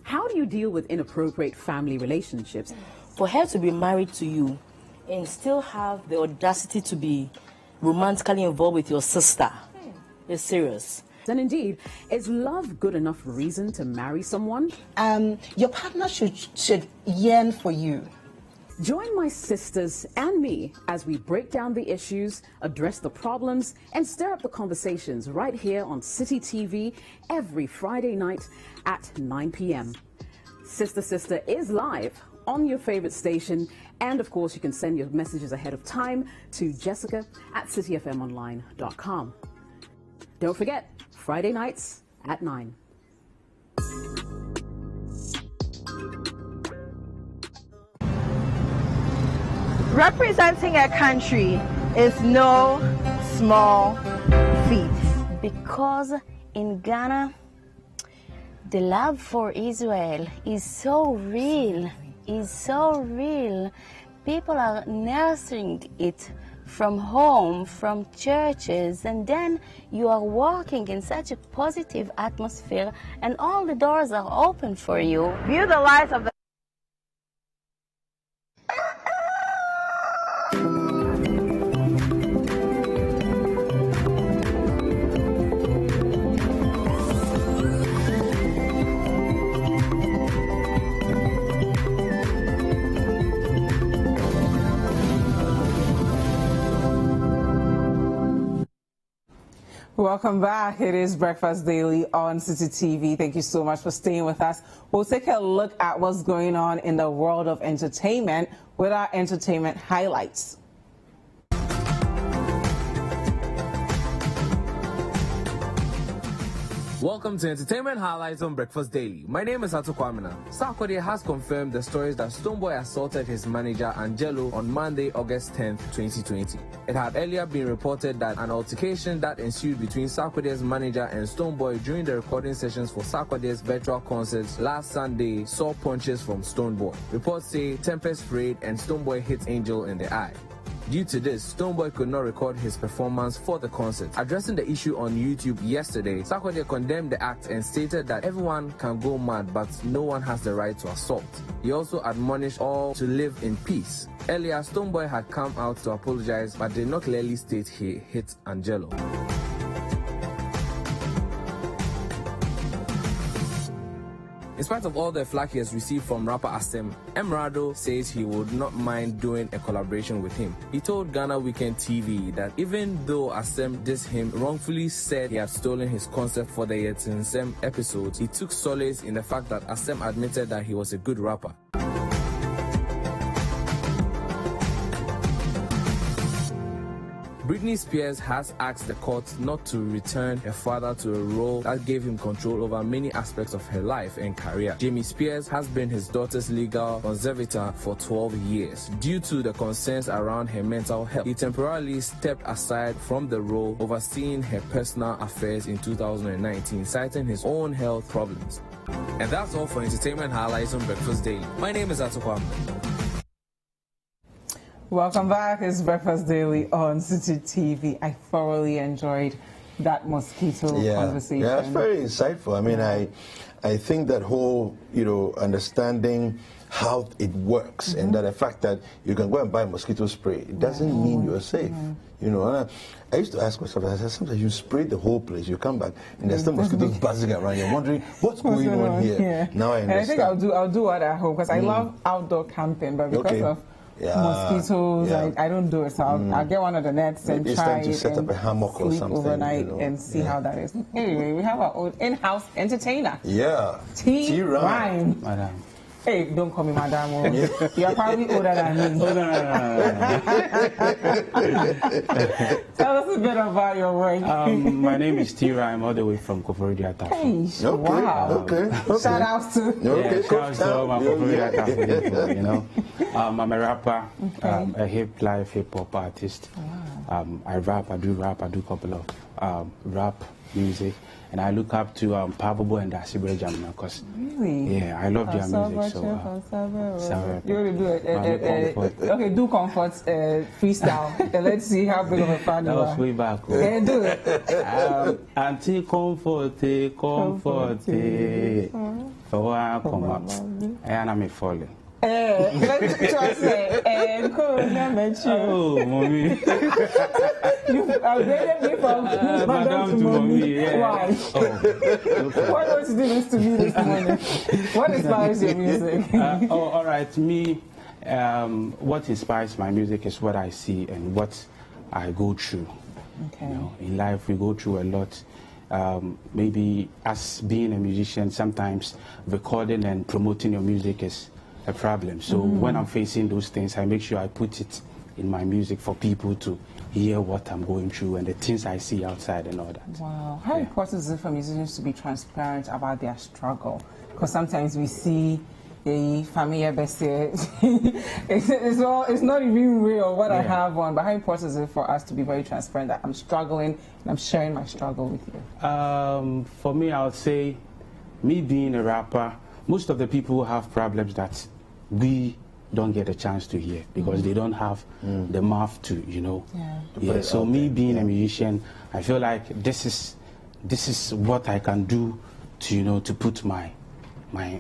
How do you deal with inappropriate family relationships? For her to be married to you and still have the audacity to be romantically involved with your sister is serious. And indeed, is love good enough reason to marry someone? Your partner should yearn for you. Join my sisters and me as we break down the issues, address the problems, and stir up the conversations right here on City TV every Friday night at 9 p.m. Sister Sister is live on your favorite station, and of course you can send your messages ahead of time to Jessica at cityfmonline.com. Don't forget, Friday nights at 9. Representing a country is no small feat. Because in Ghana, the love for Israel is so real, People are nursing it from home, from churches, and then you are walking in such a positive atmosphere and all the doors are open for you. View the lives of the Welcome back. It is Breakfast Daily on City TV. Thank you so much for staying with us. We'll take a look at what's going on in the world of entertainment with our entertainment highlights. Welcome to Entertainment Highlights on Breakfast Daily. My name is Akua. Sakyi has confirmed the stories that Stonebwoy assaulted his manager Angelo on Monday, August 10th, 2020. It had earlier been reported that an altercation that ensued between Sakyi's manager and Stonebwoy during the recording sessions for Sakyi's virtual concerts last Sunday saw punches from Stonebwoy. Reports say temper sprayed and Stonebwoy hit Angel in the eye. Due to this, Stonebwoy could not record his performance for the concert. Addressing the issue on YouTube yesterday, Sakyi condemned the act and stated that everyone can go mad, but no one has the right to assault. He also admonished all to live in peace. Earlier, Stonebwoy had come out to apologize, but did not clearly state he hit Angelo. In spite of all the flack he has received from rapper Asem, Emrado says he would not mind doing a collaboration with him. He told Ghana Weekend TV that even though Asem dissed him, wrongfully said he had stolen his concept for the Yetinsem episode, he took solace in the fact that Asem admitted that he was a good rapper. Britney Spears has asked the court not to return her father to a role that gave him control over many aspects of her life and career. Jamie Spears has been his daughter's legal conservator for 12 years. Due to the concerns around her mental health, he temporarily stepped aside from the role, overseeing her personal affairs in 2019, citing his own health problems. And that's all for entertainment highlights on Breakfast Daily. My name is Akua. Welcome back. It's Breakfast Daily on City TV. I thoroughly enjoyed that mosquito conversation. Yeah, it's very insightful. I mean, I think that whole, understanding how it works and that the fact that you can go and buy mosquito spray, it doesn't mean you're safe. And I used to ask myself, I said, sometimes you spray the whole place, you come back and there's still mosquitoes buzzing around. You're wondering what's going on here. Now I understand. And I think I'll do it at home because I love outdoor camping, but because of mosquitoes, I don't do it. So I'll get one of the nets and try to set up a hammock or something overnight and see how that is. Anyway, we have our own in-house entertainer. Yeah. T-Rhyme. Madam. Hey, don't call me madam. You're probably older than me. Tell us a bit about your work. My name is T-Rhyme, all the way from Koforidata. Hey, wow. Shout out to shout out to all my Koforidata people, I'm a rapper, a hip-hop artist. Wow. I do a couple of rap music. And I look up to Pablo and Dasibre Jamina because I love their music. So you want to do it? Okay, do Comfort freestyle. And let's see how big of a fan you are. That was way back. Do it. Auntie Comfort, for I come up, and I'm falling. Let's just say, oh, mommy. You upgraded me from madam to mommy. Why? Why don't you do this to me this morning? What inspires your music? All right. Me, what inspires my music is what I see and what I go through. Okay. In life, we go through a lot. Maybe as being a musician, sometimes recording and promoting your music is a problem. So when I'm facing those things, I make sure I put it in my music for people to hear what I'm going through and the things I see outside and all that. Wow. How important is it for musicians to be transparent about their struggle? Because sometimes we see a family it's not even real what I have on, but how important is it for us to be very transparent that I'm struggling and I'm sharing my struggle with you? For me, I would say, me being a rapper, most of the people who have problems that we don't get a chance to hear because they don't have the mouth to, So me being a musician, I feel like this is what I can do to, to put my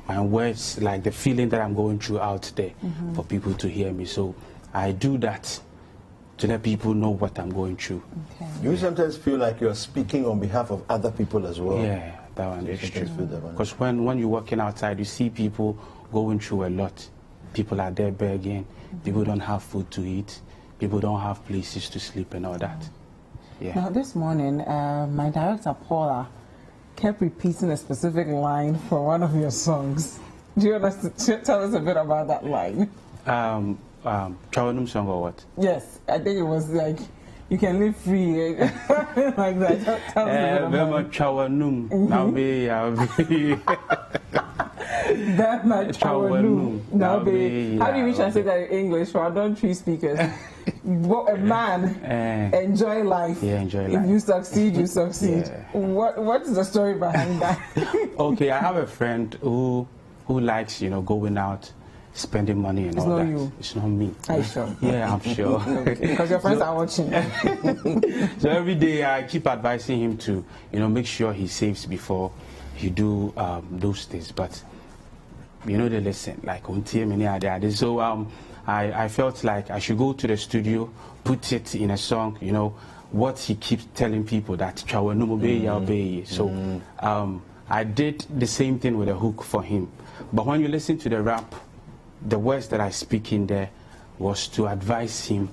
words, like the feeling that I'm going through out there for people to hear me. So I do that to let people know what I'm going through. Okay. You sometimes feel like you're speaking on behalf of other people as well. Yeah, that one is true. Because when you're walking outside, you see people going through a lot. People are there begging. People don't have food to eat. People don't have places to sleep and all that. Yeah. Now this morning, my director Paula kept repeating a specific line for one of your songs. Do you want to tell us a bit about that line? Chawanum song or what? Yes, I think it was like you can live free like that. Tell us a bit about Chawanum. Now be that my Chawanum. Now be. How do you translate that in English for our non-tree speakers? What a man enjoy life. Yeah, enjoy life. If you succeed, you succeed. Yeah. What's the story behind that? Okay, I have a friend who likes, going out spending money and it's all not that. You. It's not me. Are you sure? Yeah, I'm sure. Because your friends are watching. So every day I keep advising him to, make sure he saves before he do those things. But they listen, like so I felt like I should go to the studio, put it in a song, what he keeps telling people that so I did the same thing with a hook for him. But when you listen to the rap, the words that I speak in there was to advise him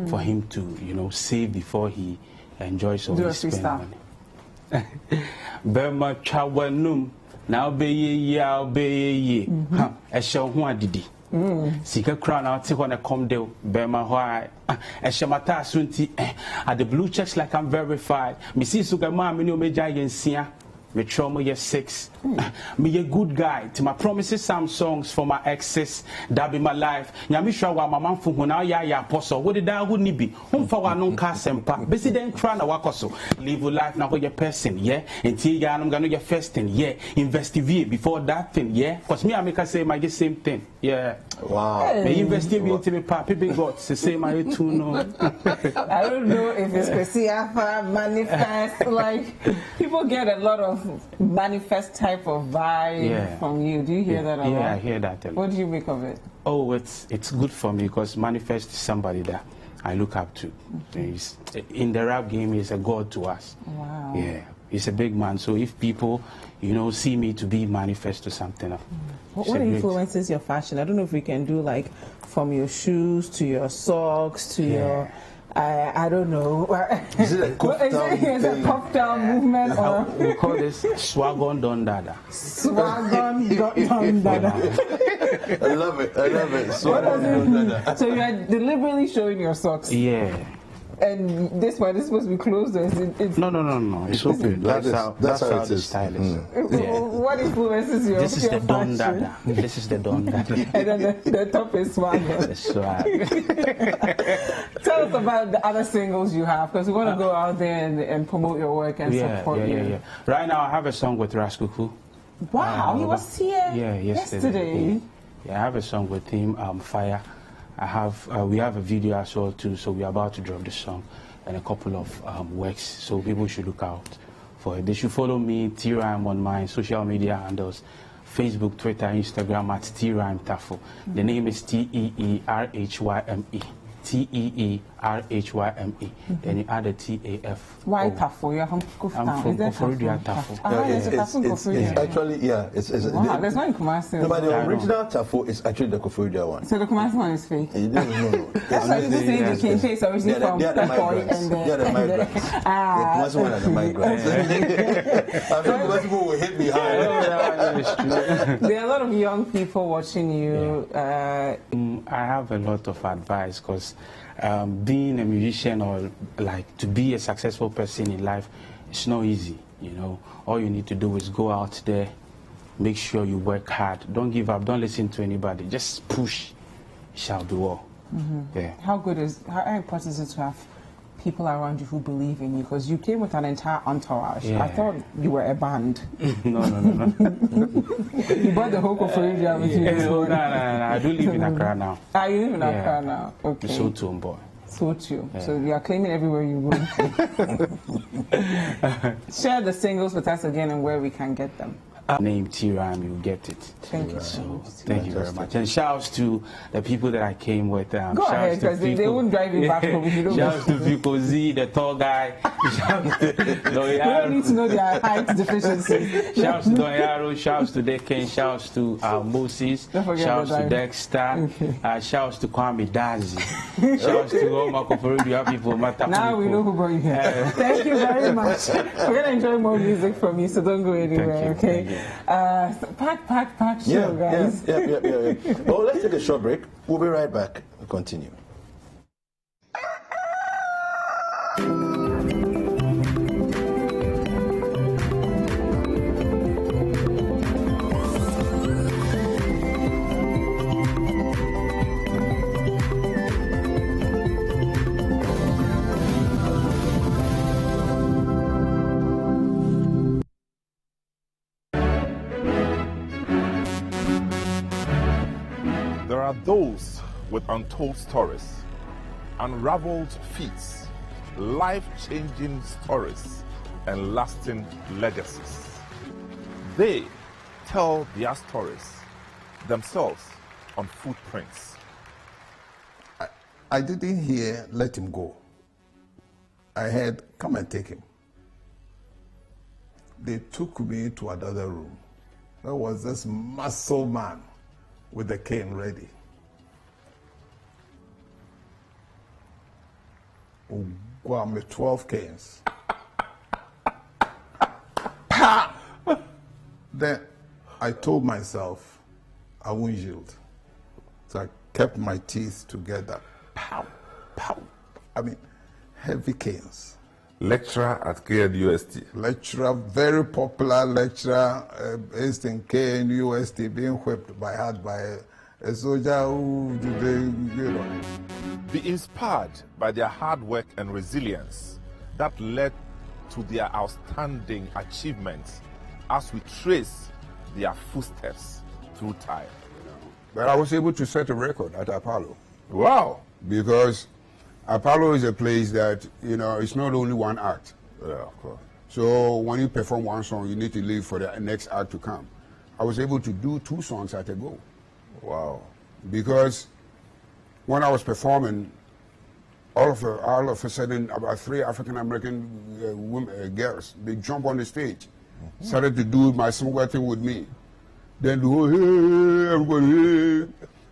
for him to, save before he enjoys or he spends money. Bema chawanum now be ye a show one didi. Sika crown out when I come there, Bema why a shamata sunti at the blue checks like I'm verified. Missy Sugama, Mino Meja me trauma year 6. Me a good guy to my promises, some songs for my exes. That be my life. Nyamisha wa mama fu huna ya apostle. What did I wouldn't be? Fa wa non ka sempa. Besi den try na wakoso. Live your life now for your person, yeah. Until ya I'm gonna your first thing, yeah. Investigate before that thing, yeah. Cause me I make say my same thing, yeah. Wow. Me investigate into me pa people got the same I too no. I don't know if it's Christiana manifest like people get a lot of manifest type of vibe from you. Do you hear that a lot? Yeah, I hear that a lot. What do you make of it? Oh, it's good for me because manifest is somebody that I look up to. He's, in the rap game, he's a god to us. Wow. Yeah, he's a big man. So if people, see me to be manifest to something. What influences your fashion? I don't know if we can do like from your shoes to your socks to your... I don't know. Is it a cuff down movement or we call this swagon don dada. Swagon don dada. I love it. Swagon don dada. So you are deliberately showing your socks. Yeah. And this one is supposed to be closed, or is it? No. It's open. That's how the style is. Yeah. What influences your? This is the don dada. This is the don dada. And then the top is swag. The swag. Tell us about the other singles you have, because we want to go out there and promote your work and support you. Yeah. Right now I have a song with Raskuku. Wow, he was here. Yesterday. Yeah, I have a song with him. Fire. We have a video as well too, so we're about to drop the song and a couple of works, so people should look out for it. They should follow me, T-Rhyme, on my social media handles, Facebook, Twitter, Instagram at T-Rhyme Tafo. The name is T-E-E-R-H-Y-M-E. T-E-E-R-H-Y-M-E. Then you add a T-A-F. Why Tafo? You're from Kuftown. I'm from Koforidua Tafo. It's actually, wow, there's one in Kumasi. No, but the original Tafo is actually the Koforidua one. So the Kumasi one is fake? No. That's why you just say the King Chase originally from Kakoi and the... They are the migrants. The Kumasi one are the migrants. I think most people will hit me high. There are a lot of young people watching you. I have a lot of advice because being a musician or like to be a successful person in life, it's not easy. All you need to do is go out there, make sure you work hard, don't give up, don't listen to anybody, just push, shall do all. Yeah. How important is it to have people around you who believe in you? Because you came with an entire entourage. I thought you were a band. No. You brought the whole Koforidua with you. No, I do live in Accra now. You live in Accra now? Okay. So too, boy. So too. Yeah. So you are claiming everywhere you go. Share the singles with us again and where we can get them. Name T-Rhyme, you get it. Thank you. So thank you very much. And shouts to the people that I came with. Go ahead, because they won't drive you back home if you don't. Shouts to Vico Z, the tall guy. We don't need to know their height deficiencies. Shouts to Don Yaro, shouts to Decken, shouts to Moses, shouts to Dexter, shouts to Kwame Dazi, shouts to all my Koforidua people. Now we know who brought you here. Thank you very much. We're going to enjoy more music from you, so don't go anywhere, okay? Pack show, guys. Yeah. Well, let's take a short break. We'll be right back. We'll continue. There are those with untold stories, unraveled feats, life-changing stories, and lasting legacies. They tell their stories themselves on footprints. I didn't hear let him go. I heard come and take him. They took me to another room. There was this muscle man with the cane ready. Go with 12 canes. Then I told myself I won't yield. So I kept my teeth together. Pow, pow. I mean, heavy canes. Lecturer at KNUST. Lecturer, very popular lecturer, based in KNUST, being whipped by heart by a soldier who, you know. Be inspired by their hard work and resilience that led to their outstanding achievements as we trace their footsteps through time. But I was able to set a record at Apollo. Wow! Because Apollo is a place that, you know, it's not only one act. Yeah, of course. So when you perform one song, you need to leave for the next act to come. I was able to do 2 songs at a go. Wow. Because when I was performing, all of a sudden, about 3 African-American girls, they jump on the stage, started to do my song thing with me. Then the whole, hey, everybody, hey.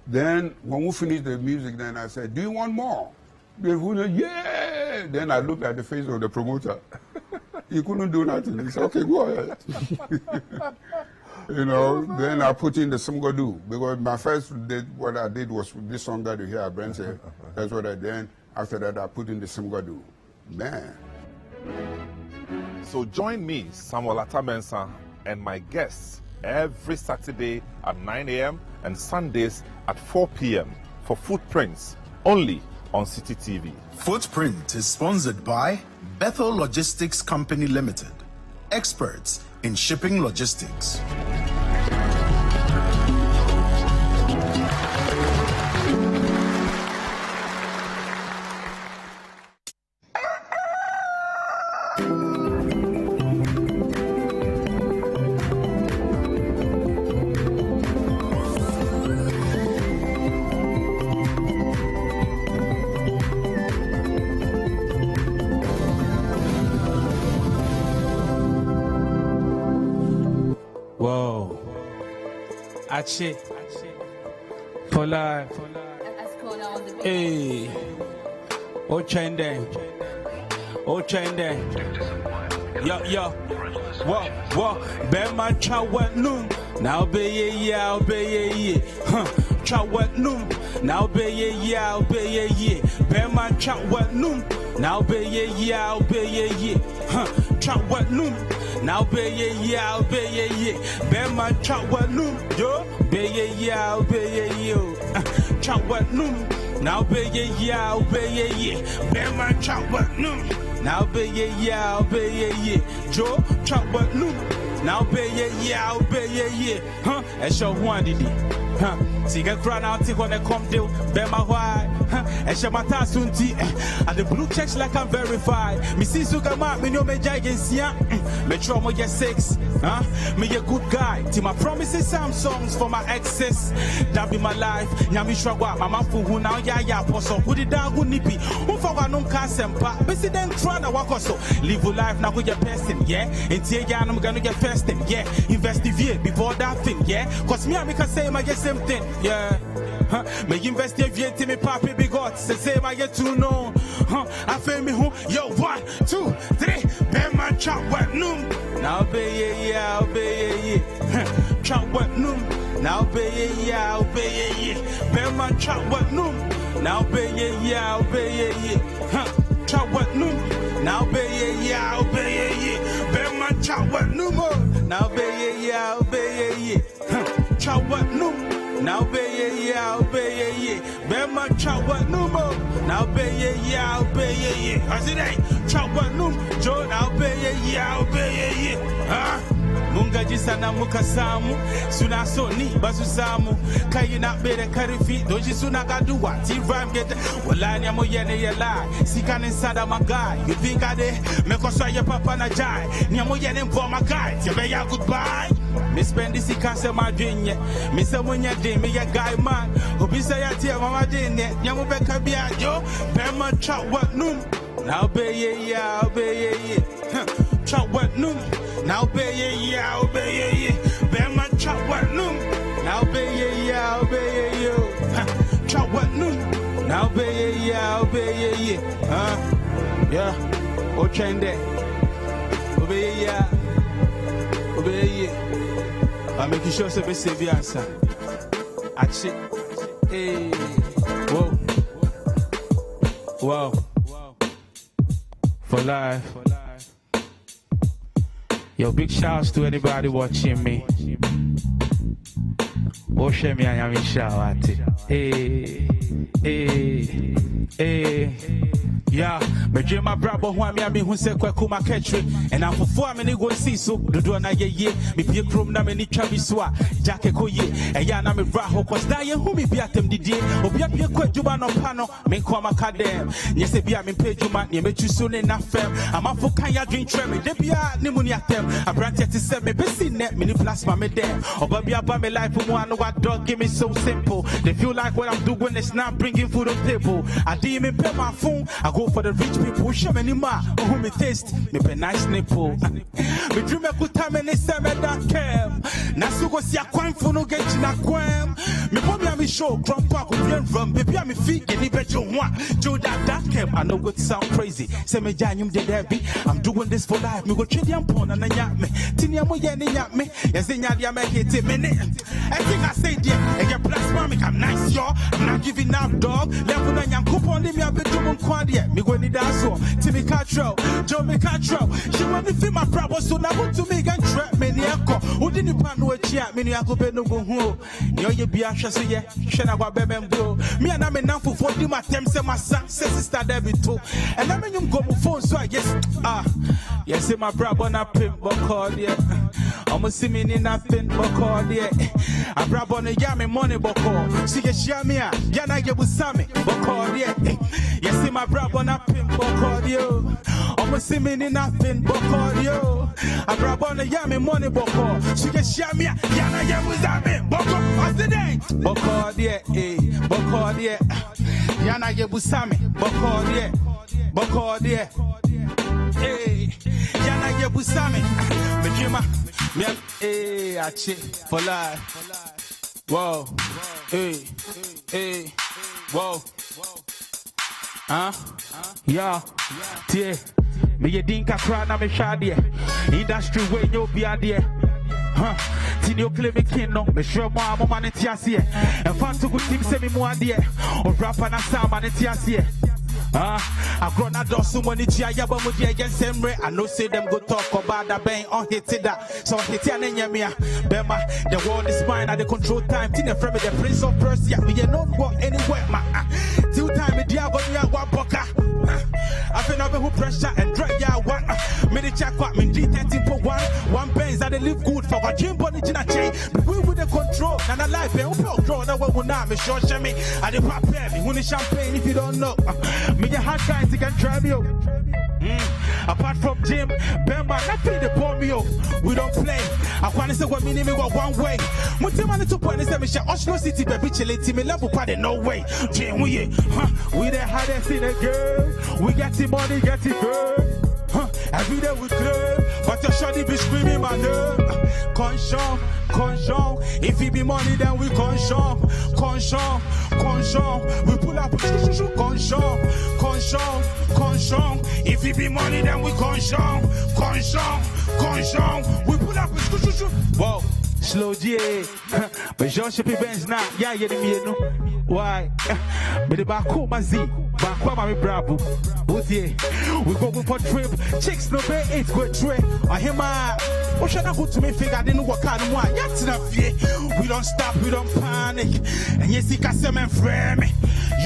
Then when we finished the music, then I said, do you want more? They said, yeah. Then I looked at the face of the promoter. He couldn't do nothing. He said, okay, go ahead. You know, then I put in the Sumgodu, because my first what I did was this song that you hear, Brent said. That's what I did. After that, I put in the Sumgodu. Man. So join me, Samuel Atamensa, and my guests every Saturday at 9 a.m. and Sundays at 4 p.m. for Footprints, only on City TV. Footprint is sponsored by Bethel Logistics Company Limited, experts in shipping logistics. Whoa. Ache. Polar. Hey. Oh, chain there. Oh, chain there. Yo, yo. Whoa. Bema chawat noom. Now be ye, I'll be ye. Huh. Chawat noom. Now be ye, I'll be ye. Bema chawat noom. Now be ye, I'll be ye. Huh. Chawat noom. Now be ye, I'll be ye. Bema chawat noom. Yo. Be ye, I'll be ye. Chawat noom. Now be ye, I'll be ye. Bema chawat noom. Now be ye, I'll be ye. Joe chawat noom. Now be ye, I'll be ye. Huh? I show one did huh? See get crown out on the come deal. Bema why? Huh? I show my task unti. And the blue checks like I'm verified. Me see Sugama, me no me giants ya. Me trauma get 6. Huh? Me a good guy. Till my promises some songs for my exes. That be my life. Yami shagwa, mama fu now ya poso. Put it down good nippy. Who for one no sempa. Busy then trying to walk also. Live your life now with your person, yeah. And tia I'm gonna get fasting, yeah. Investigate before that thing, yeah. Cause me I make a say I get same thing, yeah. Huh? Me investigate to me papi big God. Say I get to know. Huh? I feel me who yo 1, 2, 3. Ben man chop what noom. Now be ye, I'll be ye. Chop what noom. Now be ye, I'll be ye. Ben man chop what noom. Now be ye, I'll be ye. Chop what noom. Now be ye, I'll be ye. Ben man chop what noom. Now be ye, I'll be ye. Chop what noom. Now be ye, I'll be ye. Ben man chop what noom. Now be ye, I'll be ye. I see that. Chop what noom. Joe, now be ye, I'll be ye. Huh? Munga jisana mukasamu suna so ni basusamu kayina bere karifi doji suna gaduwa t-rhyme get walani amo yene ye lie sikane inside my guy you think I did me koso ye papa na jai ni amo yene for my guy tebe ya goodbye me spend this cancer my dream ye me say when you day me ya guy man obi say ya tia mama din ye nyamu be ka bia jo be ma chat what num now be ye ya be ye chat what num now be ye ya obey ye be my chat what num now be ye ya obey ye chat what num now be ye ya obey ye yeah o chende obey ya obey ye I'm making sure to be saved answer achi hey whoa for life. Yo, big shouts to anybody watching me. Oh, shame me, I am in shout. Hey. Yeah, but dream my brother who I mean who said Kwaku my catchery, and I'm for 4 minutes go see so do na ye me be chrome na me ni traviswa Jackie Koye, and yana me braho cause die who me be at them did or be up here quite Juba no pano, me come a cadem. Yes, be I'm in page you man, you met you soon enough fam. I'm up for Kaya drink tremor, they be out pneumonia them. I brand 37 me busy net, mini plasma me there. Or baby about me life for one what dog give me so simple. They feel like what I'm doing is not bringing food on table. I didn't even pay my phone, I go for the rich people, show me ma, who me taste, me pe nice nipple. Me dream a good time and they say me that cam. Nasugo si a quam for no get in a quam. Me put me a me show, grandpa could be rum, baby a me feet, and he bet you want. Joe that cam, I know good sound crazy. Say me janyum de debi, I'm doing this for life. Me go treat them pon and yap me. Tinia mo yen yap me, yes in yadia make it a minute. I think I say dear, and your plasma make I'm nice, y'all. I'm not giving up, dog. Level and young coupon, me a bit too quadia. Me go need that so. Timmy Catro, Joe me Catro. She want to feel my problem, so now to me and trap me near co. Who didn't pan no chat, me near go be no go home. You be a chassis, yeah. Shana wa bebe bro. Me and I'm enough for 40 my temps and my son, sister David too. And I'm in you go phone, so I guess, yes, my brother na pimp, but call yeah. I'm see me in nothing, but call yeah. I brab on a yammy money, but call. See a shamia, Yana get with Sammy, but call yeah. Yes, my brother na pimp, but call you. I'm see me in nothing, but call you. I brab on a yammy money, but call. See a shamia, Yana get with Sammy, but call. What's the name? But call yeah, but call yeah. Yana get with Sammy, but call yeah. But call yeah. Hey, Yana get with Sammy. Me dreamer. Hey, I check for life. Whoa, hey, whoa. Yeah, tie. Me ye dinka cry na me shadi. Industry way you be a there. Tinio claim me king no. Me sure more I'm man etiasi. And fan to good things say me more there. Or rapper na sound man etiasi. I grown a dozen when it's ya but with the same way. I know say them go talk about that bang on hit that. So hit ya Nenya Bema, the world is mine at the control time. Tina from the Prince of Persia. We are not go anywhere, ma. Till time the diabo ya wa boka. I feel nothing who pressure and drag ya one. Many check what me D13 for one Benz that they live good for a gym body in a chain. But we with the control and a life and we draw that one will not me sure me. I did pop me when the champagne if you don't know. Me the hard guys, you can drive me up. Apart from Jim, Bemba, nothing they pour me up. We don't play. I want to say what me name go one way. Mutimani to point is that me share Oslo City, baby, chillity, me level party, no way. Jim, we the hardest in the girl. We get the money, get the girl. Every day we claim, but your shawty be screaming my name. Conchon, if it be money, then we conchon. We pull up, conchon. If it be money, then we conchon. We pull up, whoa. Slow J, but Jean Shippy Benz now, yeah, you know. Why? But the Baku Mazi, Bakwa Mami Bravo. We go for trip, chicks no pay, it's good trip. I hear my What should I go to me figure I didn't work out more? Yet enough, we don't stop, we don't panic. And yes, he can say me frame.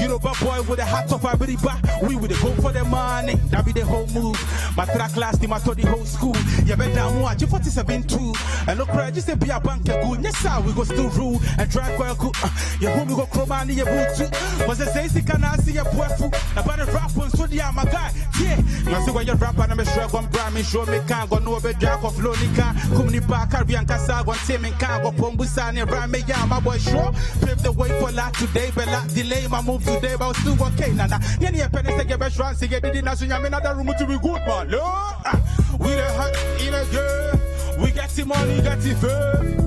You know, but boy with a hat off our body back, we would go for the money. That be the whole move. My track last team, I told the whole school. You better watch you 47 too. And no cry, just say be a bank good. Yes, sir, we go still rule and drive Kwaku. You home we go chroma in your boot too. Was the same can I see a poor fool? About the rap on so yeah, my guy. Yeah, you see why you're rapping, I'm a shrug on Bram and show me can't go no bed drag of Lonica. Come the back, Caribbean Casa, one team and can't go Pombusan and Rame Yama boy show. Pave the way for that today, but that delay my move today, but still okay. Nana, any penny take a best run, say, get it in another room to be good, man. We the hot in a girl, we get the money, get the fame.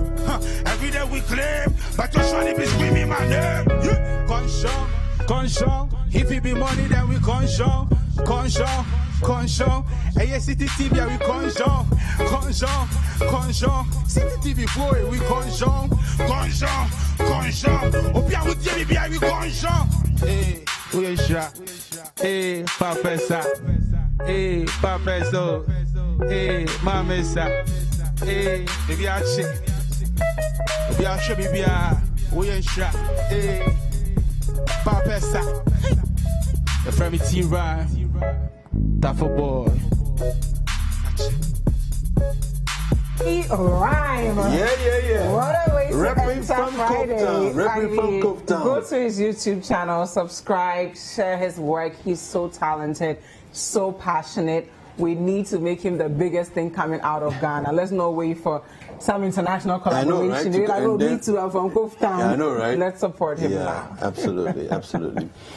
Every day we claim, but you're trying to be screaming my name. Conscious, if it be money, then we conscious. Hey, City TV, we conscious. City TV boy, we conscious. Opia with Jimmy, we conscious. Hey, we ain't shot. Hey, Professor. Hey, Professor. Hey, Mamesa. Hey, baby, I check. Baby, I show me, we ain't shot. Hey, Professor. The friendly T-Rhyme. Tougher boy. Rhyme. Yeah. What a way to Repping enter from Friday. Repping from Cape Town. Go to his YouTube channel, subscribe, share his work. He's so talented, so passionate. We need to make him the biggest thing coming out of Ghana. Let's not wait for some international collaboration. I know, right? Me too, I'm from Cape Town. Yeah, I know, right? Let's support him now. Absolutely.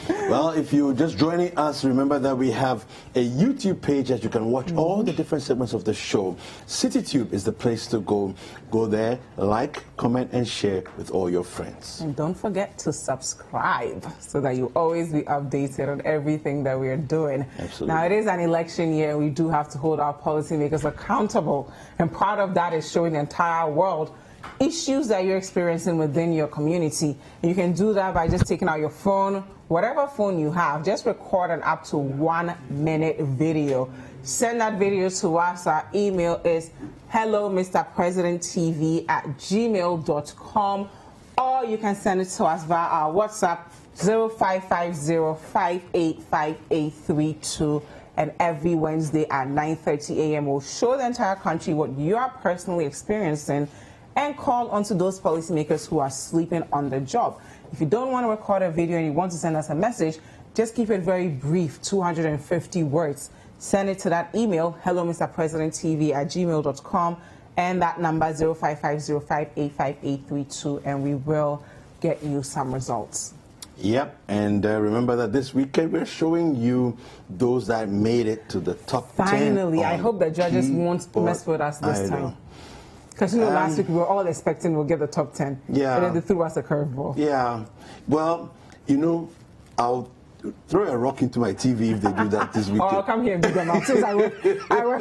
Well, if you're just joining us, remember that we have a YouTube page that you can watch all the different segments of the show. CityTube is the place to go. Go there, like, comment, and share with all your friends. And don't forget to subscribe so that you always be updated on everything that we are doing. Absolutely. Now, it is an election year. We do have to hold our policymakers accountable. And part of that is showing the entire world issues that you're experiencing within your community. And you can do that by just taking out your phone, whatever phone you have, just record an up to 1 minute video. Send that video to us. Our email is hellomrpresidenttv@gmail.com, or you can send it to us via our WhatsApp 0550585832. And every Wednesday at 9:30 a.m. we'll show the entire country what you are personally experiencing and call onto those policymakers who are sleeping on the job. If you don't want to record a video and you want to send us a message, just keep it very brief, 250 words. Send it to that email, hellomrpresidenttv@gmail.com, and that number 0550585832, and we will get you some results. Yep, and remember that this weekend we're showing you those that made it to the top 10. Finally, I hope the judges won't mess with us this time. Because last week we were all expecting we'll get the top 10. Yeah. And then they threw us a curveball. Yeah. Well, I'll throw a rock into my TV if they do that this weekend. Or I'll come here and do them out. Since I work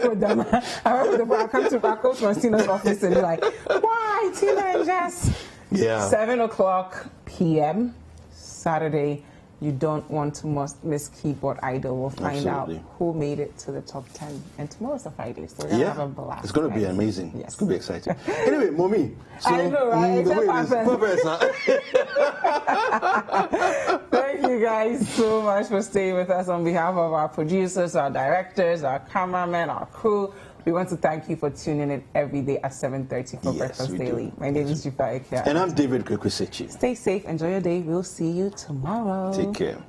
with them. I'll come to Tina's office and be like, why, Tina and Jess? Yeah. 7:00 p.m. Saturday. You don't want to miss Keyboard Idol. We'll find out who made it to the top 10. And tomorrow's a Friday, so we're going to have a blast. It's going to be amazing. Yes. It's going to be exciting. Anyway, Mommy. So, I know, right? Thank you guys so much for staying with us. On behalf of our producers, our directors, our cameramen, our crew, we want to thank you for tuning in every day at 7:30 for Breakfast Daily. My name is Dziffa. And I'm David Kwaku. Stay safe. Enjoy your day. We'll see you tomorrow. Take care.